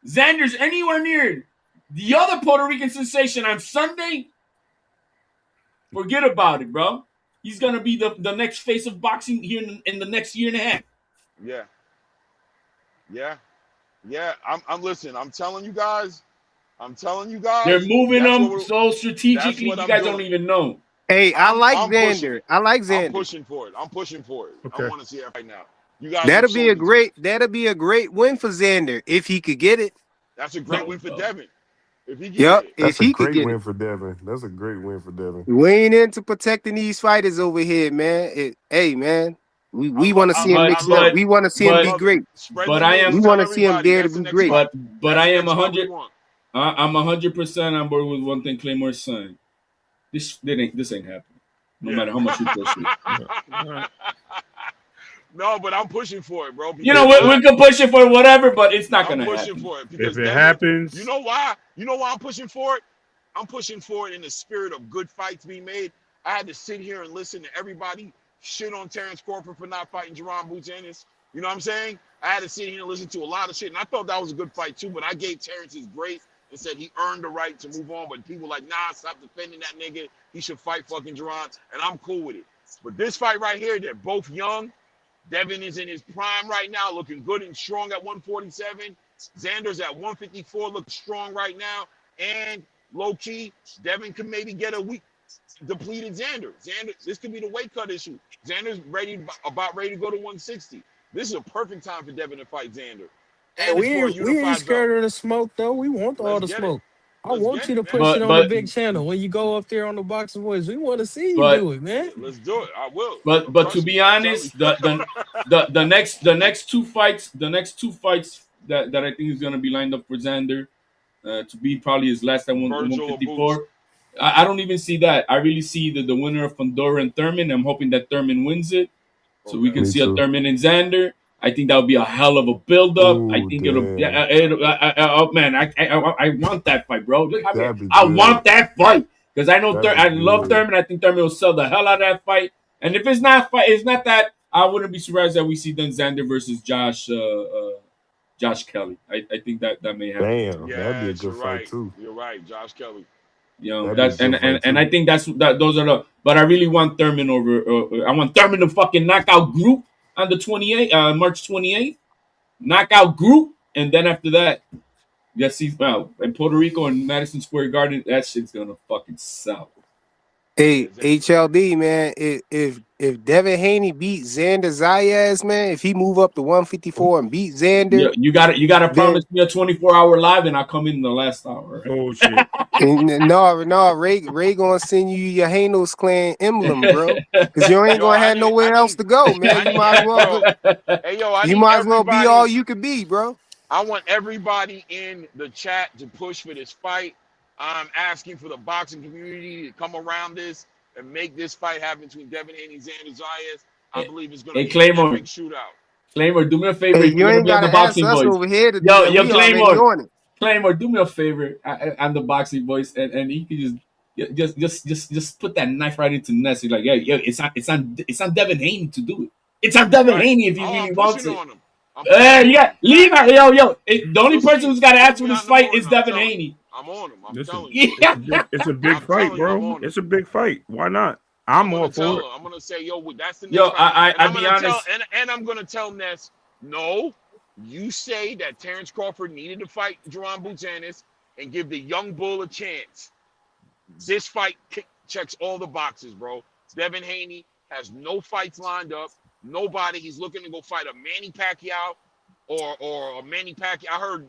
Xander's anywhere near the other Puerto Rican sensation on Sunday, forget about it, bro. He's gonna be the next face of boxing here in the next year and a half. Yeah. I'm telling you guys. They're moving them so strategically, you guys don't even know. Hey, I like Xander. I'm pushing for it. Okay. I want to see it right now. You guys. That'll be a great win for Xander if he could get it. That's a great win for Devin. If he gets it. That's a great win for Devin. That's a great win for Devin. We ain't into protecting these fighters over here, man. Hey, man. We want to see him mix up. We want to see him be great. But we want to see him there to be great. But I am 100. I'm 100% on board with one thing Claymore's saying. This ain't happening. No matter how much you push it. No, but I'm pushing for it, bro. We can push it for whatever, but it's not gonna happen. I'm pushing for it because if it happens, you know why? You know why I'm pushing for it? I'm pushing for it in the spirit of good fights being made. I had to sit here and listen to everybody shit on Terrence Crawford for not fighting Jerron Boots Ennis. You know what I'm saying? I had to sit here and listen to a lot of shit, and I thought that was a good fight too. But I gave Terrence his grace and said he earned the right to move on. But people like, nah, stop defending that nigga. He should fight fucking Jerron, and I'm cool with it. But this fight right here, they're both young. Devin is in his prime right now, looking good and strong at 147. Xander's at 154, looks strong right now. And low-key, Devin could maybe get a weak, depleted Xander. This could be the weight cut issue. Xander's about ready to go to 160. This is a perfect time for Devin to fight Xander. And we ain't scared of the smoke, though. We want all the smoke. I want you to push it on the big channel when you go up there on the Boxing Voice. We want to see you do it, man. Let's do it. I will. But to be honest, the next two fights that I think is gonna be lined up for Xander to be probably his last at 154. I don't even see that. I really see the winner of Fundora and Thurman. I'm hoping that Thurman wins it, so we can see a Thurman and Xander. I think that would be a hell of a build-up. I think it'll. Man, I want that fight, bro. Look, I want that fight because I know I love Thurman. I think Thurman will sell the hell out of that fight. And if it's not that, I wouldn't be surprised that we see then Xander versus Josh Kelly. I think that may happen. Damn, that'd be a good fight too. You're right, Josh Kelly. And I think those are the. But I really want Thurman over. I want Thurman to fucking knock out Group on the 28th, March 28th, knockout Group, and then after that, in Puerto Rico and Madison Square Garden, that shit's gonna fucking sell. Hey, HLD, man. If Devin Haney beat Xander Zayas, man, if he move up to 154 and beat Xander, You gotta then promise me a 24-hour live, and I'll come in the last hour. Right? Oh shit. no, Ray gonna send you your Hanos clan emblem, bro. Cause you ain't gonna have nowhere else to go, man. You might as well you might as well be all you could be, bro. I want everybody in the chat to push for this fight. I'm asking for the boxing community to come around this and make this fight happen between Devin Haney and Xander Zayas. I believe it's going to be Claymore. an epic shootout. Claymore, do me a favor. Hey, If you you're ain't gonna be on the gotta ask boxing us voice. over here to do Yo, that. We already Claymore. on it. Claymore, do me a favor. I'm the boxing voice, and you can just put that knife right into Ness. You're like, yo, it's on Devin Haney to do it. It's on Devin Haney if he really wants it. On him. You got leave out, yo. The only person who's got to ask for this fight is Devin Haney. I'm on him. I'm telling you. It's a big fight, bro. It's a big fight. Why not? I'm all for it. I'm gonna say, yo, that's the next yo. fight. I'll be honest. And I'm gonna tell Ness, no. You say that Terrence Crawford needed to fight Jerron Butanis and give the young bull a chance. This fight checks all the boxes, bro. Devin Haney has no fights lined up. Nobody. He's looking to go fight a Manny Pacquiao or a Manny Pacquiao. I heard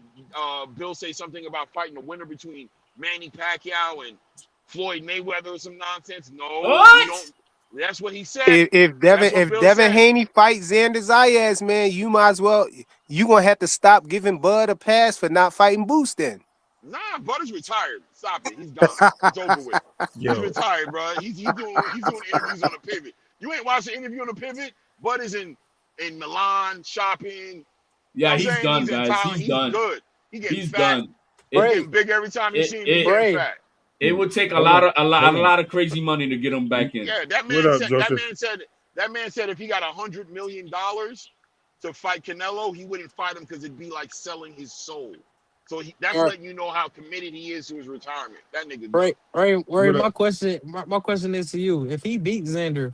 Bill say something about fighting the winner between Manny Pacquiao and Floyd Mayweather or some nonsense. No, you don't. That's what he said. If Devin Haney fights Xander Zayas, man, you might as well. You gonna have to stop giving Bud a pass for not fighting Boost then. Nah, Bud is retired. Stop it. He's done. It's over with. He's retired, bro. He's doing interviews on the pivot. You ain't watching an interview on the pivot. Bud is in Milan shopping. Yeah, you know he's done, guys. He's done. Good. He's fat. Done. He's getting big every time you see him. He's getting fat. It would take a lot of crazy money to get him back in. Yeah, that man said if he got $100 million to fight Canelo, he wouldn't fight him because it'd be like selling his soul. So that's letting you know how committed he is to his retirement. That nigga. Right. My question is to you: if he beats Xander,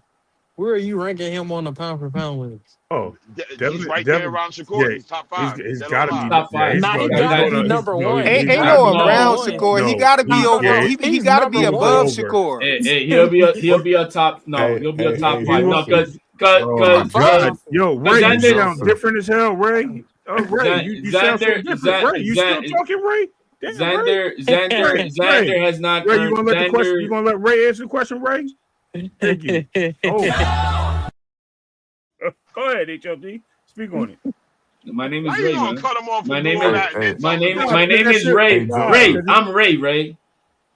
where are you ranking him on the pound for pound list? Oh, he's right there around Shakur. He's top 5. He's got to be top 5. Nah, he got to be number one. Ain't no around Shakur. He got to be over. He got to be above Shakur. Hey, he'll be a top. No, he'll be a top 5. No, because yo, Ray, you sound different as hell, Ray. Ray, you sound so different. Ray, you still talking, Ray? Xander has not. Ray, you gonna let the question? You gonna let Ray answer the question, Ray? Thank you. Oh. Go ahead, HLD. Speak on it. My name is Ray. Man. Cut him off my name is Ray. Ray, I'm Ray.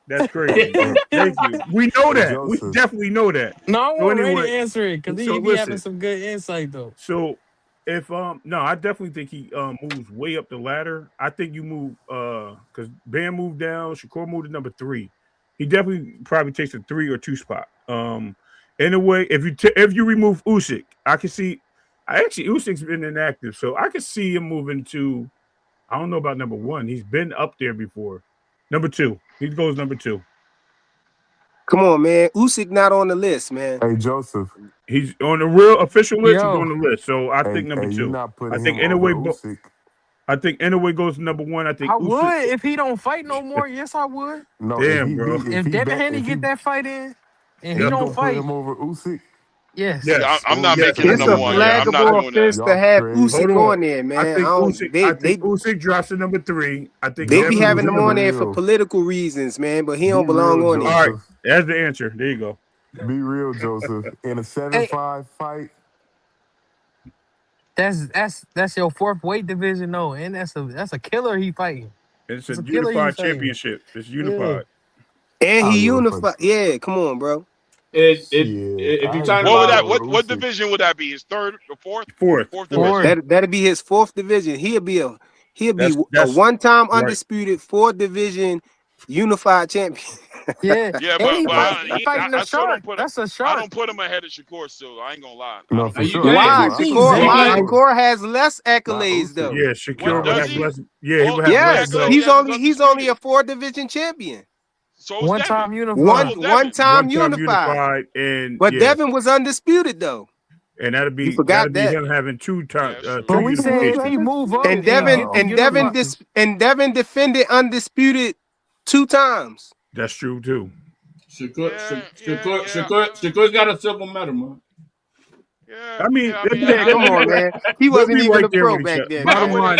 That's crazy, bro. Thank you. We know that. We definitely know that. No, I want Ray to answer it because he be having some good insight though. So if no, I definitely think he moves way up the ladder. I think you move because Bam moved down, Shakur moved to number 3. He definitely probably takes a 3 or 2 spot. In a way, if you remove Usyk, I can see. Usyk's been inactive, so I can see him moving to. I don't know about number 1. He's been up there before. Number 2. He goes number 2. Come on, man. Usyk not on the list, man. Hey, Joseph. He's on the real official list. He's on the list, so I think number 2. I think Inoue. I think Inoue goes to number 1. I think I Usyk, would if he don't fight no more. Yes, I would. No, damn, bro. If Devin Haney get that fight in, and he don't fight him over Usyk. Yes. I'm not making it number 1. I'm not doing that. To have Usyk on there, man. I think Usyk drops to number 3. I think they be having him on there for political reasons, man. But he don't belong on there. All right, that's the answer. There you go. Be real, Joseph. In a 7-5 fight. That's your 4th weight division, though, and that's a killer he fighting. It's a unified championship. It's unified. Yeah. And he unified. Yeah, come on, bro. If you're talking about what division would that be? His 3rd or 4th? Fourth division. That'd be his 4th division. He'll be a one-time undisputed 4th division unified champion. Yeah, but that's a shot. I don't put him ahead of Shakur still. I ain't gonna lie. No, for sure. Why? Shakur has less accolades though. Yeah, Shakur has less. Yeah, he would have less. He's only a 4-division champion. So one-time unified. One-time unified. But Devin was undisputed though. And that'd be him having 2 times. But we said if he move up, and Devin defended undisputed 2 times. That's true too. Shakur's got a silver medal, man. Yeah, I mean, Come on, man. He we'll wasn't be even right a there pro with each back other. then. Bottom line,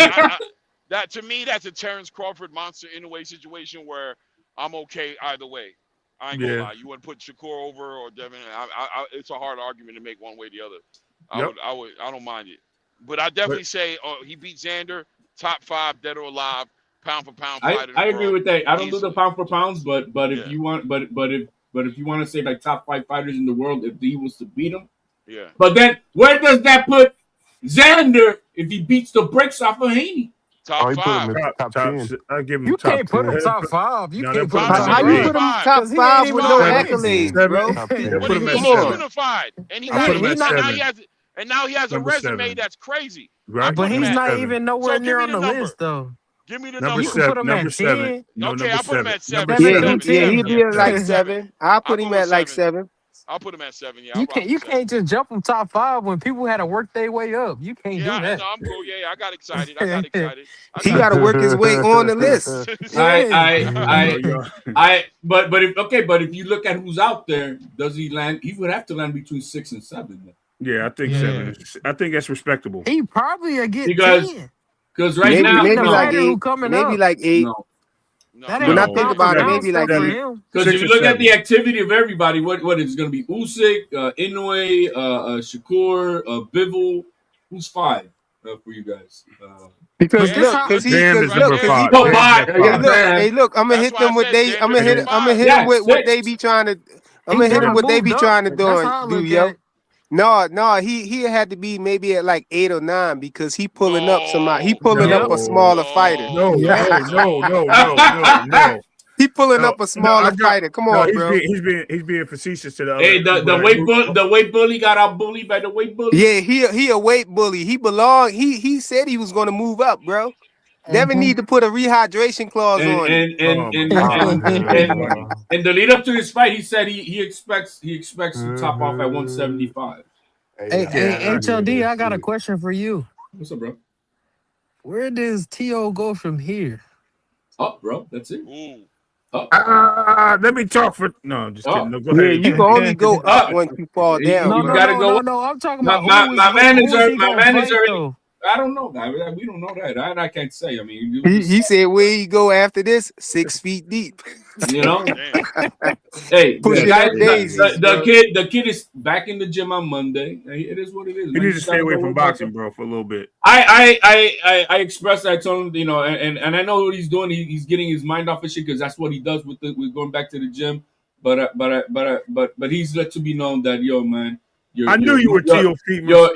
that to me, that's a Terrence Crawford Monster Inoue situation where I'm okay either way. I ain't gonna lie. You want to put Shakur over or Devin? It's a hard argument to make one way or the other. I don't mind it, but I definitely say he beat Xander, top 5, dead or alive, pound for pound fighter. I agree with that. I don't do the easily. pound for pounds, but if you want, but if you want to say like top 5 fighters in the world, if he was to beat him, yeah. But then where does that put Xander if he beats the bricks off of Haney? Top he 5. put him in top 10. I give him You top can't put 10. him top 5. You can't put him I'm top How saying you top put 5. him 5. top Because he ain't 5 even with on no the Five. list. accolades, bro? Top Yeah, 10. put him at He's 7. unified, and I put him at 7. now he has a Number resume 7. that's crazy. Right? I But put him he's Number at. not 7. even nowhere So give near me on the the number. list, though. Give me the Number number. You can put 7. him Number at 7. 10. No, Okay, number I'll put him 7. at Number 7. Yeah, 7 through 7. he'd 10. be at like At 7. I'll I'll put him go with at like 7. 7. I'll put him at 7. Yeah, I'll rock with You 7. can't just jump from top 5 when people had to work their way up. You can't do Yeah, that. no, I'm cool. Yeah, I got excited. He got to work his way on the list. But if you look at who's out there, does he land? He would have to land between 6 and 7. Yeah, I think 7. I think that's respectable. He probably will get Because 10. right now, Maybe like fighter 8. who coming Maybe up. like 8. no. That When ain't I no think pound for about it, pound maybe like stuff for 8. him. Because if 6 you or look at 7. the activity of everybody, what is going to be Usyk, Inoue, Shakur, Bivol, who's 5 for you guys? Because But this look, how because Bam is number 5. Oh, Bam's at hey 5. look, I'm gonna That's hit why I them with said I'm Xander's gonna at 5. hit them with what they be trying to. I'm he gonna hit them never what they be moved up. trying to That's how I do, look yo. at it. No, he had to be maybe at like 8 or 9 because he pulling up somebody. He pulling up a smaller fighter. No, Yep. no. He pulling up a smaller fighter. Come on, bro. He's being facetious to the other. Hey, the weight bully got out bullied by the weight bully. Yeah, he a weight bully. He belong. He said he was gonna move up, bro. Devin need to put a rehydration clause on him. And the lead up to this fight, he said he expects to top off at 175. Hey, HLD, I got a question for you. What's up, bro? Where does T.O. go from here? Up, bro. That's it. Ooh. Let me talk for. No, I'm just kidding. No, go ahead. You can only go up once you fall down. You gotta go. No. I'm talking about My man is he gonna fight, already. though? I don't know, guy. We don't know that. I can't say. I mean, He said where he go after this 6 feet deep. You know. Hey, pushing that daisies. The kid is back in the gym on Monday. It is what it is. He needs to stay away from boxing, bro, for a little bit. I expressed that. I told him, you know, and I know what he's doing. He's getting his mind off of shit because that's what he does with going back to the gym. But he's let to be known that, yo, man. I knew you were T.O. feet. Your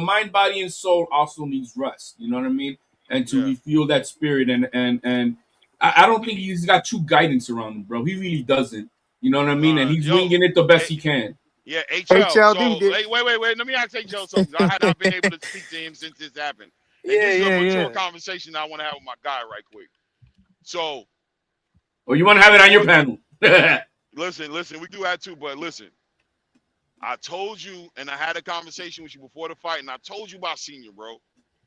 mind, body, and soul also needs rest. You know what I mean? And to refuel that spirit, and I don't think he's got true guidance around him, bro. He really doesn't. You know what I mean? And he's winging it the best he can. Yeah, HL. So wait. Let me ask HL something. I had not been able to speak to him since this happened. And this is a mature conversation I want to have with my guy right quick. So. Oh, you want to have it on your panel? Listen, we do have to, but listen. I told you, and I had a conversation with you before the fight, and I told you about Senior, bro.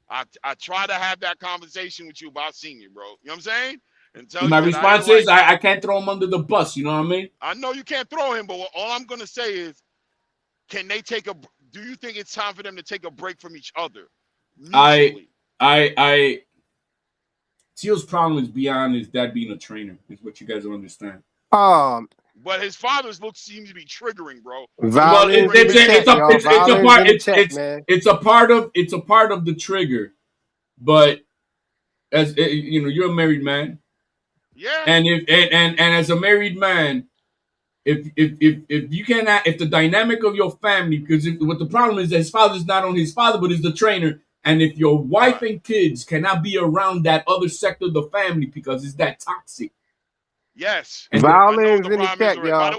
I try to have that conversation with you about Senior, bro. You know what I'm saying? And tell my you response is I can't throw him under the bus. You know what I mean? I know you can't throw him, but all I'm gonna say is, can they take a? Do you think it's time for them to take a break from each other? Mutually? Teal's problem is beyond his dad being a trainer. Is what you guys don't understand. But his father's look seems to be triggering, bro. Well, it's a part of the trigger. But as you know, you're a married man. Yeah. And as a married man, if you cannot, if the dynamic of your family, because what the problem is that his father's not only his father, but is the trainer. And if your wife and kids cannot be around that other sector of the family because it's that toxic. Yes. Violence in the check, y'all.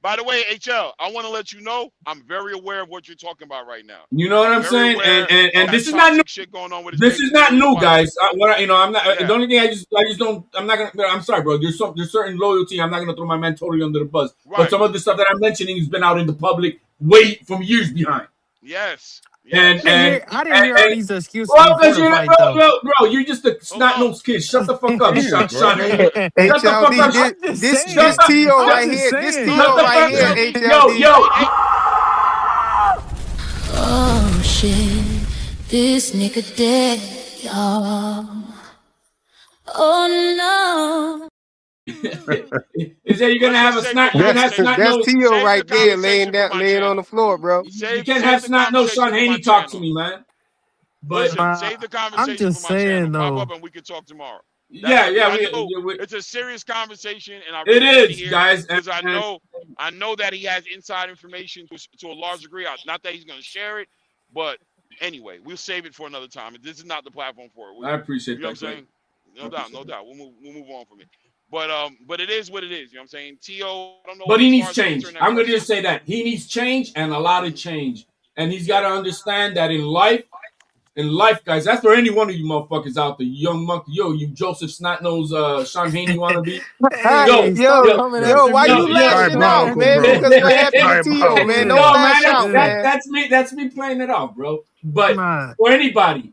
By the way, HL, I want to let you know I'm very aware of what you're talking about right now. You know what I'm saying? And this is not new. Shit going on with this is not new, guys. I'm not. Yeah. The only thing I just don't. I'm not gonna. I'm sorry, bro. There's certain loyalty. I'm not gonna throw my man totally under the bus. Right. But some of the stuff that I'm mentioning has been out in the public way from years behind. Yes. And I didn't hear all these excuses well, before the fight, though. bro, you're just a snot-nosed kid. Shut the fuck up, Damn, Sean bro. Haney. Shut the fuck up. HLD, this T.O. right here. This T.O. right here, HLD. Yo. Oh shit, this nigga dead, y'all. Oh no. Is that you're gonna have a snot? You're gonna have snot That's nose. T.O. right there, laying on the floor, bro. You can't have snot nose Sean Haney talk to me, man. But Listen, save the conversation I'm just for my channel. saying, Pop though. up and we can talk tomorrow. It's a serious conversation, and I it really is, guys. Because I know that he has inside information to a large degree. Not that he's going to share it, but anyway, we'll save it for another time. This is not the platform for it. I appreciate you know that. What I'm saying? No doubt. We'll move on from it. But it is what it is. You know what I'm saying? T.O. I don't know. But he needs change. I'm going to just say that he needs change and a lot of change, and he's got to understand that in life, guys, that's for any one of you motherfuckers out there, you young monkey, you Joseph Snotnose, Sean Haney wannabe. Yo, why you lashing out, man? Bro. Because what happened to T.O., man? Don't lash out, man. That's me playing it off, bro. But for anybody,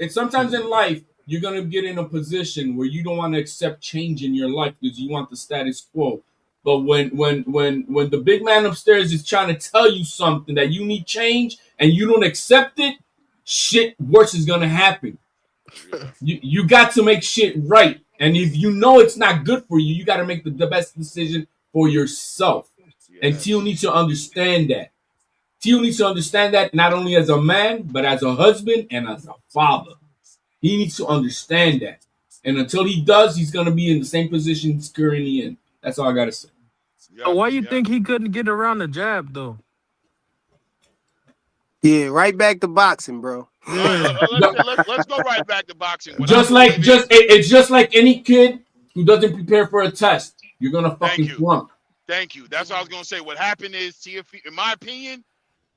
and sometimes in life, you're gonna get in a position where you don't want to accept change in your life because you want the status quo. But when the big man upstairs is trying to tell you something that you need change and you don't accept it, shit worse is gonna happen. You got to make shit right, and if you know it's not good for you, you got to make the best decision for yourself. And Teal needs to understand that. Teal needs to understand that not only as a man, but as a husband and as a father. He needs to understand that. And until he does, he's gonna be in the same position he's currently in. That's all I gotta say. So why you think he couldn't get around the jab, though? Yeah, right back to boxing, bro. Let's go right back to boxing. It's just like any kid who doesn't prepare for a test. You're gonna fucking flunk. Thank you. That's what I was gonna say. What happened is TFE, in my opinion,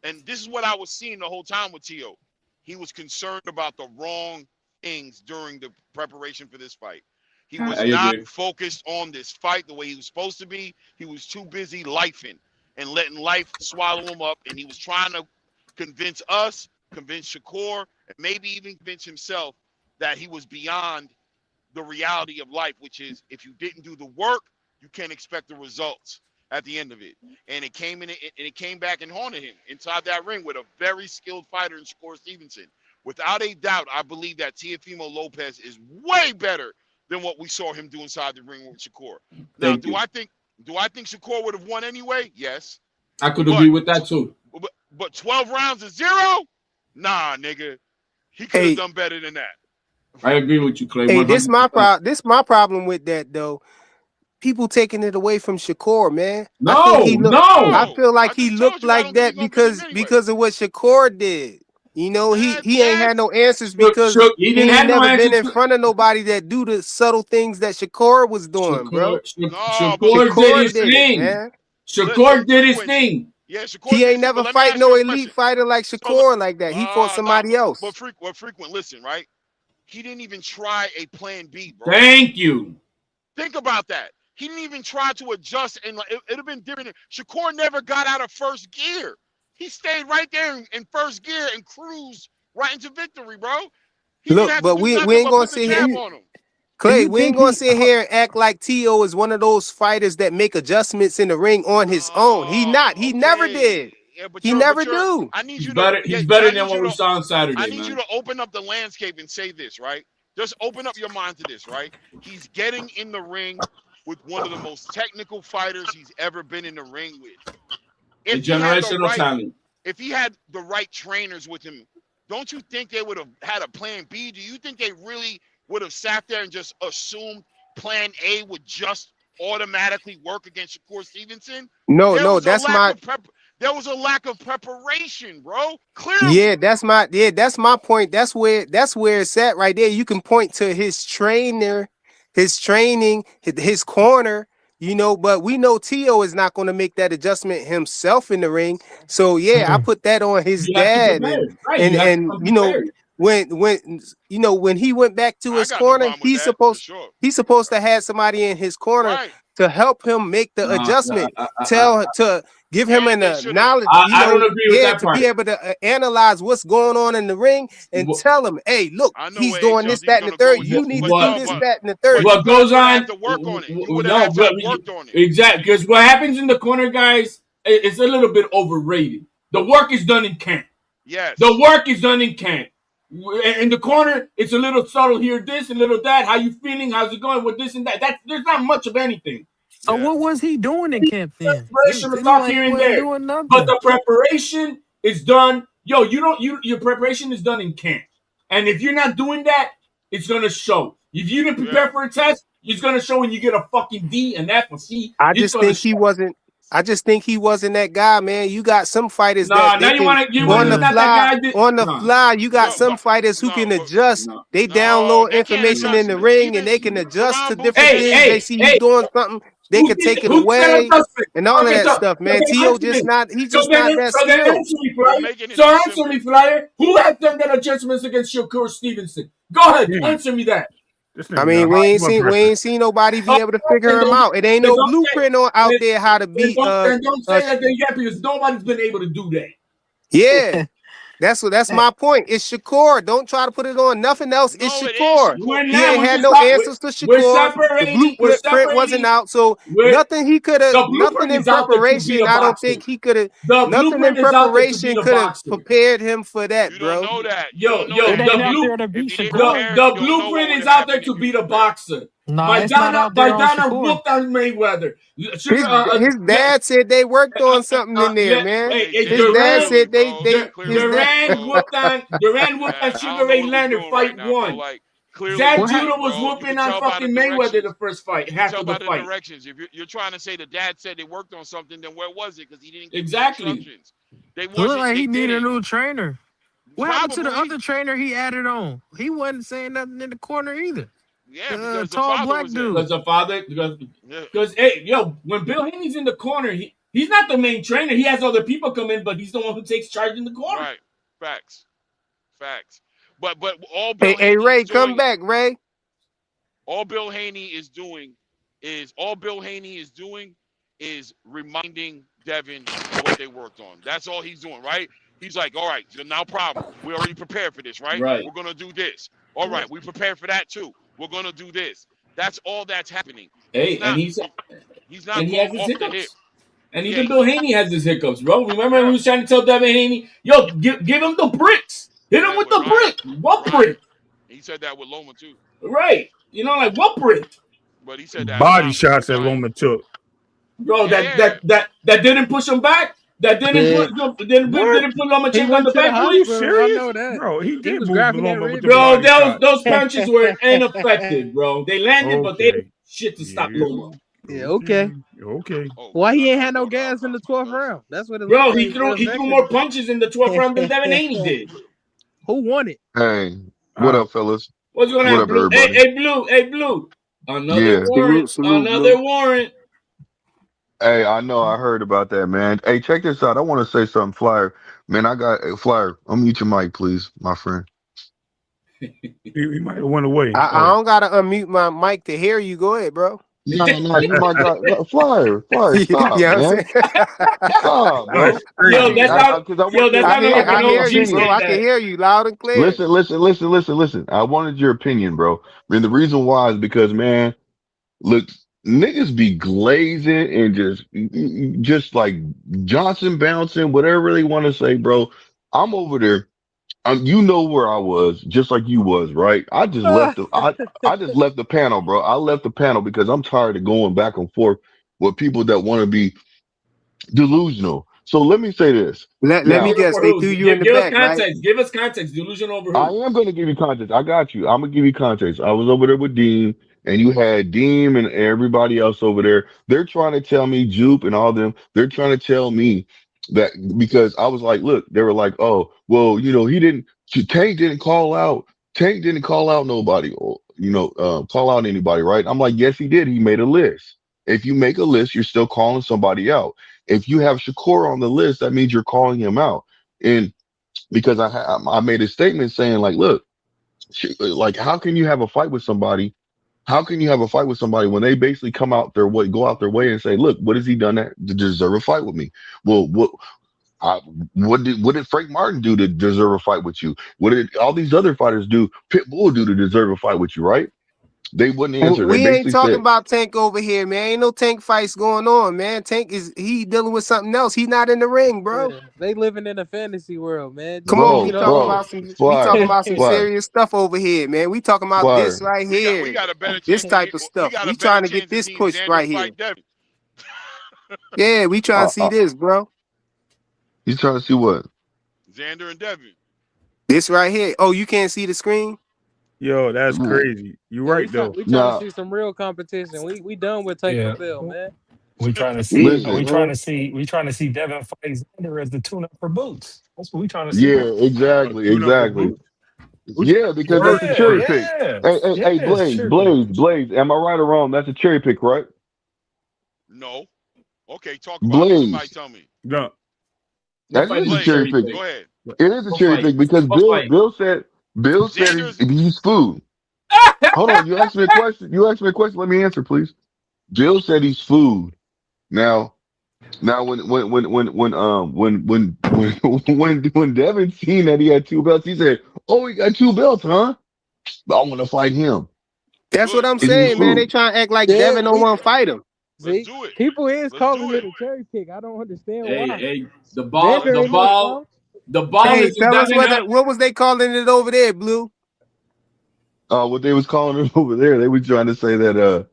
and this is what I was seeing the whole time with T.O. He was concerned about the wrong things during the preparation for this fight. He was not focused on this fight the way he was supposed to be. He was too busy lifing and letting life swallow him up, and he was trying to convince us, convince Shakur, and maybe even convince himself that he was beyond the reality of life, which is if you didn't do the work, you can't expect the results at the end of it. And it came back and haunted him inside that ring with a very skilled fighter in Shakur Stevenson. Without a doubt, I believe that Teofimo Lopez is way better than what we saw him do inside the ring with Shakur. Now, do I think Shakur would have won anyway? Yes. I could agree with that too. But 12 rounds to 0? Nah, nigga. He could have done better than that. I agree with you, Clay. Hey, this my problem with that though. People taking it away from Shakur, man. I feel like he looked like that because of what Shakur did. You know, he ain't had no answers because he ain't never been in front of nobody that do the subtle things that Shakur was doing, bro. Shakur did his thing, man. Shakur did his thing. Yeah, Shakur he ain't never fight no elite fighter like Shakur like that. He fought somebody else. But frequent, listen, right? He didn't even try a plan B, bro. Thank you. Think about that. He didn't even try to adjust, and it'd have been different. Shakur never got out of first gear. He stayed right there in first gear and cruised right into victory, bro. Look, but we ain't gonna sit here. Clay, we ain't gonna sit here and act like T.O. is one of those fighters that make adjustments in the ring on his own. He never did. Yeah, but he never do. I need you he's better than what we saw on Saturday. I need you to open up the landscape and say this, right? Just open up your mind to this, right? He's getting in the ring with one of the most technical fighters he's ever been in the ring with. A generational talent. If he had the right trainers with him, don't you think they would have had a plan B? Do you think they really would have sat there and just assumed plan A would just automatically work against Shakur Stevenson? There was a lack of preparation, bro. Clearly. Yeah, that's my point. That's where it's at right there. You can point to his trainer, his training, his corner, you know, but we know T.O. is not going to make that adjustment himself in the ring. So yeah, I put that on his dad. And you know, when he went back to his corner, he's supposed to have somebody in his corner to help him make the adjustment. To give him And they a should've- knowledge. I don't agree with that to part. be able to analyze what's going on in the ring and tell him, hey, look, I know he's where doing this, HLD that, and the gonna go third. with You this, need but to do no, this, but that, and the third. What you guys goes would on? have to work on it. You would No, have to but have worked on it. exactly, because what happens in the corner, guys, it's a little bit overrated. The work is done in camp. Yes. The work is done in camp. In the corner, it's a little subtle here, this, a little that. How you feeling? How's it going with this and that? There's not much of anything. So what was he doing in camp then? Preparation to Seemed talk like here he and wasn't there, doing nothing. but the preparation is done. Yo, your preparation is done in camp, and if you're not doing that, it's gonna show. If you didn't prepare for a test, it's gonna show when you get a fucking D, an F, or C. I It's just gonna think show. he wasn't. I just think he wasn't that guy, man. You got some fighters Nah, that now they you can want to. You on the not fly. that guy. On the Nah. fly, you got No, some but- fighters who no, can but- adjust. No. They No, download they can't information adjust. in the ring, Even and they can adjust to Ron different Booth things. said They see you doing something, they can take it Who did that away adjustment? and all of Okay, that so- stuff, man. okay, T.O. answer just me. not. He's So just not that then skilled. answer me, You're Flyer. making it So too answer simple. me, Flyer. Who has done that adjustments against Shakur Stevenson? Go ahead, Yeah. answer me that. This I nigga mean, got we high ain't blood seen pressure. nobody be able to figure him out. It ain't no blueprint out there how to beat. And don't say that they yet because nobody's been able to do that. Yeah. That's my point. It's Shakur. Don't try to put it on nothing else. No, It's it is Shakur. We're He not. ain't We're had just no not- answers to we're Shakur. The separating. We're blueprint wasn't separating. out, so We're- nothing he could have. The Nothing blueprint in is out there to beat preparation. a I don't boxer. think he could have. The Nothing in blueprint is out there to preparation beat a could have boxer. prepared him for that, You bro. don't know that. You Yo, don't know yo, It that. ain't the out blue. there to beat If he didn't Shakur. prepare, The you don't know what blueprint would is have out there happened to if he beat a prepared. boxer. Nah, it's not out there on Maidana Shakur. whooped on Mayweather. His dad said they worked on something in there, man. They Hey, did, His dad Durant, clearly, said bro. his Clearly, dad. Durant bro. whooped on I Sugar don't know Ray what we Leonard doing fight right now, bro. one. Like, clearly, Zab we Judah did, was bro. You whooping can on tell by the fucking Mayweather directions. the first fight, You can half tell of the by the fight. directions. If you're trying to say the dad said they worked on something, then where was it? Because he didn't give Exactly. the instructions. They Look wasn't. like They he need a didn't. new trainer. What happened to the Probably. other trainer he added on? He wasn't saying nothing in the corner either. Yeah, because the Tall father black was there. dude. Because the father, because hey, yo, when Bill Haney's in the corner, he's not the main trainer. He has other people come in, but he's the one who takes charge in the corner. Right. Facts. But all Bill Hey, Haney Ray, is come doing, back, Ray. all Bill Haney is doing is reminding Devin what they worked on. That's all he's doing, right? He's like, all right, so now problem. We already prepared for this, right? Right. We're gonna do this. All right, we prepared for that too. We're gonna do this. That's all that's happening. Hey, he's not and he going has his off the hip. hiccups. And even Bill Haney has his hiccups, bro. Remember we was trying to tell Devin Haney, yo, give him the bricks. Hit him with the brick. What brick? He said that with Loma too. Right. You know, like what brick? But he said that Body shots that Loma took. Bro, that didn't push him back. That didn't put didn't put Lomachenko on the back. Are you serious? I know that. Bro, he did was move grabbing Loma that with the Bro, body shot. those punches were ineffective, bro. They landed, but they didn't shit to stop Loma. Yeah, okay. Okay. Why he ain't had no gas in the 12th round? That's what it Bro, looked he like. threw more punches in the 12th round than Devin Haney did. Who won it? Hey, what up, fellas? What's going What on, up, Blue? everybody? Hey, Blue. Another Yeah. warrant. Salute, Another Blue. warrant. Hey, I know I heard about that, man. Hey, check this out. I want to say something, Flyer. Man, I got Flyer. Unmute your mic, please, my friend. He might have went away. I don't gotta unmute my mic to hear you. Go ahead, bro. No, you might got Flyer, stop, Yeah, I'm man. saying. Stop, bro. Yo, that's not I hear you, bro. I that. can hear you loud and clear. Listen. I wanted your opinion, bro. And the reason why is because, man, look, niggas be glazing and just like Johnson bouncing, whatever they want to say, bro. I'm over there. You know where I was, just like you was, right? I just left I just left the panel, bro. I left the panel because I'm tired of going back and forth with people that want to be delusional. So let me say this. Let me guess. They threw you in the back, right? Give us context. Delusion over who? I am going to give you context. I got you. I'm going to give you context. I was over there with Dean, and you had Dean and everybody else over there. They're trying to tell me, Jupe and all them, they're trying to tell me that because I was like, look, they were like, oh, well, you know, Tank didn't call out nobody, or, you know, call out anybody, right? I'm like, yes, he did. He made a list. If you make a list, you're still calling somebody out. If you have Shakur on the list, that means you're calling him out. And because I made a statement saying like, look, like, how can you have a fight with somebody How can you have a fight with somebody when they basically go out their way and say, look, what has he done to deserve a fight with me? Well, what did Frank Martin do to deserve a fight with you? What did all these other fighters do? Pitbull do to deserve a fight with you, right? They wouldn't answer. They We ain't basically talking said, about Tank over here, man. Ain't no Tank fights going on, man. Tank he dealing with something else. He not in the ring, bro. Yeah, they living in a fantasy world, man. Come Just on, leave we it talking alone. about some Fire, Fire, serious stuff over here, man. We talking about Fire. this right We here. got a better This chance. type of We stuff. got a We better trying to get chance of this seeing pushed Xander right here. fight Devin. Yeah, we trying to see this, bro. You trying to see what? Xander and Devin. This right here. Oh, you can't see the screen? Yo, that's crazy. You Yeah, right though. we trying to see some real competition. We done with Taker Bill, man. We trying to see. Listen, We trying to see. We trying to see Devin fight Xander as the tune-up for Boots. That's what we trying to see. yeah, exactly, Tune up for exactly. Boots. Yeah, because that's a Yeah, cherry pick. yeah, Hey, yeah. It's Blaze, true. Blaze. Am I right or wrong? That's a cherry pick, right? No. Okay, talk about it. Somebody Blaze. tell me. No. That fight is is a a cherry cherry pick. pick? Go ahead. It is a What cherry fight? pick because What fight? Bill said he's food. Hold on, you asked me a question. Let me answer, please. Bill said he's food. Now when Devin seen that he had 2 belts, he said, "Oh, he got 2 belts, huh? I want to fight him." That's what I'm Is he saying, man. They food? trying to act like Yeah, Devin don't want to fight him. See, people is calling it a cherry pick. I don't understand Hey, why. hey, the ball Xander ain't no slouch. Hey, is tell us down. what was they calling it over there, Blue? What they was calling it over there, they were trying to say that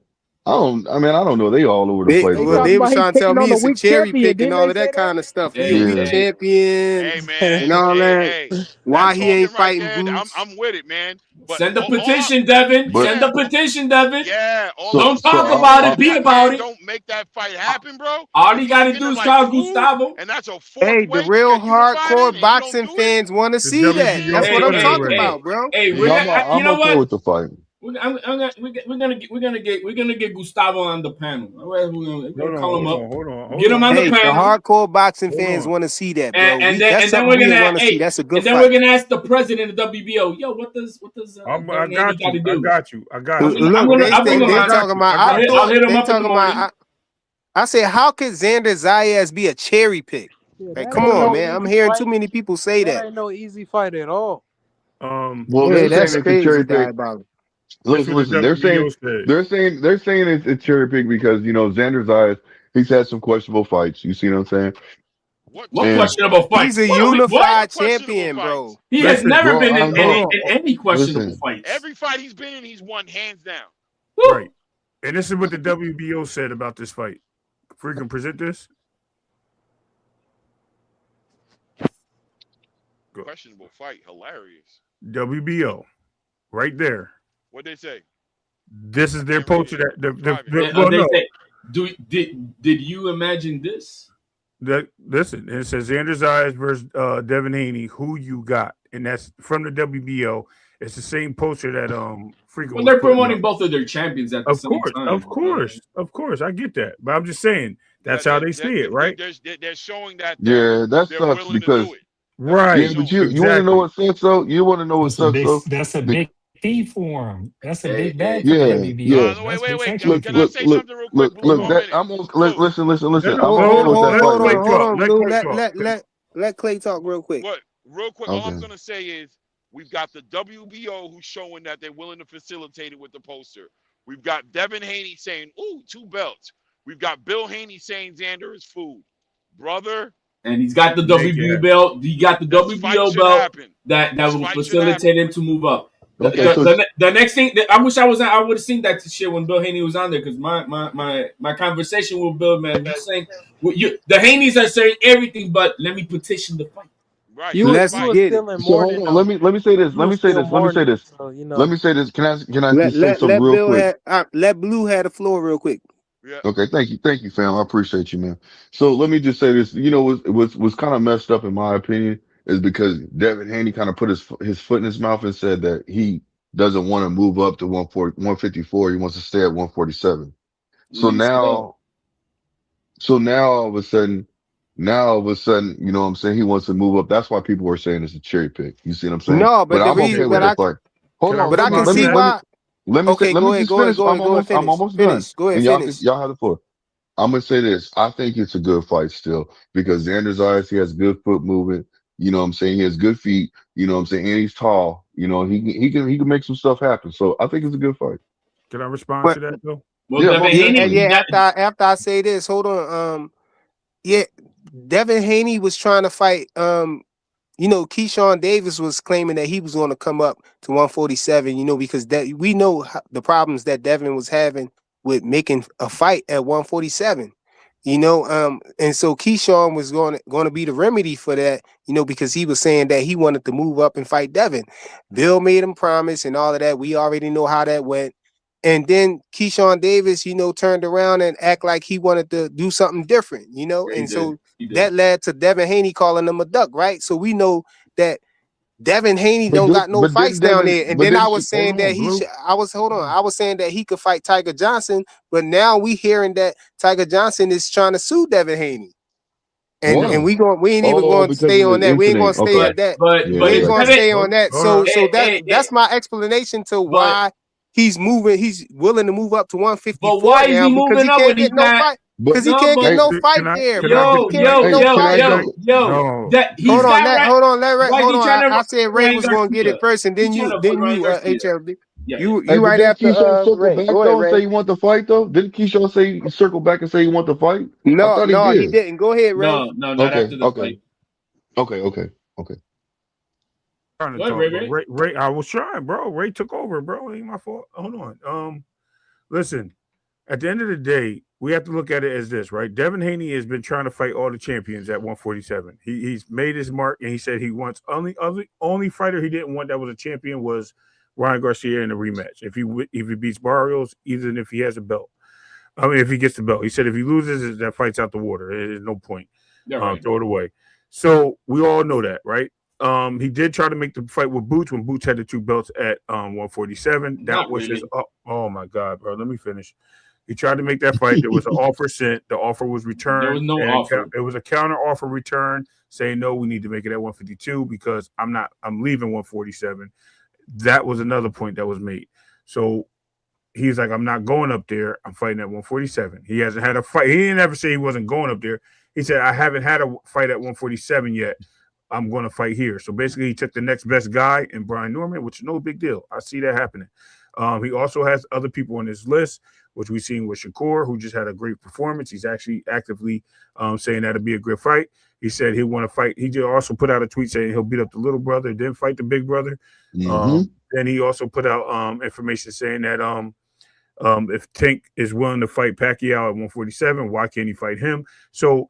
I don't know. They all over the place, They bro. talking They was about he trying to tell taking me on a it's a weak cherry champion. pick and Didn't all they of say that that? kind of stuff. He a Hey, weak Yeah. hey, champion Hey man, and all that. hey, Why that he talking ain't right fighting there, Boots? I'm with it, man. But send the all I, petition, Devin. But Send the petition, Devin. yeah, all so I'm Don't so talk saying about is I, it. if Be that about man it. don't make that fight happen, bro, All if he he's got to do spinning is like call food Gustavo. and that's a fourth Hey, the way real that unified him hardcore and he don't boxing do it, fans want to The see that. WBO That's Hey, what I'm put hey, talking anyway. hey, about, bro. hey. You I'm know okay what? with the fight. We're gonna get Gustavo on the panel. We're gonna call him up. Hold Get him on. on the Hey, the panel. hardcore boxing Hold fans on. want to see that, bro. That's And then something we're we gonna want to see. That's a good and then we're fight. gonna ask the president of WBO, yo, what does I Devin Haney got got to you. I do? got you. I got you. Look, I'll bring him they on. talking about. I I got you. I'll thought hit him they up in the talking morning. about. I said, how could Xander Zayas be a cherry pick? Yeah, Like, that come ain't on, no man. I'm easy hearing too fight. many people say That that. ain't no easy fight at all. Well, Yeah, they're saying that's it's a crazy, cherry pick. diabolical. That's what the Listen. They're saying WBO said. it's a cherry pick because Xander's eyes. He's had some questionable fights. You see what I'm saying? what What And questionable questionable fight? He's fights? a What? What unified questionable champion, fights? bro. He has Listen. never well, been I Hold in on. any questionable listen. fights. Every fight he's been in, he's won hands down. Woo. Right. And this is what the WBO said about this fight. Freaking present this. Go. Questionable fight, hilarious. WBO. Right there. What they say? This is I their can't read poster it. that I'm driving. well They no. say, did you imagine this? Listen, it says Xander Zayas versus Devin Haney. Who you got? And that's from the WBO. It's the same poster that freaking Well, was they're putting up. promoting both of their champions at the Of same course, time. of course, I get that. But I'm just saying that's how they see it, right? They're showing that Yeah, that they're sucks willing to do because it. That's what they're yeah, Right, but showing. you want to know exactly. what sucks though? You want to know what sucks though? That's a Be- big fee for him. That's a Hey, big hey, bag for the yeah, yeah. WBO. No, That's big wait. sanctioning Look, Can I fee. look, say look, something real quick, look, Blue, look. for a That minute? Blue. listen. Let, I'm hold okay with on, that let fight. Clay talk. On, Let Blue. Clay talk. Let Clay talk real quick. What? Real quick, all I'm Okay. gonna say is we've got the WBO who's showing that they're willing to facilitate it with the poster. We've got Devin Haney saying, "Ooh, 2 belts." We've got Bill Haney saying Xander is food, brother. and he's got the Make it WBO happen. belt. He got the This fight WBO should belt happen. that This will fight should happen. facilitate him to move up. Okay. So The next thing that I wish I was, I would have seen that shit when Bill Haney was on there because my conversation with Bill, man, he's saying the Haneys are saying everything, but let me petition the fight. Right. You Let was the Let's you fight. was get it. still in so hold mourning on. though. Let me say this. You was still mourning. So Let me say this. Can I just say something Let real Bill quick? let Blue have the floor real quick. Yeah. Okay, thank you, fam. I appreciate you, man. So let me just say this. What's kind of messed up in my opinion is because Devin Haney kind of put his foot in his mouth and said that he doesn't want to move up to 154. He wants to stay at 147. When So he said, now, now all of a sudden, you know what I'm saying? He wants to move up. That's why people are saying it's a cherry pick. You see what I'm saying? No, But but the I'm Let me okay reason, say with but this. that fight. Hold Can I on. but I can respond to see that? Let me say, Okay, let go me ahead, just go ahead, finish. go ahead, go ahead, I'm finish. almost done. Finish. Go ahead, And finish. y'all have the floor. I'm gonna say this. I think it's a good fight still because Xander's eyes, he has good foot movement. You know what I'm saying? He has good feet. You know what I'm saying? And he's tall. You know, he can make some stuff happen. So I think it's a good fight. Can I respond But to that though? Well, Yeah, Devin most yeah, definitely. Haney, after I say this, hold on. Yeah, Devin Haney was trying to fight. Keyshawn Davis was claiming that he was going to come up to 147. Because that we know the problems that Devin was having with making a fight at 147. And so Keyshawn was going to be the remedy for that. Because he was saying that he wanted to move up and fight Devin. Bill made him promise and all of that. We already know how that went. And then Keyshawn Davis, turned around and act like he wanted to do something different, yeah, he and did. so He did. that led to Devin Haney calling him a duck, right? So we know that Devin Haney But don't do, got no but fights didn't down Devin? there. And But then I didn't was Hold saying that on, Blue. I was saying that he could fight Tiger Johnson, but now we hearing that Tiger Johnson is trying to sue Devin Haney. And why? we ain't even Oh, going to because stay of on the that. We ain't going incident. to stay Okay. at that. Yeah, We But ain't is yeah. going to Devin? stay on that. All right. So Hey, that's my explanation to but why he's moving. He's willing to move up to but 154 why is now he because moving he up can't when he's get no not? fight. But Because he No, can't get but no Can fight I there, can I bro. get He yo, the can't mic get yo, back? no yo, Can I fight get there. yo, yo. no? That Hold he's on, got right. Why is hold he trying on. to I avoid said Ray Ryan was gonna get Garcia? it first, and He's then trying to you, avoid Ryan Garcia. HLD. Yeah, yeah. You hey, but right didn't after Keyshawn circle Ray. back Go ahead, though and say Ray. he want the fight though? Didn't Keyshawn say circle back and say he want the fight? I No, thought he no, he did. didn't. Go ahead, Ray. No, no, not Okay, after the okay, fight. okay. Trying to Go ahead, talk, Ray. but Ray. Ray, I was trying, bro. Ray took over, bro. It ain't my fault. Hold on. Listen. At the end of the day, we have to look at it as this, right? Devin Haney has been trying to fight all the champions at 147. He's made his mark, and he said he wants only fighter he didn't want that was a champion was Ryan Garcia in a rematch. If he beats Barrios, even if he has a belt, I mean, if he gets the belt, he said if he loses, that fight's out the water. There's no point. Yeah, right. Throw it away. So we all know that, right? He did try to make the fight with Boots when Boots had the two belts at 147. That Not was his. really. Oh my God, bro! Let me finish. He tried to make that fight. There was an offer sent. The offer was There was returned, no and offer. it was a counter offer returned saying no, we need to make it at 152 because I'm leaving 147. That was another point that was made. So he's like, I'm not going up there. I'm fighting at 147. He hasn't had a fight. He didn't ever say he wasn't going up there. He said, I haven't had a fight at 147 yet. I'm going to fight here. So basically, he took the next best guy in Brian Norman, which is no big deal. I see that happening. He also has other people on his list, which we've seen with Shakur, who just had a great performance. He's actually actively saying that'll be a good fight. He said he'll want to fight. He also put out a tweet saying he'll beat up the little brother, then fight the big brother. Mm-hmm. Then he also put out information saying that if Tank is willing to fight Pacquiao at 147, why can't he fight him? So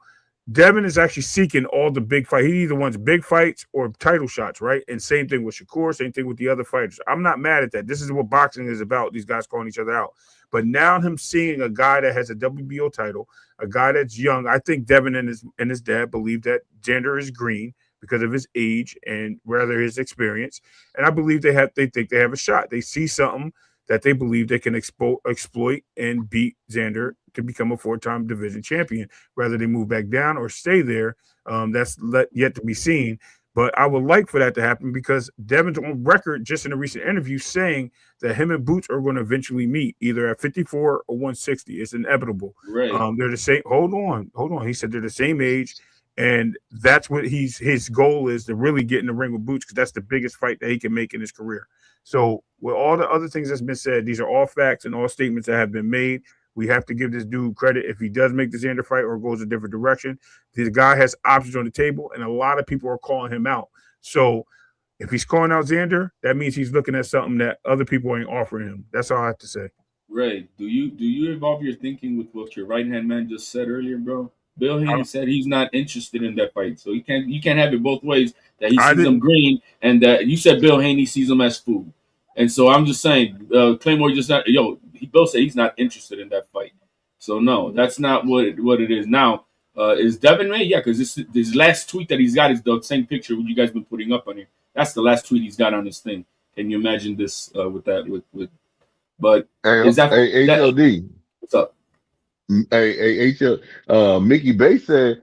Devin is actually seeking all the big fights. He either wants big fights or title shots, right? And same thing with Shakur, same thing with the other fighters. I'm not mad at that. This is what boxing is about, these guys calling each other out. But now him seeing a guy that has a WBO title, a guy that's young, I think Devin and his dad believe that Xander is green because of his age and rather his experience. And I believe they think they have a shot. They see something that they believe they can exploit and beat Xander to become a 4-time division champion. Whether they move back down or stay there, that's yet to be seen. But I would like for that to happen because Devin's on record just in a recent interview saying that him and Boots are going to eventually meet either at 54 or 160. It's inevitable. Right. They're the same. Hold on. He said they're the same age. And that's what his goal is, to really get in the ring with Boots, because that's the biggest fight that he can make in his career. So with all the other things that's been said, these are all facts and all statements that have been made. We have to give this dude credit if he does make the Xander fight or goes a different direction. This guy has options on the table, and a lot of people are calling him out. So if he's calling out Xander, that means he's looking at something that other people ain't offering him. That's all I have to say. Ray, do you involve your thinking with what your right hand man just said earlier, bro? Bill Haney said he's not interested in that fight, so you can't have it both ways. That he I sees him didn't. green, and that you said Bill Haney sees him as food. And so I'm just saying, Claymore just not. Bill said he's not interested in that fight. So no, that's not what it is now. Is Devin May? Yeah, because this last tweet that he's got is the same picture you guys been putting up on here. That's the last tweet he's got on this thing. Can you imagine this with that with? But Hey, is that HLD. what's up? Hey, HL. Mickey Bay said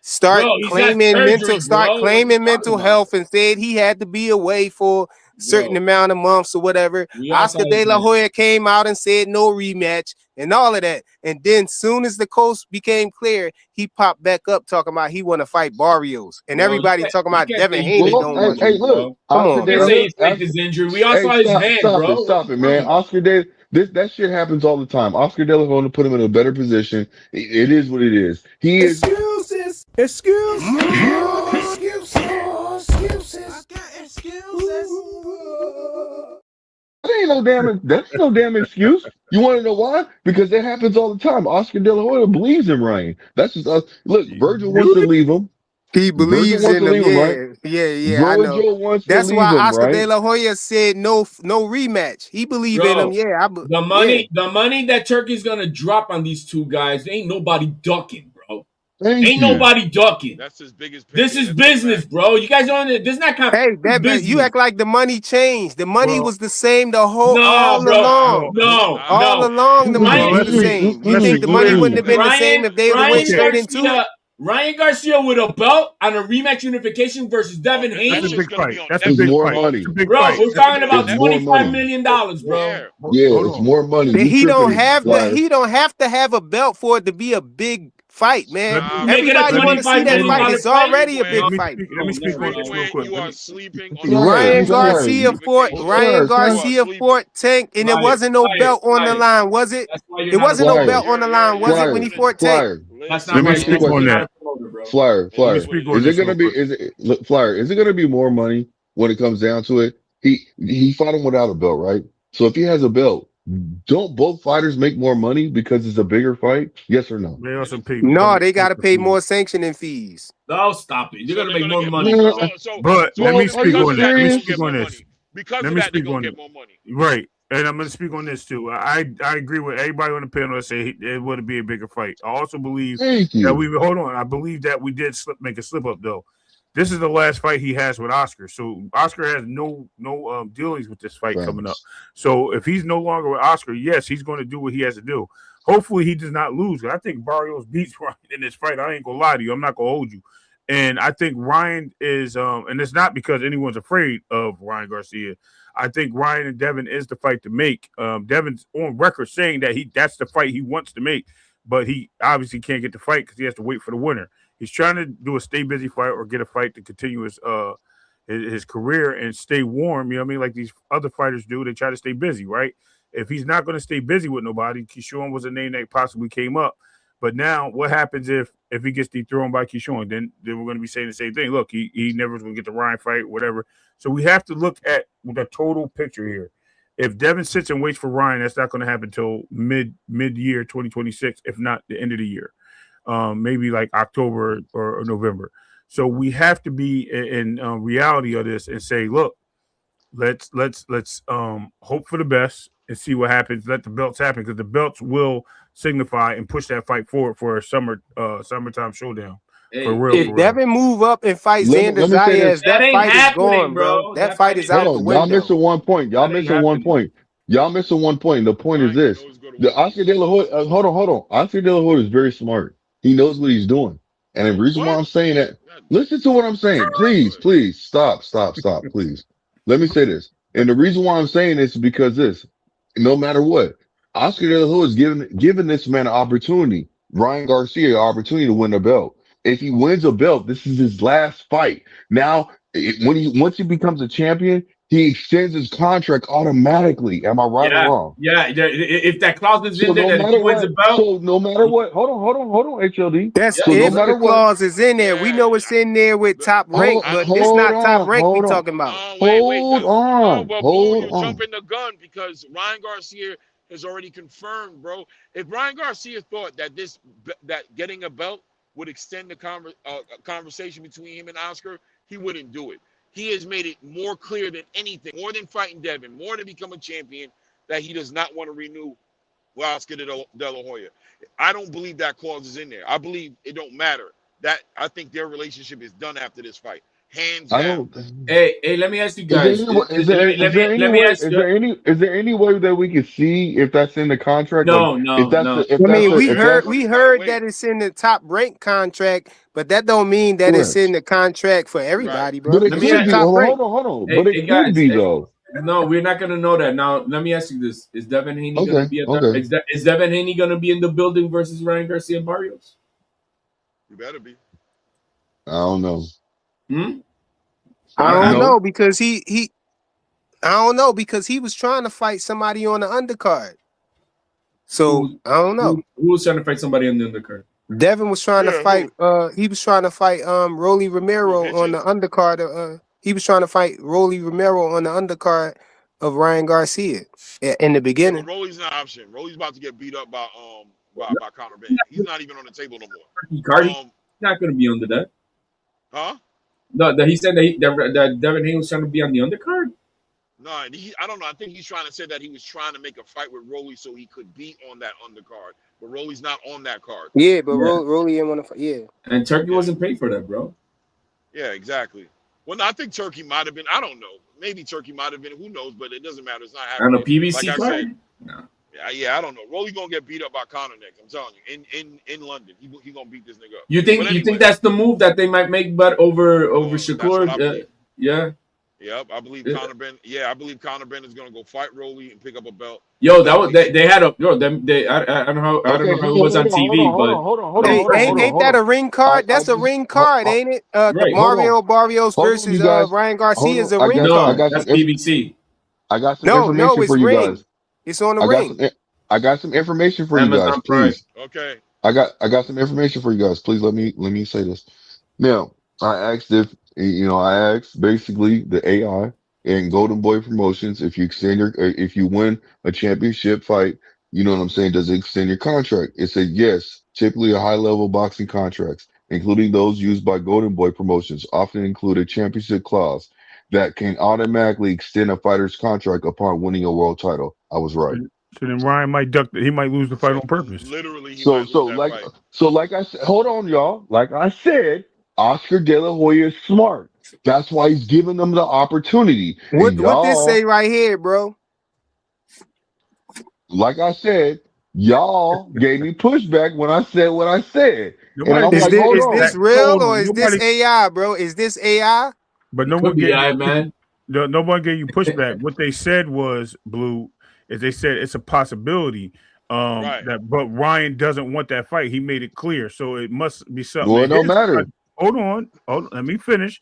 start Bro, he's had claiming surgery, bro. What the fuck, mental about? health and said he had to be away for certain amount of months or whatever. Oscar De La Hoya came out and said no rematch and all of that. And then soon as the coast became clear, he popped back up talking about he want to fight Barrios. And everybody talking about Devin Haney don't want to. Hey, look, Come Oscar on, De bro. La His injury. We all Hey, saw his hand, bro. stop it, man. Oscar De that shit happens all the time. Oscar De La Hoya put him in a better position. It is what it is. He is. Excuses. That ain't no damn excuse. You want to know why? Because that happens all the time. Oscar De La Hoya believes in Ryan. That's just us. Look, Virgil wants to leave him. He Virgil believes wants in to him. leave him, right? Yeah. I know. Virgil wants to That's leave why him, Oscar right? De La Hoya said no rematch. He believe in him. Yeah, the money that Turkey's gonna drop on these two guys, ain't nobody ducking, bro. Thank you. Nobody ducking. That's his biggest payday. This is business, bro. You guys don't. This is not Hey, business. you act like the money changed. The money was the same the whole No, all bro. along. No. All along the money was the same. You think the money wouldn't have been the same if they would have went straight into it? Ryan Garcia with a belt on a rematch unification versus Devin Haney. That's a big fight. That's a It's big more fight. money. It's a big Bro, fight. we're talking about It's more $25 money. million, bro. Yeah, it's more money. He You don't tripping, have Flyer. he don't have to have a belt for it to be a big fight, man. Make it a Everybody want to see $25 that million fight. fight. It's already a big Let me fight. speak on this real quick. You are sleeping on Ryan Flyer, Garcia fought Tank, and it wasn't no belt on the line, was it? That's why you're It not a wasn't no promoter. belt on the line, was it, when he fought Tank? That's Let not me right. speak That's why on you're that. not a promoter, bro. Flyer. Let me speak on Is it this gonna real be? quick. Look, Flyer? Is it gonna be more money when it comes down to it? He fought him without a belt, right? So if he has a belt, don't both fighters make more money because it's a bigger fight? Yes or no? They also pay No, they got to the pay fees. more sanctioning fees. No, stop it. You're So gonna they're make gonna more get money, more. bro. But let me Are speak you on that. Let me serious? speak on this. Because Let of me that, they're speak gonna on get it. more money. Right. And I'm going to speak on this too. I agree with everybody on the panel that say it would be a bigger fight. I also believe Thank that you. hold on. I believe that we did make a slip up though. This is the last fight he has with Oscar. So Oscar has no dealings with this fight coming up. Thanks. So if he's no longer with Oscar, yes, he's going to do what he has to do. Hopefully he does not lose. I think Barrios beats Ryan in this fight. I ain't gonna lie to you. I'm not gonna hold you. And I think Ryan is and it's not because anyone's afraid of Ryan Garcia. I think Ryan and Devin is the fight to make. Devin's on record saying that that's the fight he wants to make, but he obviously can't get the fight because he has to wait for the winner. He's trying to do a stay busy fight or get a fight to continue his career and stay warm. You know what I mean? Like these other fighters do. They try to stay busy, right? If he's not going to stay busy with nobody, Keyshawn was a name that possibly came up. But now, what happens if he gets dethroned by Keyshawn? Then we're going to be saying the same thing. Look, he never was going to get the Ryan fight, whatever. So we have to look at the total picture here. If Devin sits and waits for Ryan, that's not going to happen until mid year 2026, if not the end of the year, maybe like October or November. So we have to be in reality of this and say, look, let's hope for the best and see what happens. Let the belts happen because the belts will signify and push that fight forward for a summertime showdown. For real, If Devin move up and fight Xander Let me say Zayas, this. that ain't fight is happening, gone, bro. bro. That That fight fight is ain't Hold out the on, y'all window. missing one point. That ain't happening. Y'all missing one point. The point is this: the Oscar De La Hoya. Hold on. Oscar De La Hoya is very smart. He knows what he's doing, and the reason why I'm saying that. Listen to what I'm saying, please. Stop, please. Let me say this, and the reason why I'm saying this is because this. No matter what, Oscar De La Hoya is giving this man an opportunity. Ryan Garcia an opportunity to win a belt. If he wins a belt, this is his last fight. Now, once he becomes a champion, he extends his contract automatically. Am I right or Yeah, wrong? yeah. If that clause is So in there no that if he matter wins a what, belt, hold on, HLD. That's So no if the matter what, clause is in there. We know it's in there with top rank, but this hold not top on, rank we talking about. Boo, you're on. jumping the gun because Ryan Garcia has already confirmed, bro. If Ryan Garcia thought that that getting a belt would extend the conversation between him and Oscar, he wouldn't do it. He has made it more clear than anything, more than fighting Devin, more than become a champion, that he does not want to renew with Oscar De La Hoya. I don't believe that clause is in there. I believe it don't matter. That I think their relationship is done after this fight. hands I down. don't. Hey, let me ask you Is there guys. any way? Let me ask you. Is there any way that we can see if that's in the contract? Like No, if no, that's no. the if I that's mean, the we if heard that's we Broly's gotta heard that wait. it's in the top rank contract, but that don't mean that it's in correct. the contract for Right. everybody, But bro. it Let me It's in could ask. be. top rank. Hold on. But Hey, it could guys. be though. No, we're not gonna know that. Now, let me ask you this: Is Devin Haney gonna Okay. be at that? Okay. Is Devin Haney gonna be in the building versus Ryan Garcia and Barrios? You better be. I don't know. Hmm? I I, don't No. know because I don't know because he was trying to fight somebody on the undercard. So who, I don't know. who was trying to fight somebody on the undercard? Devin was trying to Yeah, fight. who? He was trying to fight. Rolly Who, Romero on the Hitchens? undercard. He was trying to fight Rolly Romero on the undercard of Ryan Garcia in the Yeah, but beginning. Rolly's not an option. Rolly's about to get beat up by Conor Benn. He's not even on the table no more. Cardi not gonna be under that. Huh? No, that he said that Devin Haney was trying to be on the undercard. No, I don't know. I think he's trying to say that he was trying to make a fight with Rolly so he could be on that undercard. But Rolly's not on that card. Yeah, but Yeah. Rolly didn't want to fight. Yeah. And Turkey Yeah. wasn't paid for that, bro. Yeah, exactly. Well, no, I think Turkey might have been. I don't know. Maybe Turkey might have been. Who knows? But it doesn't matter. It's not On a happening. PBC Like I card. said, No. yeah, I don't know. Rolly gonna get beat up by Conor next. I'm telling you. In London, he gonna beat this nigga up. You But think anyway, that's the move that they might make, but over that's what I Shakur? believe. Yeah. Yep, I believe Yeah. Conor Benn. Yeah, I believe Conor Benn is gonna go fight Rolly and pick up a belt. Yo, that was they had a yo. Them they I don't know Okay. how it was on TV, but Hey, ain't that a ring card? I That's a just ring card, ain't it? right. Mario Barrios hold on, versus you guys. Ryan Hold Garcia on. is a ring I No, card. got that's some. PBC. I got some No, information it's for you guys. ring. It's on the I got some. ring. I got some information for you guys. Amazon Prime. Please. Okay. I got some information for you guys. Please let me say this. Now, I asked if I asked basically the AI and Golden Boy Promotions if you extend if you win a championship fight, you know what I'm saying, does it extend your contract? It said yes. Typically, a high level boxing contracts, including those used by Golden Boy Promotions, often include a championship clause that can automatically extend a fighter's contract upon winning a world title. I was right. So then Ryan might duck. He might lose the fight So on purpose. literally, he So might so lose that like fight. so like I said, hold on, y'all. Like I said, Oscar De La Hoya is smart. That's why he's giving them the opportunity. And What this say y'all, right here, bro? like I said, y'all gave me pushback when I said what I said. And Nobody I'm gave Is like, you this hold is this pushback. on. real Hold or on. is this Nobody, AI, bro? Is this AI? but It no could one be gave I you. man. No one gave you pushback. What they said was, Blue, is they said it's a possibility. Right. That but Ryan doesn't want that fight. He made it clear, so it must be something Well, it in don't his. matter. Hold on, let me finish.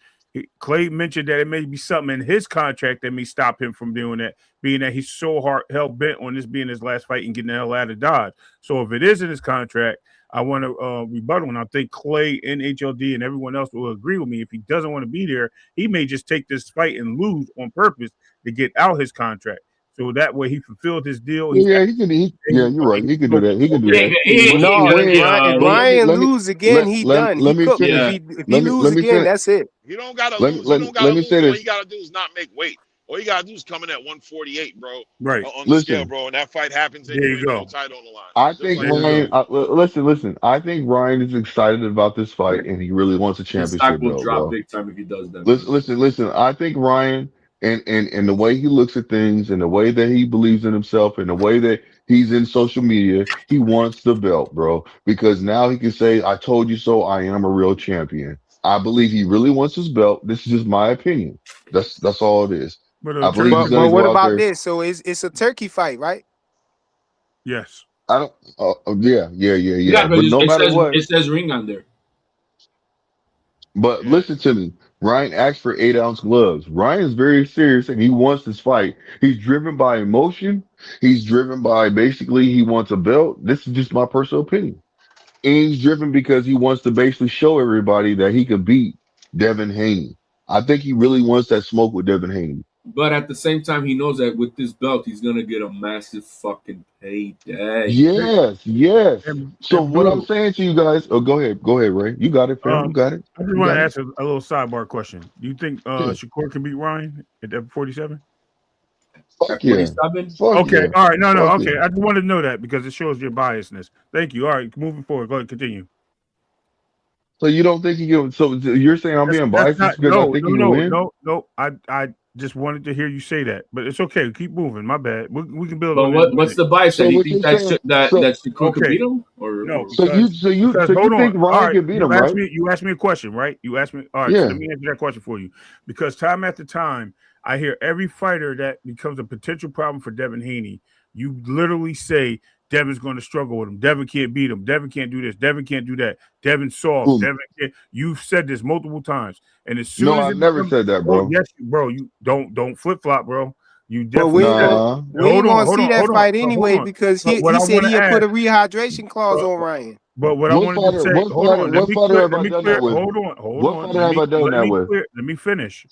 Clay mentioned that it may be something in his contract that may stop him from doing that, being that he's so hell bent on this being his last fight and getting the hell out of Dodge. So if it is in his contract, I want to rebuttal, and I think Clay and HLD and everyone else will agree with me. If he doesn't want to be there, he may just take this fight and lose on purpose to get out his contract. So that way he fulfilled his deal. He's Yeah, he can. Yeah, you're right. He can do that. He can do that. But He ain't No, go gonna if get ahead. Ryan if But Ryan let me lose again, he done. He let me cooked. finish. If he lose Let me again, finish. that's it. He don't gotta lose. He don't Let gotta me lose. say All he this. gotta do is not make weight. All he gotta do is come in at 148, bro, right. on the scale, Listen. bro. And that fight happens There anyway. you There's no go. title on the line. I Just think like There you that. go. Ryan. Listen. I think Ryan is excited about this fight, and he really wants a his stock championship will belt, drop bro. big time if he does that, man. Listen. I think Ryan and the way he looks at things, and the way that he believes in himself, and the way that he's in social media, he wants the belt, bro. Because now he can say, "I told you so. I am a real champion." I believe he really wants his belt. This is just my opinion. That's all it is. But I believe Turkey, he's But gonna what go out about there. this? So it's a turkey fight, right? yes. I don't. Yeah. Yeah, but But no matter what. it says ring on there. But Yeah. listen to me. Ryan asked for 8-ounce gloves. Ryan's very serious and he wants this fight. He's driven by emotion. He's driven by basically he wants a belt. This is just my personal opinion. And he's driven because he wants to basically show everybody that he could beat Devin Haney. I think he really wants that smoke with Devin Haney. But at the same time, he knows that with this belt, he's gonna get a massive fucking payday. Yes. So And what I'm Blue, saying to you guys, oh, go ahead, Ray. You got it, fam. You got it. I just You want to got it. ask a little sidebar question. Do you think Yeah. Shakur can beat Ryan at 47? At Fuck yeah. 47, Fuck Okay, yeah. all right, no, Fuck okay. yeah. I just wanted to know that because it shows your biasness. Thank you. All right, moving forward. Go ahead, continue. So you don't think he can? So you're saying I'm being That's biased not just because I think he can win? no. I just wanted to hear you say that, but it's okay. Keep moving. My bad. We can build But on it in a what's minute. the bias? That So he what thinks you're saying? that So Shakur could beat him, No, or so because you hold on. think All Ryan right, can beat him, right? you asked me a question, right? You asked me. All right, so Yeah. let me answer that question for you. Because time after time, I hear every fighter that becomes a potential problem for Devin Haney. You literally say Devin's going to struggle with him. Devin can't beat him. Devin can't do this. Devin can't do that. Devin's soft. Who? Devin can't. You've said this multiple times, and as No, soon as I've it never becomes, said that, oh bro. yes, bro, you don't flip flop, bro. You But definitely said it. Nah. we ain't gonna see that fight Hold anyway on. because But what he I said want to he'll put ask, a rehydration clause but, on Ryan. but what I wanted to say, hold on, What fighter have let I me done clear, that with? hold What on, fighter have I done that with? let me finish.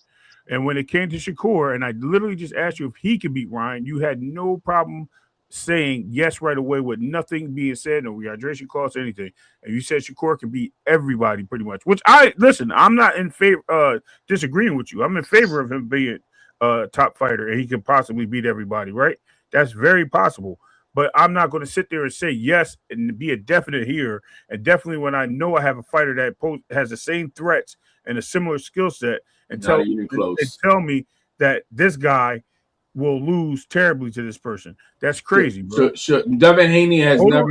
And when it came to Shakur, and I literally just asked you if he could beat Ryan, you had no problem saying yes right away with nothing being said, no rehydration clause, or anything. And you said Shakur can beat everybody pretty much. Which I'm not in favor disagreeing with you. I'm in favor of him being a top fighter and he can possibly beat everybody, right? That's very possible. But I'm not going to sit there and say yes and be a definite here. And definitely when I know I have a fighter that has the same threats and a similar skill set, and not even close? tell me that this guy will lose terribly to this person. That's crazy, bro. Devin Haney has Hold on.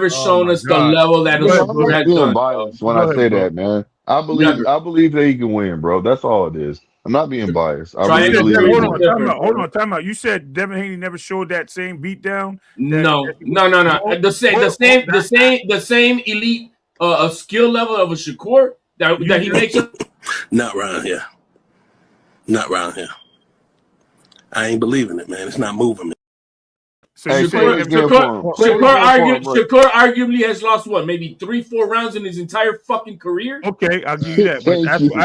Oh shown my us the God. level that a Go ahead, I'm Shakur bro. not has being done, bro. biased when Go I ahead, say bro. that, man. Never. I believe that he can win, bro. That's all it is. I'm not being biased. I You really said Triangle believe that he Devin, series can is win. different, bro. time out. You said Devin Haney never showed that same beatdown. No. The same elite skill level of a Shakur that he makes up. Not around here. Not around here. I ain't believing it, man. It's not moving me. So you Hey, say saying it again for him. Say it again for him, Ray. Shakur arguably has lost what, maybe 3-4 rounds in his entire fucking career. Okay, I'll give you that. But Thank you. okay.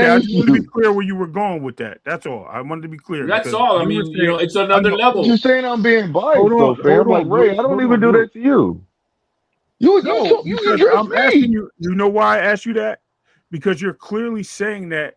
I Thank just wanted to be you. clear where you were going with that. That's all. I wanted to be clear That's because all. I you were mean, saying, it's I another know. But you're level. saying I'm being Hold biased though, on, fam. Like Ray, I don't even do bro. that to you. You No, because address I'm asking me. you. You know why I asked you that? Because you're clearly saying that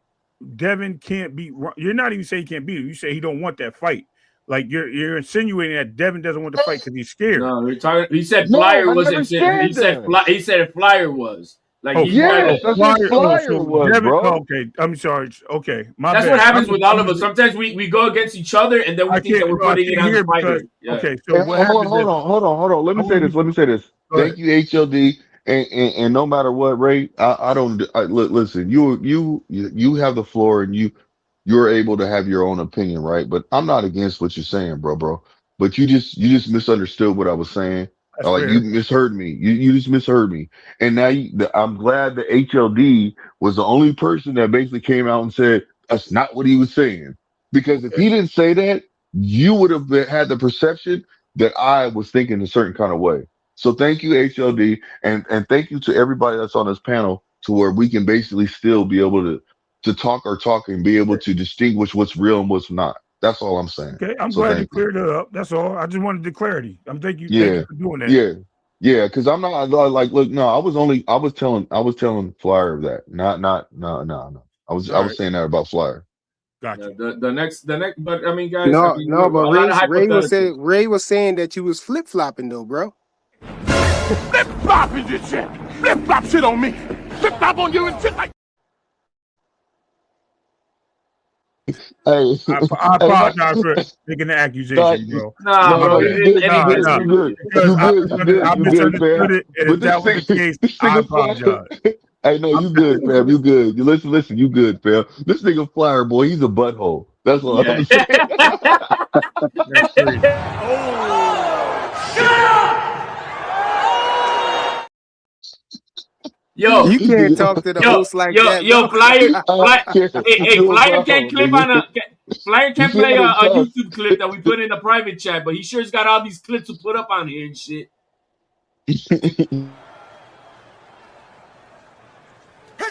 Devin can't beat. You're not even saying he can't beat him. You say he don't want that fight. Like you're insinuating that Devin doesn't want to fight because he's scared. No, we're talking. He said No, Flyer I was. never said that. He said Flyer was like Oh, he's trying Yes, to. I said So Flyer was, Devin. No, bro. okay. I'm sorry. Okay, my That's what bad. happens with all of us. Sometimes we go against each other, and then we I think can't. that we're No, I putting it can't on the hear because. fighter. Yeah. Okay, so Hey, what happens is. hold on. Let I me say want to this. be. Let me say this. Go ahead. Thank you, HLD. And no matter what, Ray, I don't. Look, listen. You have the floor, and you're able to have your own opinion, right? But I'm not against what you're saying, bro. But you just misunderstood what I was saying. That's Like you fair. misheard me. You just misheard me. And now I'm glad that HLD was the only person that basically came out and said that's not what he was saying. Because if Okay. he didn't say that, you would have had the perception that I was thinking a certain kind of way. So thank you, HLD, and thank you to everybody that's on this panel to where we can basically still be able to talk and be able to distinguish what's real and what's not. That's all I'm saying. Okay, I'm So glad you thank you. cleared it up. That's all. I just wanted the clarity. Thank you Yeah, for doing that. yeah, yeah. Because I'm not like look. No, I was telling Flyer that. No. All I right, was saying that about Flyer. got Yeah, you. the next. But I mean, guys, I No, mean, no, we're, but a lot of hypotheticals. Ray was saying that you was flip flopping though, bro. Flip flop is this shit. Flip flop shit on me. Flip flop on you and shit like. Hey, I hey, no, apologize for making the no, accusation, bro. Nah, My no, bro, bad. you good, you any good, Nah, you good, because I you good, fam. misunderstood it, and if But that was the case, this I nigga Flyer, apologize. hey, no, I'm you good, fam, you good. You listen, you good, fam. This nigga Flyer, boy, he's a butthole. That's all Yeah. I'm saying. that's crazy. Yo, You can't talk to the host like that, bro. Hey, You a Flyer can't butthole, clip on nigga. Flyer You can't see play how they a talk? YouTube clip that we put in a private chat, but he sure's got all these clips to put up on here and shit. It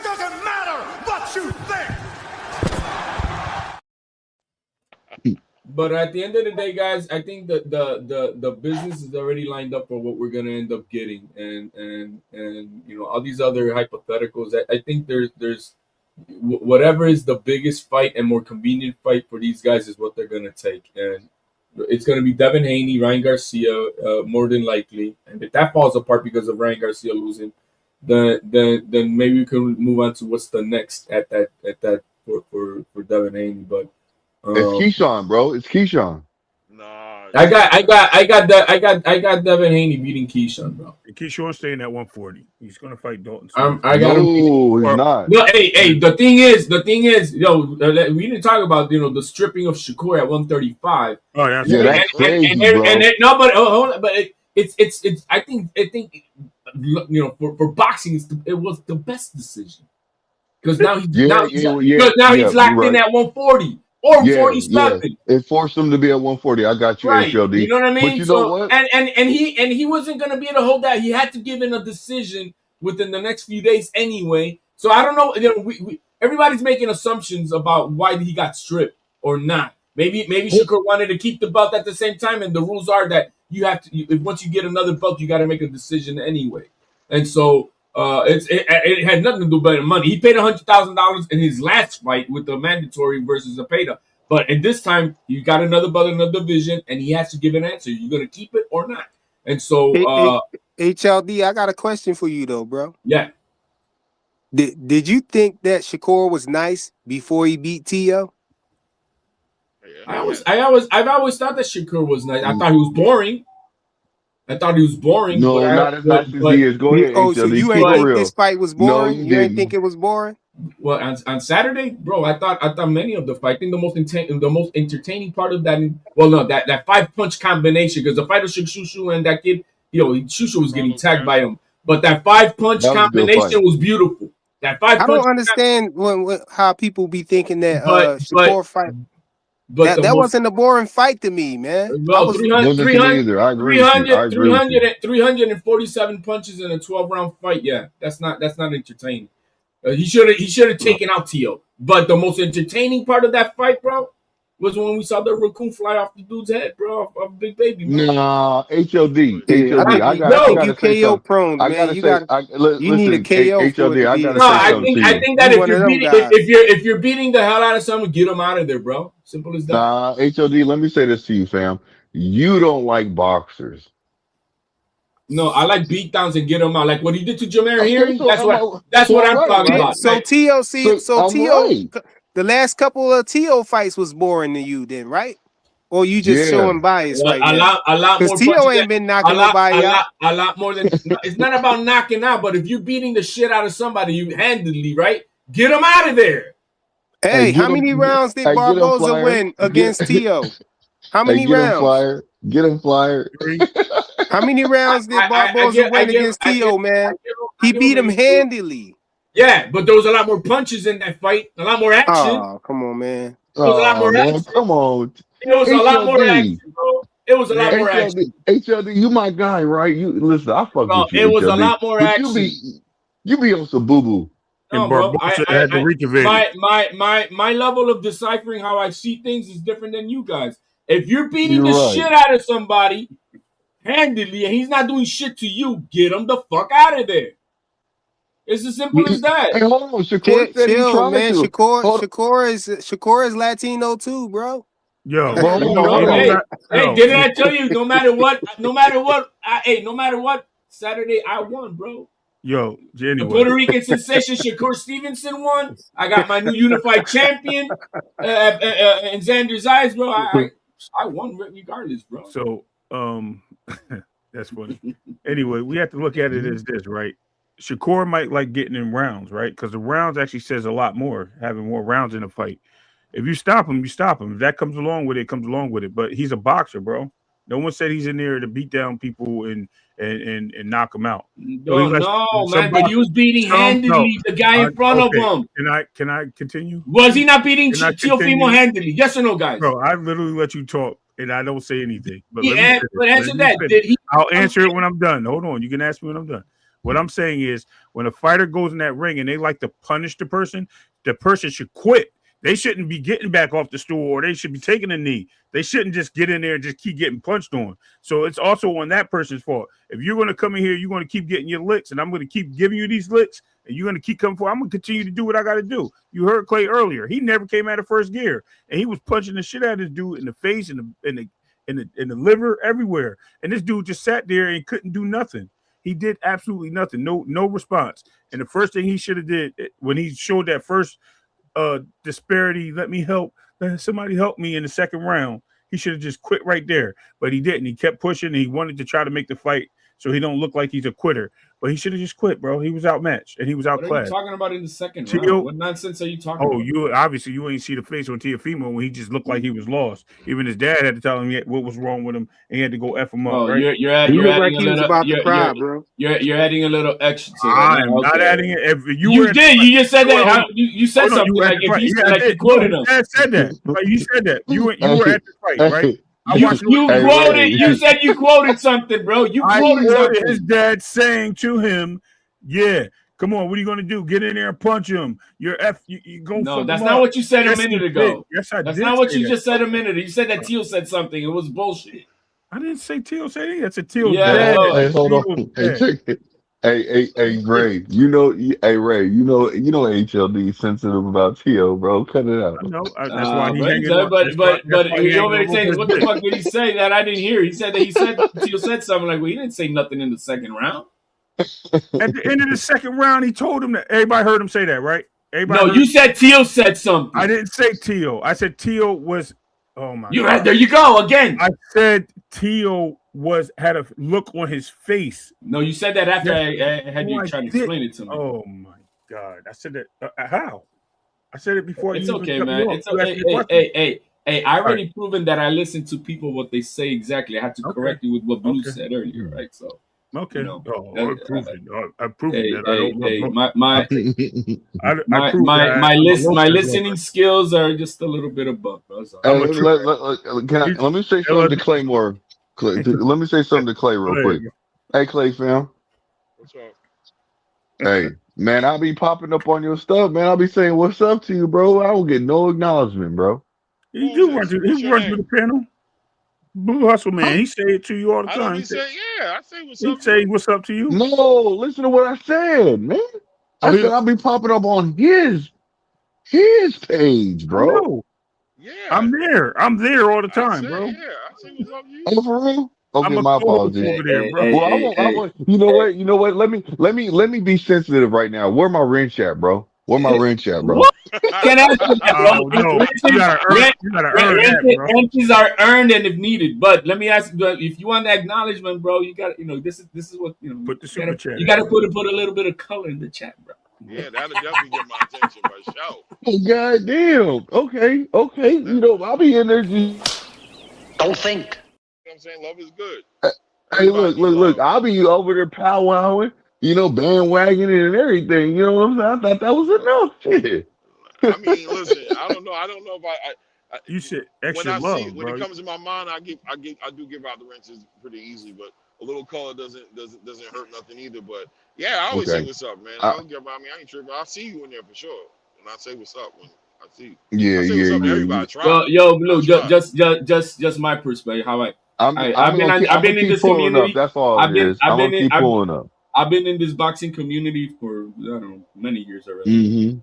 doesn't matter what you think. But at the end of the day, guys, I think that the business is already lined up for what we're gonna end up getting, and you know all these other hypotheticals. I think there's whatever is the biggest fight and more convenient fight for these guys is what they're gonna take, and it's gonna be Devin Haney, Ryan Garcia, more than likely. And if that falls apart because of Ryan Garcia losing, then maybe we can move on to what's the next at that for Devin Haney. But It's Keyshawn, bro. It's Keyshawn. Nah, I got Devin Haney beating Keyshawn, bro. And Keyshawn's staying at 140. He's gonna fight Dalton. I got him. No, he's not. No, hey. The thing is, we didn't talk about the stripping of Shakur at 135. Oh, that's that's crazy, bro. No, but hold on, but it's. I think for boxing, it was the best decision because now he's locked in at 140 or 47. It forced him to be at 140. I got you, Right. HLD. You know what I mean? But you know what? And he wasn't gonna be able to hold that. He had to give in a decision within the next few days anyway. So I don't know. Everybody's making assumptions about why he got stripped or not. Maybe Shakur wanted to keep the belt at the same time, and the rules are that you have to. Once you get another belt, you got to make a decision anyway. And so it had nothing to do with money. He paid $100,000 in his last fight with the mandatory versus Zepeda. But at this time, you got another belt in another division, and he has to give an answer. You gonna keep it or not? And so, HLD, I got a question for you though, bro. Yeah. Did you think that Shakur was nice before he beat Tio? I've always thought that Shakur was nice. I thought he was boring. No, not as nice as he is. Go ahead, HLD. So you ain't think this fight was boring? No, you ain't think it was boring? Well, on Saturday, bro, I thought many of the fight. I think the most entertaining part of that. Well, no, that 5-punch combination, because the fighter Shushu and that kid, Shushu was getting tagged by him, but that 5-punch combination was beautiful. That 5-punch. I don't understand how people be thinking that Shakur fight. But that wasn't a boring fight to me, man. Well, 347 punches in a 12-round fight. Yeah, that's not entertaining. He should have taken out Tio. But the most entertaining part of that fight, bro, was when we saw the raccoon fly off the dude's head, bro, of Big Baby. Bro. Nah, HLD. I gotta say KO prone, man. You need a KO. HLD. I gotta say something. I think that if you're beating the hell out of someone, get him out of there, bro. Simple as that. Nah, HLD. Let me say this to you, fam. You don't like boxers. No, I like beatdowns and get him out. Like what he did to Jameer Hearing. That's what I'm talking about. So Tio, the last couple of Tio fights was boring to you, then, right? Or you just showing bias right now? A lot more. Because Tio ain't been knocking nobody out. A lot more than. It's not about knocking out, but if you're beating the shit out of somebody, you handedly, right? Get him out of there. Hey, how many rounds did Barboza win against Tio? How many rounds? Get him flyer. How many rounds did Barboza win against Tio, man? He beat him handily. Yeah, but there was a lot more punches in that fight. A lot more action. Oh, come on, man. There was a lot more action. Come on. It was a lot more action, bro. It was a lot more action. HLD, you my guy, right? You listen, I fuck with you. It was a lot more action. You be on some boo-boo. No, bro. My level of deciphering how I see things is different than you guys. If you're beating the shit out of somebody handily and he's not doing shit to you, get him the fuck out of there. It's as simple as that. Hey, hold on. Shakur said he tried man. to. Shakur is Latino too, bro. Yo, didn't I tell you? No matter what, Saturday I won, bro. Yo, anyway. The Puerto Rican sensation Shakur Stevenson won. I got my new unified champion in Xander's eyes, bro. I won regardless, bro. So, that's funny. Anyway, we have to look at it as this, right? Shakur might like getting in rounds, right? Because the rounds actually says a lot more, having more rounds in a fight. If you stop him, you stop him. If that comes along with it, comes along with it. But he's a boxer, bro. No one said he's in there to beat down people and knock them out. No, man, but he was beating handily the guy in front of him. Can I continue? Was he not beating Teofimo handily? Yes or no, guys? Bro, I literally let you talk and I don't say anything. But answer that. I'll answer it when I'm done. Hold on. You can ask me when I'm done. What I'm saying is when a fighter goes in that ring and they like to punish the person should quit. They shouldn't be getting back off the stool or they should be taking a knee. They shouldn't just get in there and just keep getting punched on. So it's also on that person's fault. If you're going to come in here, you're going to keep getting your licks and I'm going to keep giving you these licks and you're going to keep coming forward. I'm going to continue to do what I got to do. You heard Clay earlier. He never came out of first gear and he was punching the shit out of this dude in the face and in the liver, everywhere. And this dude just sat there and couldn't do nothing. He did absolutely nothing. No response. And the first thing he should have did when he showed that first disparity, let me help, somebody help me in the second round, he should have just quit right there. But he didn't. He kept pushing. And he wanted to try to make the fight so he don't look like he's a quitter. But he should have just quit, bro. He was outmatched and he was outclassed. What are you talking about in the second round? What nonsense are you talking about? You obviously you ain't see the face on Teofimo when he just looked like he was lost. Even his dad had to tell him what was wrong with him, and he had to go F him up. Oh, right? you're adding a little. You're adding a little extra to that. I'm not adding it. If you did. You just said that. You said something like if you said like you quoted him. Dad said that. Like you said that. You were at the fight, right? You quoted. You said you quoted something, bro. You quoted something. His dad saying to him, "Yeah, come on, what are you going to do? Get in there and punch him. You're you go." No, that's not what you said a minute ago. Yes, I did. That's not what you just said a minute ago. You said that Teal said something. It was bullshit. I didn't say Teal said anything. That's a Teal. Yeah, hey, hold on. Hey, Ray. Ray. You know, HLD sensitive about Teal, bro. Cut it out. No, that's why he hanging on. But you over there saying, what the fuck did he say that I didn't hear? He said Teal said something like, well, he didn't say nothing in the second round. At the end of the second round, he told him that. Everybody heard him say that, right? No, you said Teal said something. I didn't say Teal. I said Teal was. Oh my God! There you go again. I said Teal had a look on his face. No, you said that after I had you try to explain it to me. Oh my God! I said that. How? I said it before. It's okay, man. It's okay. Hey! I already proven that I listen to people what they say exactly. I had to correct you with what Blue said earlier, right? So. Okay. You know, I've proven that. My listening skills are just a little bit above. Let me say something to Claymore. Let me say something to Clay real quick. Hey, Clay fam. What's up? Hey, man, I'll be popping up on your stuff, man. I'll be saying what's up to you, bro. I don't get no acknowledgement, bro. He run through the panel. Blue Hustle Man, he say it to you all the time. I say what's up. He say what's up to you. No, listen to what I said, man. I said I'll be popping up on his page, bro. Yeah, I'm there all the time, bro. Yeah, I say what's up to you. Oh, for real? Okay, my apologies. Over there, bro. I want. You know what? Let me be sensitive right now. Where my wrench at, bro? Where my wrench at, bro? Can I? Wrenches are earned and if needed. But let me ask you, if you want the acknowledgement, bro, you got this is what Put the super chat. You got to put a little bit of color in the chat, bro. Yeah, that'll definitely get my attention for sure. Oh, goddamn. Okay. I'll be in there. Don't think. You know what I'm saying? Love is good. Hey, look. I'll be over there powwowing. Bandwagoning and everything. You know what I'm saying? I thought that was enough. Shit. I mean, listen. I don't know if I you should extra when it comes to my mind, I do give out the wrenches pretty easy, but a little color doesn't hurt nothing either. But yeah, I always say what's up, man. I ain't tripping. I'll see you in there for sure. When I say what's up, when I see you. I say what's up to everybody. Well, yo, Blue, just my perspective. How I've been in this community. That's all it is. I'm gonna keep pulling up. I've been in this boxing community for I don't know many years already.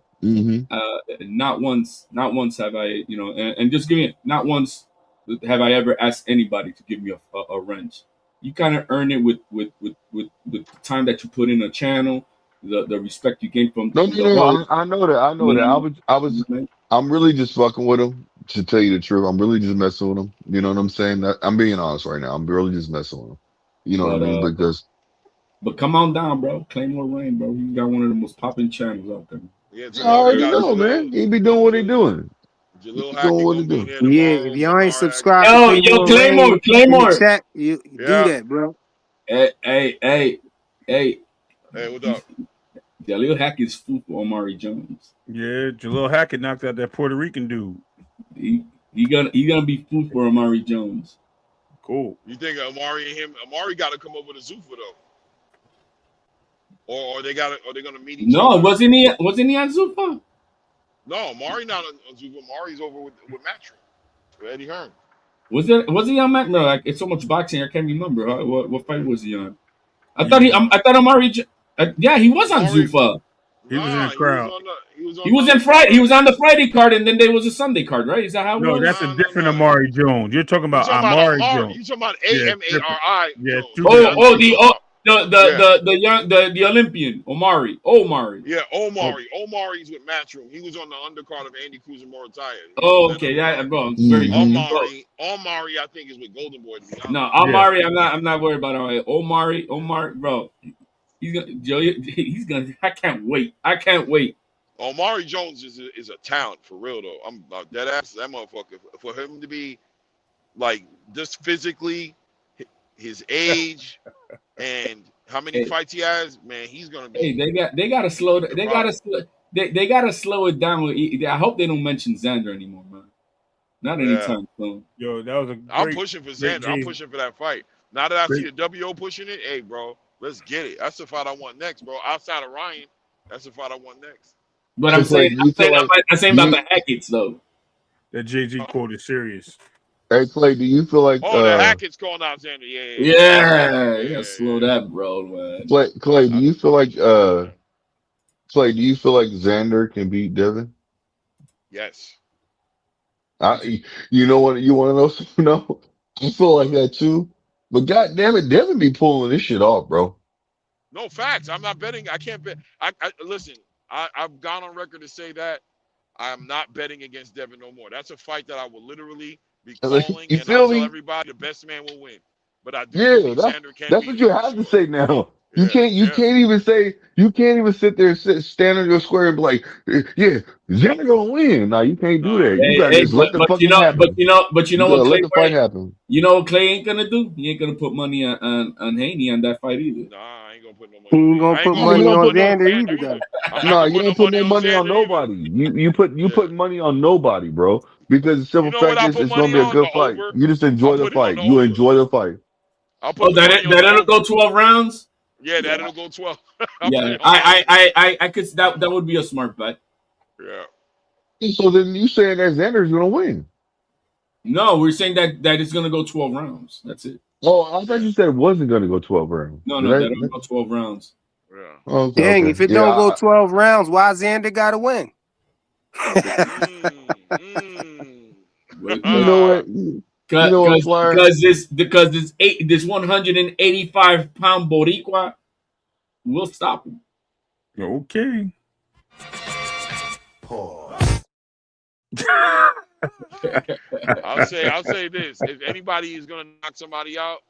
Not once have I, and just give me not once have I ever asked anybody to give me a wrench. You kind of earn it with the time that you put in a channel, the respect you gain from. No, I know that. I'm really just fucking with him. To tell you the truth, I'm really just messing with him. You know what I'm saying? I'm being honest right now. I'm really just messing with him. You know what I mean? Because. But come on down, bro. Claymore Rain, bro. You got one of the most popping channels out there. Yeah, I already know, man. He be doing what he doing. If y'all ain't subscribed to Claymore. Chat, you do that, bro. Hey, what's up? Jaleel Hackett's food for Omari Jones. Yeah, Jaleel Hackett knocked out that Puerto Rican dude. He gonna be food for Omari Jones. Cool. You think Omari got to come up with a Zuffa though, or are they gonna meet each other? No, wasn't he on Zuffa? No, Omari not on Zuffa. Omari's over with Matron, with Eddie Hearn. Was he on Matron? No, it's so much boxing I can't remember. What fight was he on? I thought Omari. Yeah, he was on Zuffa. He was in the crowd. He was on the Friday card, and then there was a Sunday card, right? Is that how it was? No, that's a different Amari Jones. You're talking about Amari Jones. You're talking about Amari. Yeah. the Olympian Omari. Yeah, Omari's with Matchroom. He was on the undercard of Andy Cruz and Moritaya. Oh, okay, yeah, bro, very good. Omari, I think is with Golden Boy. To be honest. No, Omari, I'm not worried about Omari, bro. He's gonna. I can't wait. Omari Jones is a talent for real though. I'm dead ass. That motherfucker, for him to be like just physically, his age, and how many fights he has, man, he's gonna be. Hey, they gotta slow. They gotta slow it down. I hope they don't mention Xander anymore, man. Not anytime soon. Yo, that was a great. I'm pushing for Xander. I'm pushing for that fight. Now that I see the WO pushing it, hey, bro, let's get it. That's the fight I want next, bro. Outside of Ryan, that's the fight I want next. But I'm saying about the Hackett's though. That JG quote is serious. Hey Clay, do you feel like the Hackett's calling out Xander? Yeah, slow that, bro, man. Clay, do you feel like Xander can beat Devin? Yes. You know what? You want to know something? No, I feel like that too. But God damn it, Devin be pulling this shit off, bro. No facts. I'm not betting. I can't bet. Listen. I've gone on record to say that I'm not betting against Devin no more. That's a fight that I will literally be calling, and I'll tell everybody the best man will win. But I do believe Xander can. That's what you have to say now. You can't even sit there and stand on your square and be like, yeah, Xander gonna win. No, you can't do that. You gotta just let the fucking happen. But you know what, Clay, let the fight happen. You know what Clay ain't gonna do? He ain't gonna put money on Haney on that fight either. Nah, I ain't gonna put no money. He ain't gonna put money on Xander either. No, you ain't putting no money on nobody. You put money on nobody, bro. Because the simple fact is, it's gonna be a good fight. You just enjoy the fight. You enjoy the fight. I'll put that'll go 12 rounds. Yeah, that'll go 12. Yeah, I could. That would be a smart bet. Yeah. So then you saying that Xander's gonna win? No, we're saying that it's gonna go 12 rounds. That's it. Oh, I thought you said it wasn't gonna go 12 rounds. No, that'll go 12 rounds. Yeah. Okay, Dang, if it don't go 12 rounds, why Xander gotta win? You know what? Because this 185-pound Boricua will stop him. Okay. Pause. I'll say this: if anybody is gonna knock somebody out,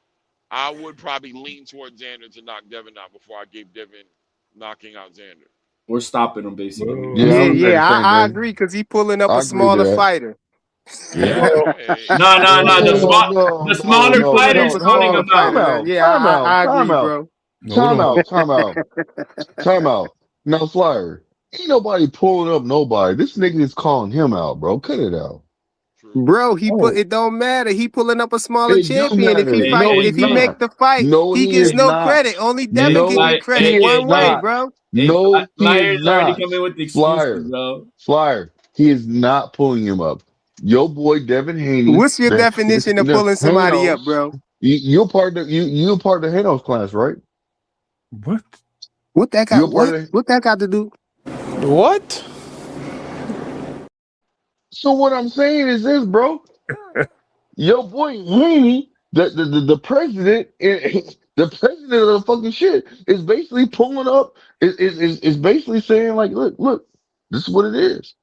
I would probably lean towards Xander to knock Devin out before I gave Devin knocking out Xander. We're stopping him basically. I agree because he pulling up a smaller fighter. Yeah. No. The smaller fighters calling him out. Yeah, I agree, bro. Time out. Now, Flyer, ain't nobody pulling up nobody. This nigga is calling him out, bro. Cut it out. Bro, it don't matter. He pulling up a smaller champion. If he make the fight, he gets no credit. Only Devin can get credit one way, bro. No, he is not. Already coming with the excuses, bro. Flyer, he is not pulling him up. Your boy Devin Haney. What's your definition of pulling somebody up, bro? You're part of the Hanos class, right? What? What that got to do? What? So what I'm saying is this, bro. Your boy Haney, the president, the president of the fucking shit, is basically pulling up. Is basically saying like, look, this is what it is.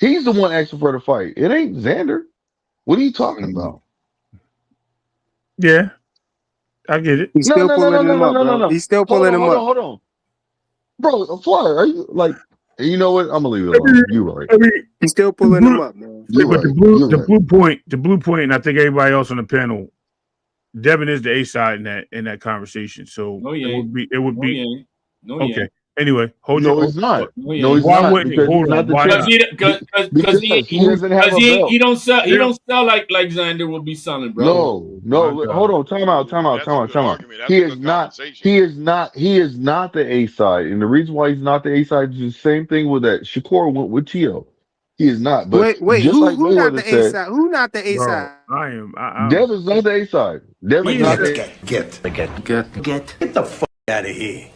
He's the one asking for the fight. It ain't Xander. What are you talking about? Yeah, I get it. He's still pulling him up, bro. He's still pulling him up. Hold on. Bro, Flyer, are you like, you know what? I'm gonna leave it alone. You're right. He's still pulling him up, man. The blue point, and I think everybody else on the panel, Devin is the A side in that conversation. So it would be okay. Anyway, hold your. It's not. No, he's not. Why because he doesn't have a belt. He don't sell like Xander will be selling, bro. No. Hold on. Time out. He is not the A side, and the reason why he's not the A side is the same thing with that Shakur went with Tio. He is not. But wait, who not the A side? Who not the A side? I am. Devin's not the A side. Devin's not the Get the fuck out of here.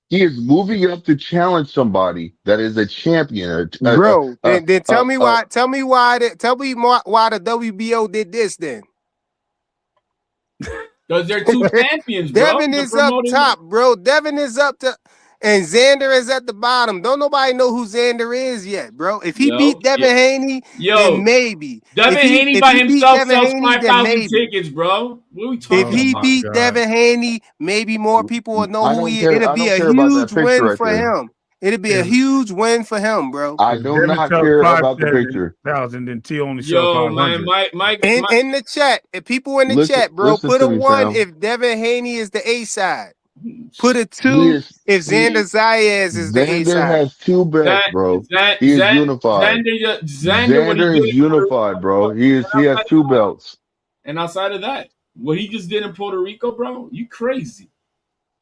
He is moving up to challenge somebody that is a champion. Bro, then tell me why. Tell me why the WBO did this then. Because they're two champions, bro. Devin They're is up promoting top, bro. Devin is up to, and Xander is at the bottom. Don't nobody know who Xander is yet, bro. If he beat Devin Haney, then maybe. Devin Haney If by he beat himself Devin sells Haney, then 5,000 maybe. tickets, bro. What are we If talking he about? beat Devin Haney, maybe more people will know I who don't he is. care. It'll I be don't a care about that huge picture win right for there. him. It'll be a huge win for him, bro. I If do Devin not sells care about the picture. 5,000, then T only sell Yo, man, 500. In the chat, if people in the chat, bro, Listen put to a me, 1 fam. if Devin Haney is the A side. Put a He 2 is. if Xander Zayas is the A Xander side. has 2 belts, bro. He is unified. Xander, what he Xander did is in Puerto unified, bro. Rico, He has 2 belts. and outside of that, what he just did in Puerto Rico, bro, you crazy.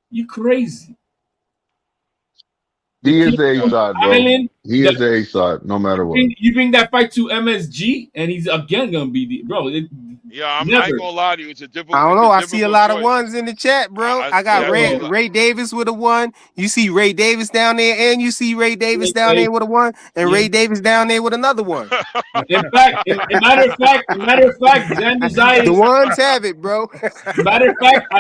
You crazy. The He is king the A from side, the bro. island. He is the A side, no matter what. You bring that fight to MSG, and he's again gonna be the bro. Yeah, I ain't Never. gonna lie to you. It's a I don't it's know. a I see a difficult lot of choice. ones in the chat, bro. I got Definitely Ray Davis with a 1. You see Ray Davis down there, and you see Ray Davis down there with a 1, and Ray Davis down there with another 1. In fact, matter of fact, Xander Zayas. The ones have it, bro. Matter of fact,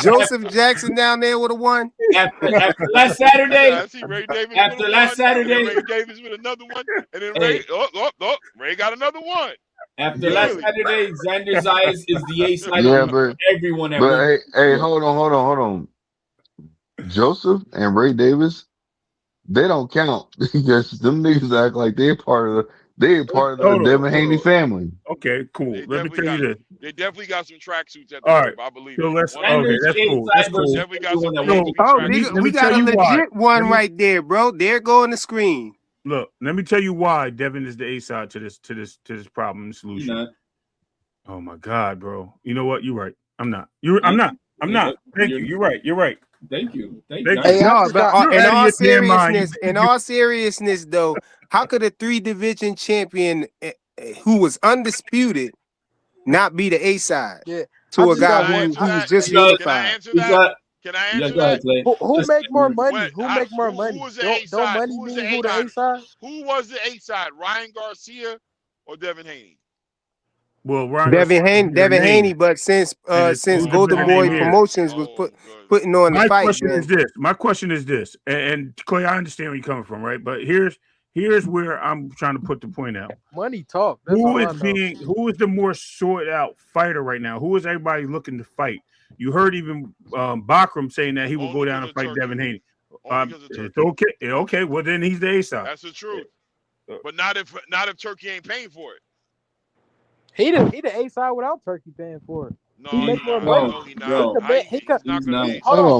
Joseph Jackson down there with a 1. After last Saturday, I see Ray Davis after with a last 1, and Saturday, then Ray Davis with another 1, and then Hey. Ray got another 1. After last Saturday, Xander Zayas is the A side Yeah, of everyone at but one. hey, hold on. Joseph and Ray Davis, they don't count because them niggas act like they're part of the Devin Haney family. Okay, cool. Let me tell you this. They definitely got some tracksuits at the All crib. right. I believe So it. let's. 100%. Okay, that's cool. That's cool. Definitely got some So, tracksuits. We got a legit one right there, bro. There go on the screen. Look, let me tell you why Devin is the A side to this problem and solution. Oh my God, bro. You know what? You're right. I'm not. I'm not. Thank you. You're right. You're right. Thank you. No, but in all seriousness, You- though, how could a 3-division champion who was undisputed not be the A side to a guy who was just unified? Can I answer that? Who make more money? Who make more Who money? was the A Don't side? money Who was mean the who the A side? Who was the A side? Ryan Garcia or Devin Haney? Well, Ryan Devin Garcia, Haney, but since Golden Boy Promotions was putting on the My fight, question then is this. My question is this, and Clay, I understand where you're coming from, right? But here's where I'm trying to put the point out. Money talk. That's Who all is I know. who is the more sorted out fighter right now? Who is everybody looking to fight? You heard even Bakram saying that he will go down and fight Devin Haney. It's okay. Okay, well then he's the A side. That's the truth. But not if Turkey ain't paying for it. He the A side without Turkey paying for it. No, he make more money. He's not gonna be. Hold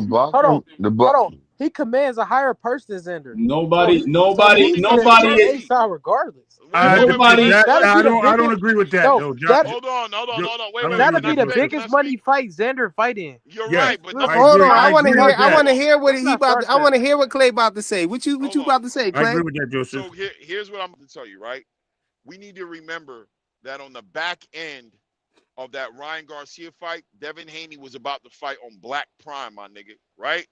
on. He commands a higher purse than Xander. Nobody. A side regardless. I don't agree with that. No, Hold on. Wait. That'll be the biggest money fight Xander fight in. You're right, but hold on. I want to hear what he about. I want to hear what Clay about to say. What you about to say, Clay? I agree with that, Joseph. So here's what I'm going to tell you. Right, we need to remember that on the back end of that Ryan Garcia fight, Devin Haney was about to fight on Black Prime, my nigga. Right.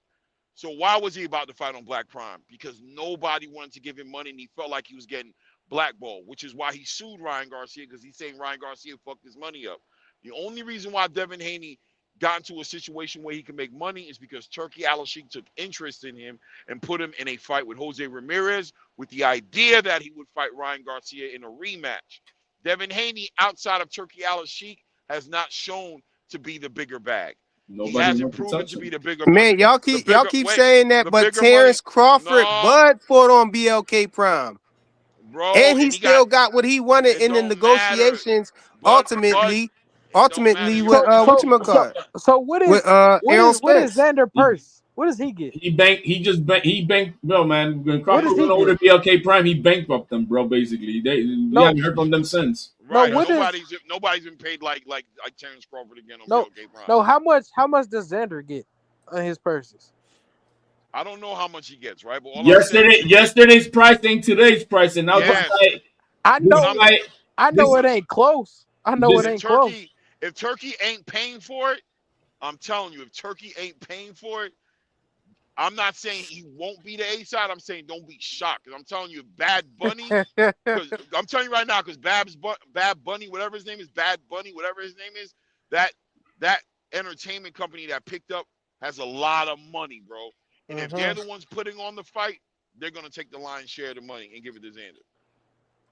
So why was he about to fight on Black Prime? Because nobody wanted to give him money, and he felt like he was getting blackballed, which is why he sued Ryan Garcia, because he's saying Ryan Garcia fucked his money up. The only reason why Devin Haney got into a situation where he can make money is because Turkey Al-Sheikh took interest in him and put him in a fight with Jose Ramirez with the idea that he would fight Ryan Garcia in a rematch. Devin Haney, outside of Turkey Al-Sheikh, has not shown to be the bigger bag. He hasn't proven to be the bigger man. Y'all keep saying that, but Terrence Crawford, Bud fought on BLK Prime, bro, and he still got what he wanted in the negotiations. Ultimately, with whatchamacallit? So what is Xander Purse? What does he get? He banked, bro, man. When Crawford went over to BLK Prime, he bankrupt them, bro. Basically, we haven't heard from them since. Right, nobody's been paid like Terrence Crawford again on BLK Prime. No, how much does Xander get on his purses? I don't know how much he gets, right? But yesterday's price ain't today's price, and now I know it ain't close. I know it ain't close. If Turkey ain't paying for it, I'm telling you, if Turkey ain't paying for it, I'm not saying he won't be the A side. I'm saying don't be shocked. Because I'm telling you, Bad Bunny, I'm telling you right now, because Bad Bunny, whatever his name is, Bad Bunny, whatever his name is, that entertainment company that picked up has a lot of money, bro. And if they're the ones putting on the fight, they're gonna take the lion's share of the money and give it to Xander.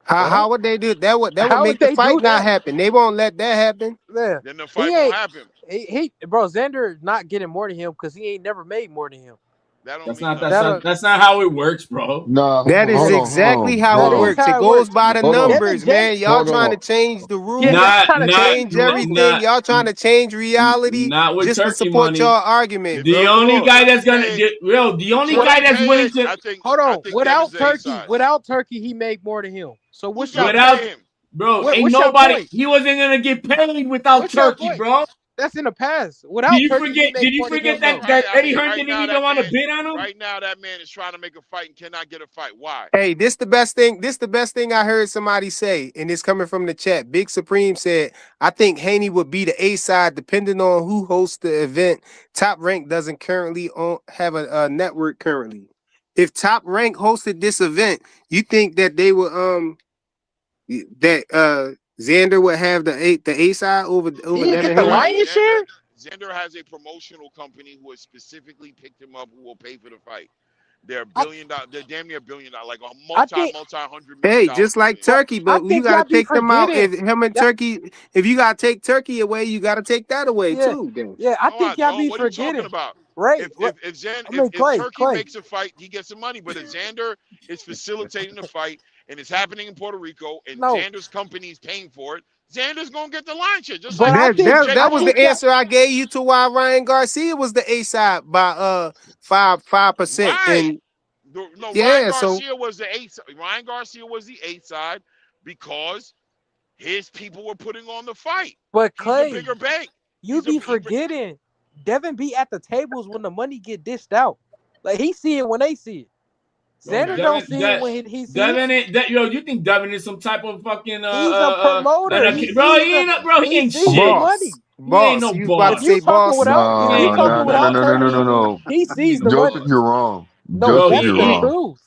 How would they do that? Would How make would the they fight do not that? happen? They won't let that happen. Yeah. Then the fight won't happen. He bro, Xander not getting more than him because he ain't never made more than him. That don't That's mean not that's not how it works, bro. Nah, That is hold exactly on, how hold it on. works. It goes by the Hold on. numbers, man. Y'all Hold trying to on. change the rules, Yeah, change everything. Y'all trying to change reality Not with just to turkey support money. your argument, The bro. Come only on. guy that's gonna the only guy that's willing to Hold on. Devin's the A-side. Without Turkey, he made more than him. So what's Who's your gonna point? pay him? Bro, ain't What's your nobody. point? He wasn't gonna get paid without What's your Turkey, point? bro. That's in the past. Without Turkey, he made Did you more than forget him, that, though. that I Eddie mean, Hearn right didn't now even that want to man, bid on him? right now that man is trying to make a fight and cannot get a fight. Why? Hey, this the best thing. This the best thing I heard somebody say, and it's coming from the chat. Big Supreme said, "I think Haney would be the A side, depending on who hosts the event. Top Rank doesn't currently have a network currently. If Top Rank hosted this event, you think that they would Xander would have the A side over He'd get Devin the Haney? lion's share. Xander has a promotional company who has specifically picked him up who will pay for the fight. They're they're damn near $1 billion, like a multi-$100 million. Hey, just like Turkey, but you gotta take them out. If him and Turkey, if you gotta take Turkey away, you gotta take that away too. Then. Yeah, I No, think y'all be what are you talking forgetting. about? Right. If Turkey makes a fight, he gets some money. But if Xander is facilitating the fight and it's happening in Puerto Rico and Xander's company is paying for it, Xander's gonna get the line share. Just like That was the answer I gave you to why Ryan Garcia was the A side by 5%. Right. And Ryan Garcia was the A side. Ryan Garcia was the A side because his people were putting on the fight. But He's Clay, a bigger bank. You be forgetting. Devin be at the tables when the money get dished out. Like he see it when they see it. Xander don't see it when he sees Devin it. ain't you think Devin is some type of fucking He's a promoter. bro, he ain't shit. Boss. He ain't no You was about boss. to say boss. No. He sees the Joseph, money. you're wrong. No, Joseph, that's you're the wrong. truth.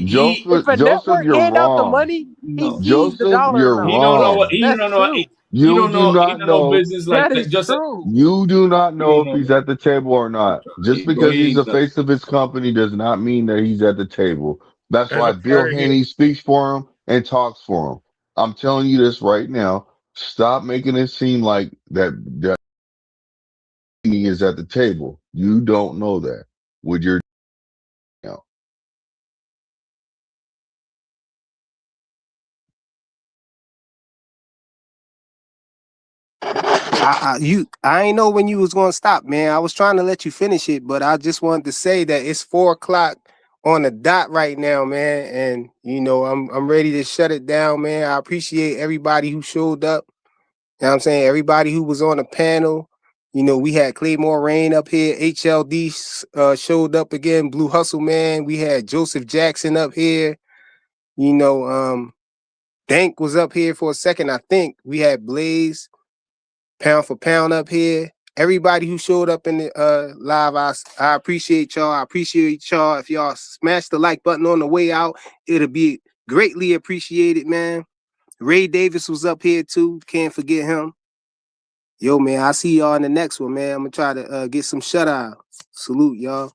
Joseph, If a Joseph, network you're hand out the wrong. money, he sees the Joseph, dollar you're amount. He don't know what wrong. That's true. You do not know. business like that. Just true. You do not You know don't if know he's that. at the table or not. Just Bro, because he he's the ain't face of his company does not mean that he's at the table. That's And why the Bill fighter here, Haney speaks for him and talks for him. I'm telling you this right now. Stop making it seem like that he is at the table. You don't know that with your account. I ain't know when you was gonna stop, man. I was trying to let you finish it, but I just wanted to say that it's 4:00 on the dot right now, man. And I'm ready to shut it down, man. I appreciate everybody who showed up. You know what I'm saying? Everybody who was on the panel. We had Claymore Rain up here. HLD showed up again. Blue Hustle Man. We had Joseph Jackson up here. Dank was up here for a second. I think we had Blaze pound for pound up here. Everybody who showed up in the live, I appreciate y'all. I appreciate y'all. If y'all smash the like button on the way out, it'll be greatly appreciated, man. Ray Davis was up here too. Can't forget him. Yo, man, I'll see y'all in the next one, man. I'm gonna try to get some shutout. Salute, y'all.